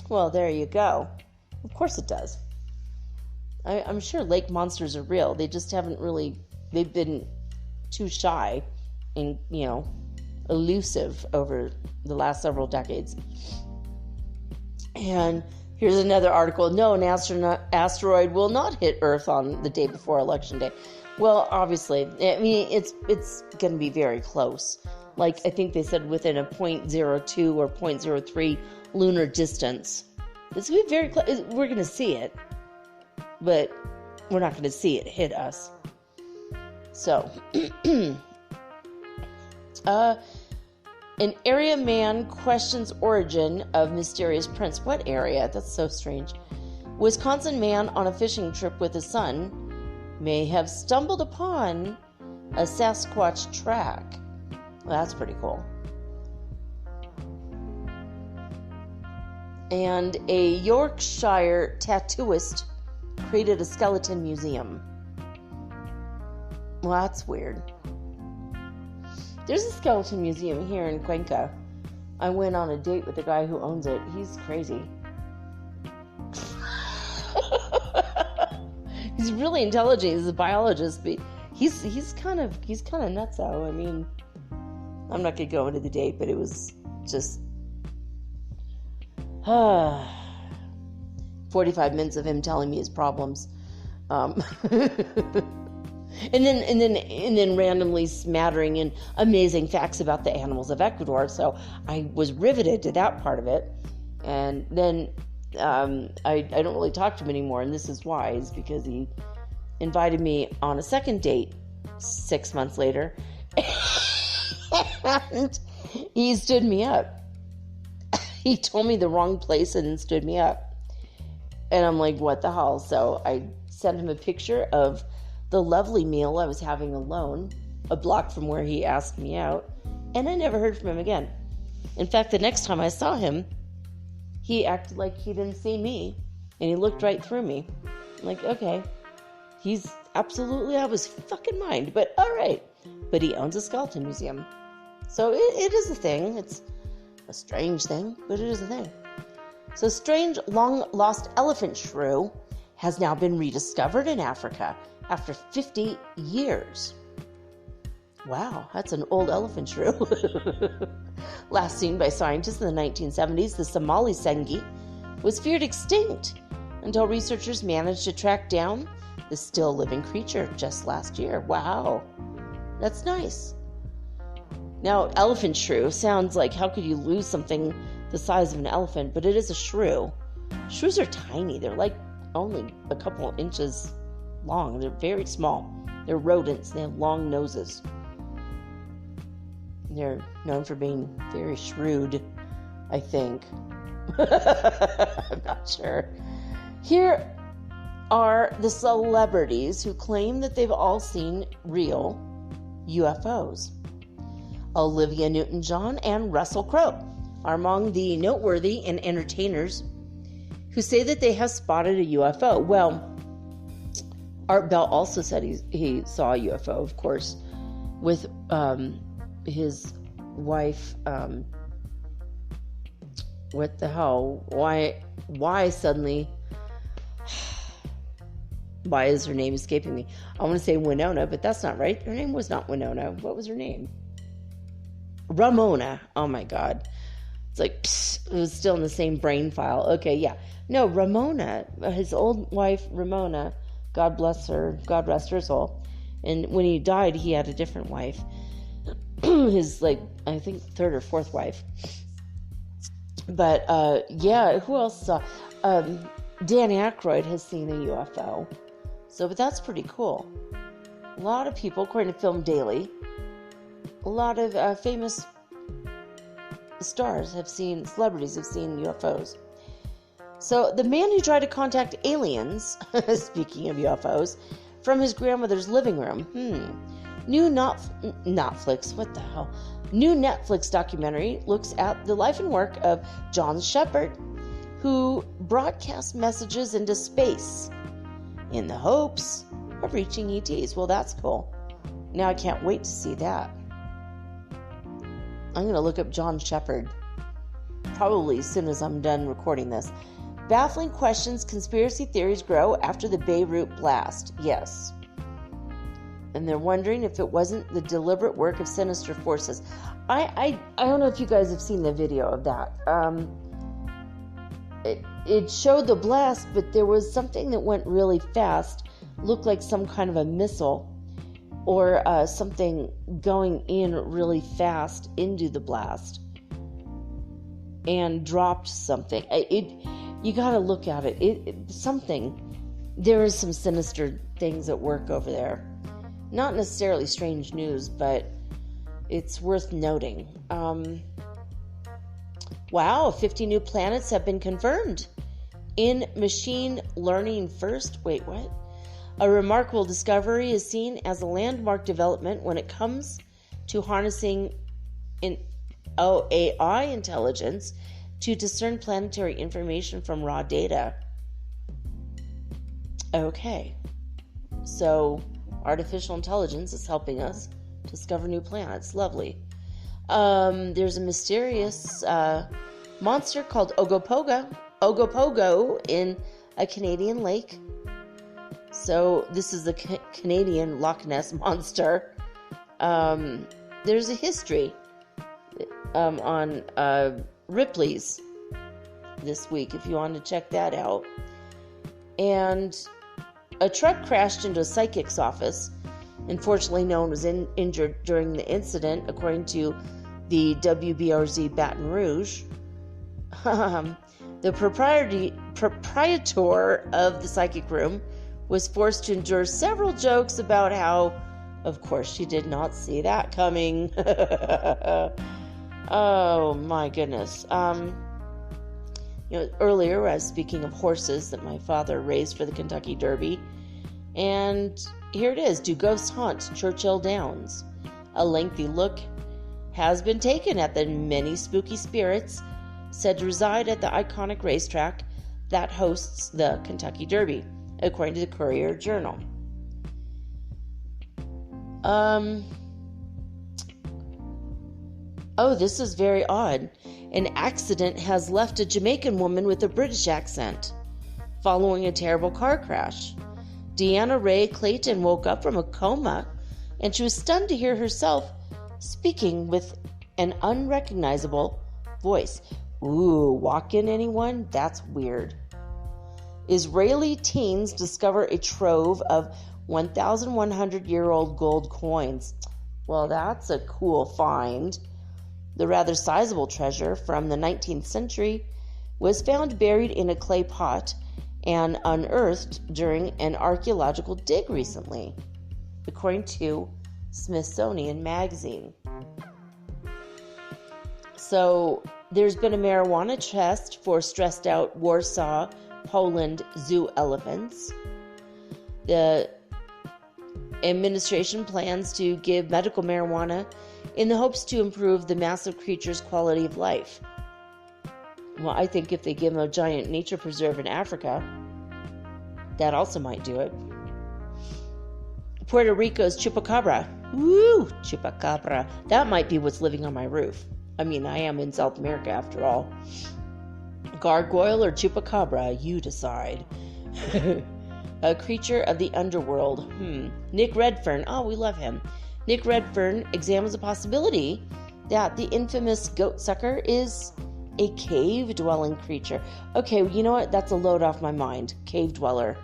Well, there you go. Of course it does. I'm sure lake monsters are real. They just haven't really, they've been too shy and, elusive over the last several decades. And here's another article. No, an asteroid will not hit Earth on the day before Election Day. Well, obviously, I mean, it's going to be very close. Like, I think they said within a 0.02 or 0.03 lunar distance. It's going to be very close. We're going to see it. But we're not going to see it hit us. So, an area man questions origin of mysterious prince. What area? That's so strange. Wisconsin man on a fishing trip with his son may have stumbled upon a Sasquatch track. Well, that's pretty cool. And a Yorkshire tattooist created a skeleton museum. Well, that's weird. There's a skeleton museum here in Cuenca. I went on a date with the guy who owns it. He's crazy. He's really intelligent. He's a biologist, but he's kind of nutso. I mean, I'm not gonna go into the date, but it was just 45 minutes of him telling me his problems, and then randomly smattering in amazing facts about the animals of Ecuador. So I was riveted to that part of it, and then I don't really talk to him anymore, and this is why, is because he invited me on a second date 6 months later, and he stood me up. He told me the wrong place and then stood me up. And I'm like, what the hell? So I sent him a picture of the lovely meal I was having alone, a block from where he asked me out, and I never heard from him again. In fact, the next time I saw him, he acted like he didn't see me, and he looked right through me. I'm like, okay, he's absolutely out of his fucking mind, but all right. But he owns a skeleton museum. So it is a thing. It's a strange thing, but it is a thing. So strange long-lost elephant shrew has now been rediscovered in Africa after 50 years. Wow, that's an old elephant shrew. Last seen by scientists in the 1970s, the Somali sengi was feared extinct until researchers managed to track down the still living creature just last year. Wow, that's nice. Now, elephant shrew sounds like, how could you lose something the size of an elephant? But it is a shrew. Shrews are tiny. They're like only a couple inches long. They're very small. They're rodents. They have long noses. They're known for being very shrewd, I think. I'm not sure. Here are the celebrities who claim that they've all seen real UFOs. Olivia Newton-John and Russell Crowe are among the noteworthy and entertainers who say that they have spotted a UFO. Well, Art Bell also said he saw a UFO, of course, with his wife. What the hell? Why suddenly? Why is her name escaping me? I want to say Winona, but that's not right. Her name was not Winona. What was her name? Ramona. Oh my God. It's like, it was still in the same brain file. Okay, yeah. No, Ramona, his old wife, Ramona, God bless her, God rest her soul. And when he died, he had a different wife. His, I think, third or fourth wife. But, yeah, who else saw? Dan Aykroyd has seen a UFO. So, but that's pretty cool. A lot of people, according to Film Daily, a lot of famous celebrities have seen UFOs. So, the man who tried to contact aliens, speaking of UFOs, from his grandmother's living room, new Netflix documentary looks at the life and work of John Shepard, who broadcast messages into space in the hopes of reaching ETs. Well, that's cool. Now I can't wait to see that. I'm going to look up John Shepard probably as soon as I'm done recording this. Baffling questions, conspiracy theories grow after the Beirut blast. Yes. And they're wondering if it wasn't the deliberate work of sinister forces. I don't know if you guys have seen the video of that. It showed the blast, but there was something that went really fast. Looked like some kind of a missile or something going in really fast into the blast and dropped something. You got to look at it. There is some sinister things at work over there. Not necessarily strange news, but it's worth noting. Wow, 50 new planets have been confirmed in machine learning first. Wait, what? A remarkable discovery is seen as a landmark development when it comes to harnessing AI intelligence to discern planetary information from raw data. Okay, so artificial intelligence is helping us discover new planets. Lovely. There's a mysterious monster called Ogopogo in a Canadian lake. So this is the Canadian Loch Ness monster. There's a history on Ripley's this week if you want to check that out. And a truck crashed into a psychic's office. Unfortunately, no one was injured during the incident, according to the WBRZ Baton Rouge. The proprietor of the psychic room was forced to endure several jokes about how, of course, she did not see that coming. Oh, my goodness. Earlier I was speaking of horses that my father raised for the Kentucky Derby. And here it is. Do ghosts haunt Churchill Downs? A lengthy look has been taken at the many spooky spirits said to reside at the iconic racetrack that hosts the Kentucky Derby, according to the Courier-Journal. Oh, this is very odd. An accident has left a Jamaican woman with a British accent following a terrible car crash. Deanna Ray Clayton woke up from a coma, and she was stunned to hear herself speaking with an unrecognizable voice. Ooh, walk in, anyone? That's weird. Israeli teens discover a trove of 1,100-year-old gold coins. Well, that's a cool find. The rather sizable treasure from the 19th century was found buried in a clay pot and unearthed during an archaeological dig recently, according to Smithsonian Magazine. So there's been a marijuana test for stressed out Warsaw, Poland zoo elephants. The administration plans to give medical marijuana in the hopes to improve the massive creature's quality of life. Well, I think if they give them a giant nature preserve in Africa, that also might do it. Puerto Rico's Chupacabra. Woo! Chupacabra. That might be what's living on my roof. I mean, I am in South America after all. Gargoyle or Chupacabra, you decide. A creature of the underworld. Nick Redfern. Oh, we love him. Nick Redfern examines the possibility that the infamous goat sucker is a cave-dwelling creature. Okay, you know what? That's a load off my mind. Cave dweller.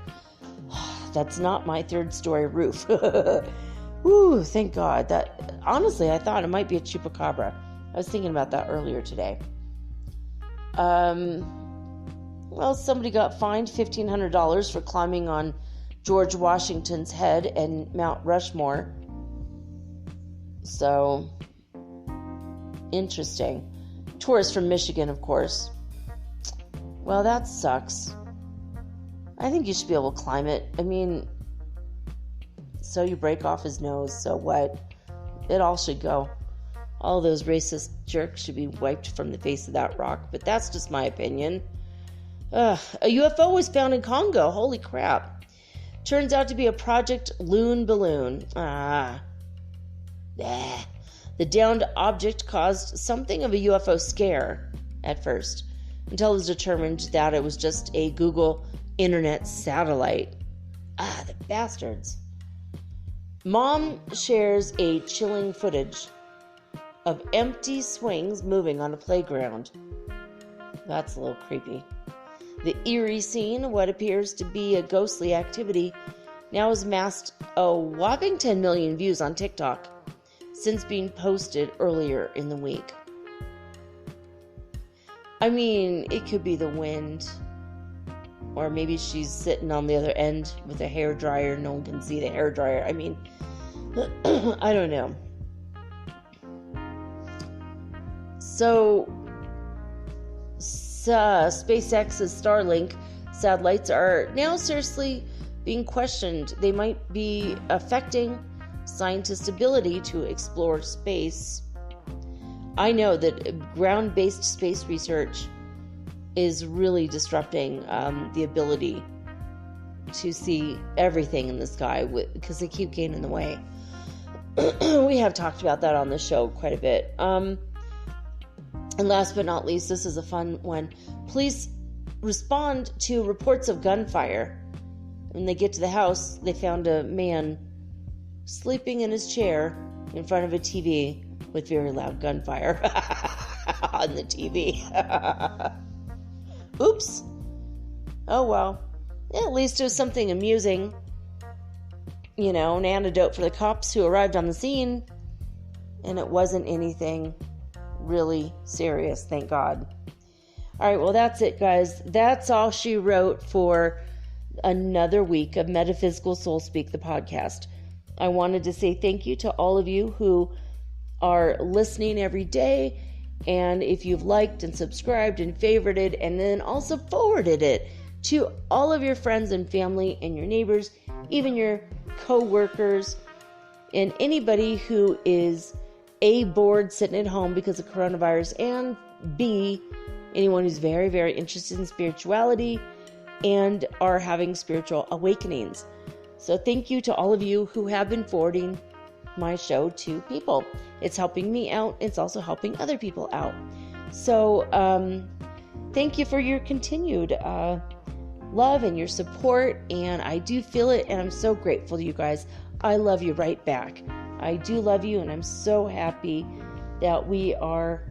That's not my third-story roof. Woo, thank God. That honestly, I thought it might be a Chupacabra. I was thinking about that earlier today. Well, somebody got fined $1,500 for climbing on George Washington's head and Mount Rushmore. So, interesting. Tourist from Michigan, of course. Well, that sucks. I think you should be able to climb it. I mean, so you break off his nose, so what? It all should go. All those racist jerks should be wiped from the face of that rock, but that's just my opinion. A UFO was found in Congo. Holy crap. Turns out to be a Project Loon balloon. The downed object caused something of a UFO scare at first, until it was determined that it was just a Google internet satellite. The bastards. Mom shares a chilling footage of empty swings moving on a playground. That's a little creepy. The eerie scene, what appears to be a ghostly activity, now has amassed a whopping 10 million views on TikTok since being posted earlier in the week. I mean, it could be the wind, or maybe she's sitting on the other end with a hairdryer. No one can see the hairdryer. I mean, I don't know. So, SpaceX's Starlink satellites are now seriously being questioned. They might be affecting scientists' ability to explore space. I know that ground-based space research is really disrupting the ability to see everything in the sky because they keep getting in the way. We have talked about that on the show quite a bit. And last but not least, this is a fun one. Police respond to reports of gunfire. When they get to the house, they found a man sleeping in his chair in front of a TV with very loud gunfire on the TV. Oops. Oh well. Yeah, at least it was something amusing. You know, an antidote for the cops who arrived on the scene. And it wasn't anything really serious, thank God. Alright, well that's it, guys. That's all she wrote for another week of Metaphysical Soul Speak, the podcast. I wanted to say thank you to all of you who are listening every day, and if you've liked and subscribed and favorited and then also forwarded it to all of your friends and family and your neighbors, even your co-workers, and anybody who is A, bored sitting at home because of coronavirus, and B, anyone who's very, very interested in spirituality and are having spiritual awakenings. So thank you to all of you who have been forwarding my show to people. It's helping me out. It's also helping other people out. So thank you for your continued love and your support. And I do feel it. And I'm so grateful to you guys. I love you right back. I do love you. And I'm so happy that we are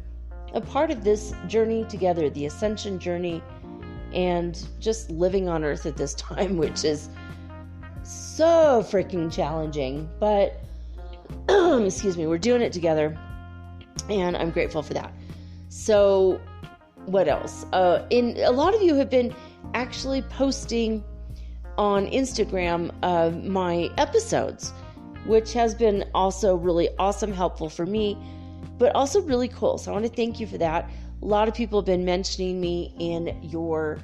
a part of this journey together, the Ascension journey, and just living on Earth at this time, which is so freaking challenging, but excuse me, we're doing it together, and I'm grateful for that. So what else? A lot of you have been actually posting on Instagram my episodes, which has been also really awesome, helpful for me, but also really cool. So I want to thank you for that. A lot of people have been mentioning me in your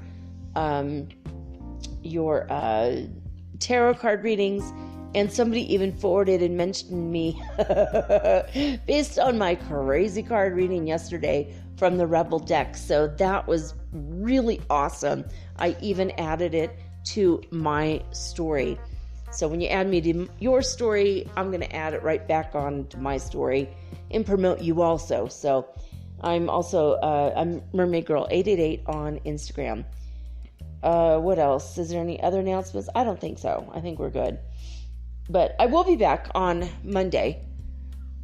tarot card readings, and somebody even forwarded and mentioned me based on my crazy card reading yesterday from the Rebel deck. So that was really awesome. I even added it to my story. So when you add me to your story, I'm going to add it right back on to my story and promote you also. So I'm also I'm Mermaid Girl 888 on Instagram. What else? Is there any other announcements? I don't think so. I think we're good. But I will be back on Monday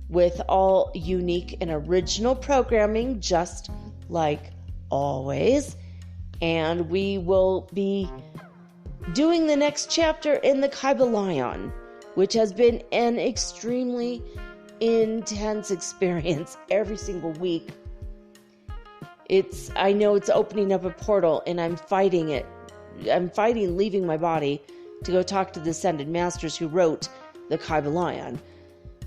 with all unique and original programming, just like always. And we will be doing the next chapter in the Kybalion, which has been an extremely intense experience every single week. I know it's opening up a portal, and I'm fighting it. I'm fighting leaving my body to go talk to the Ascended Masters who wrote the Kybalion.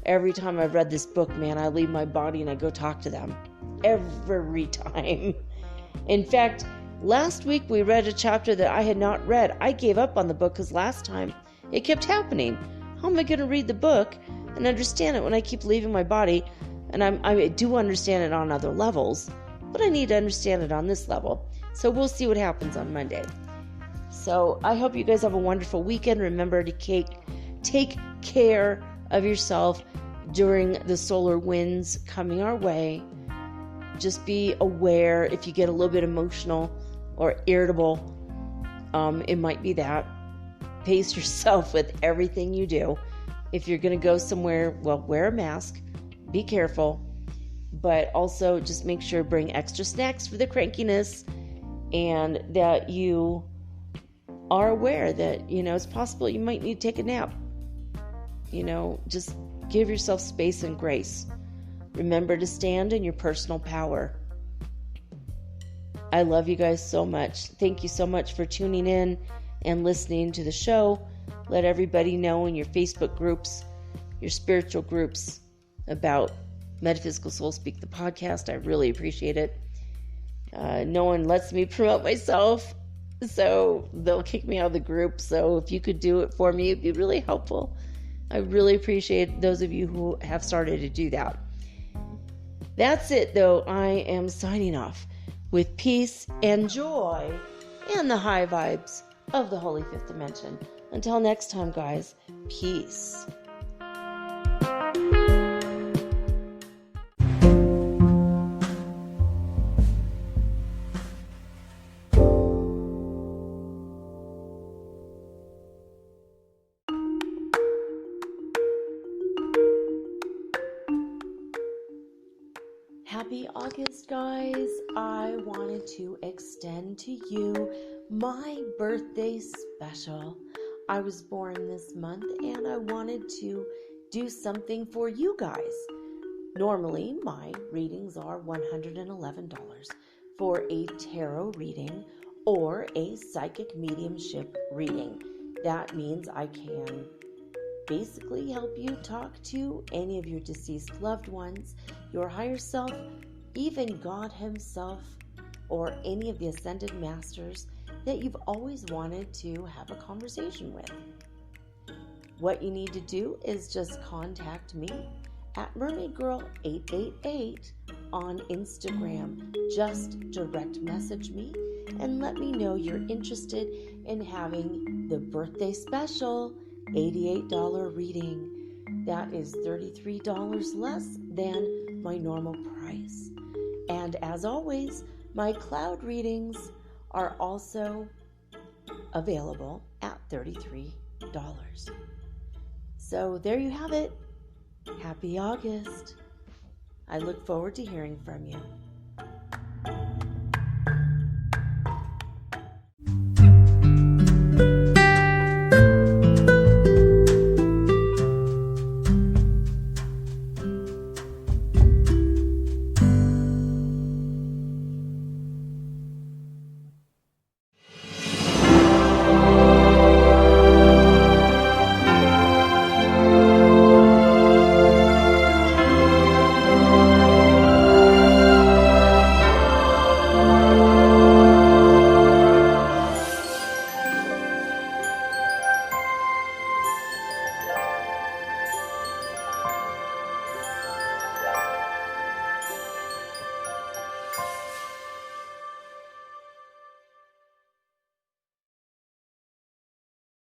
Every time I've read this book, man, I leave my body and I go talk to them. Every time. In fact, last week we read a chapter that I had not read. I gave up on the book because last time it kept happening. How am I going to read the book and understand it when I keep leaving my body? And I do understand it on other levels, but I need to understand it on this level. So we'll see what happens on Monday. So I hope you guys have a wonderful weekend. Remember to take care of yourself during the solar winds coming our way. Just be aware if you get a little bit emotional or irritable. It might be that. Pace yourself with everything you do. If you're going to go somewhere, well, wear a mask. Be careful. But also just make sure to bring extra snacks for the crankiness, and that you are aware that, it's possible you might need to take a nap. Just give yourself space and grace. Remember to stand in your personal power. I love you guys so much. Thank you so much for tuning in and listening to the show. Let everybody know in your Facebook groups, your spiritual groups, about Metaphysical Soul Speak, the podcast. I really appreciate it. No one lets me promote myself, so they'll kick me out of the group. So if you could do it for me, it'd be really helpful. I really appreciate those of you who have started to do that. That's it, though. I am signing off with peace and joy and the high vibes of the Holy Fifth Dimension. Until next time, guys, peace. Happy August, guys. I wanted to extend to you my birthday special. I was born this month and I wanted to do something for you guys. Normally, my readings are $111 for a tarot reading or a psychic mediumship reading. That means I can basically help you talk to any of your deceased loved ones, your higher self, even God himself, or any of the Ascended Masters that you've always wanted to have a conversation with. What you need to do is just contact me at mermaidgirl888 on Instagram. Just direct message me and let me know you're interested in having the birthday special $88 reading. That is $33 less than my normal price. And as always, my cloud readings are also available at $33. So there you have it. Happy August. I look forward to hearing from you.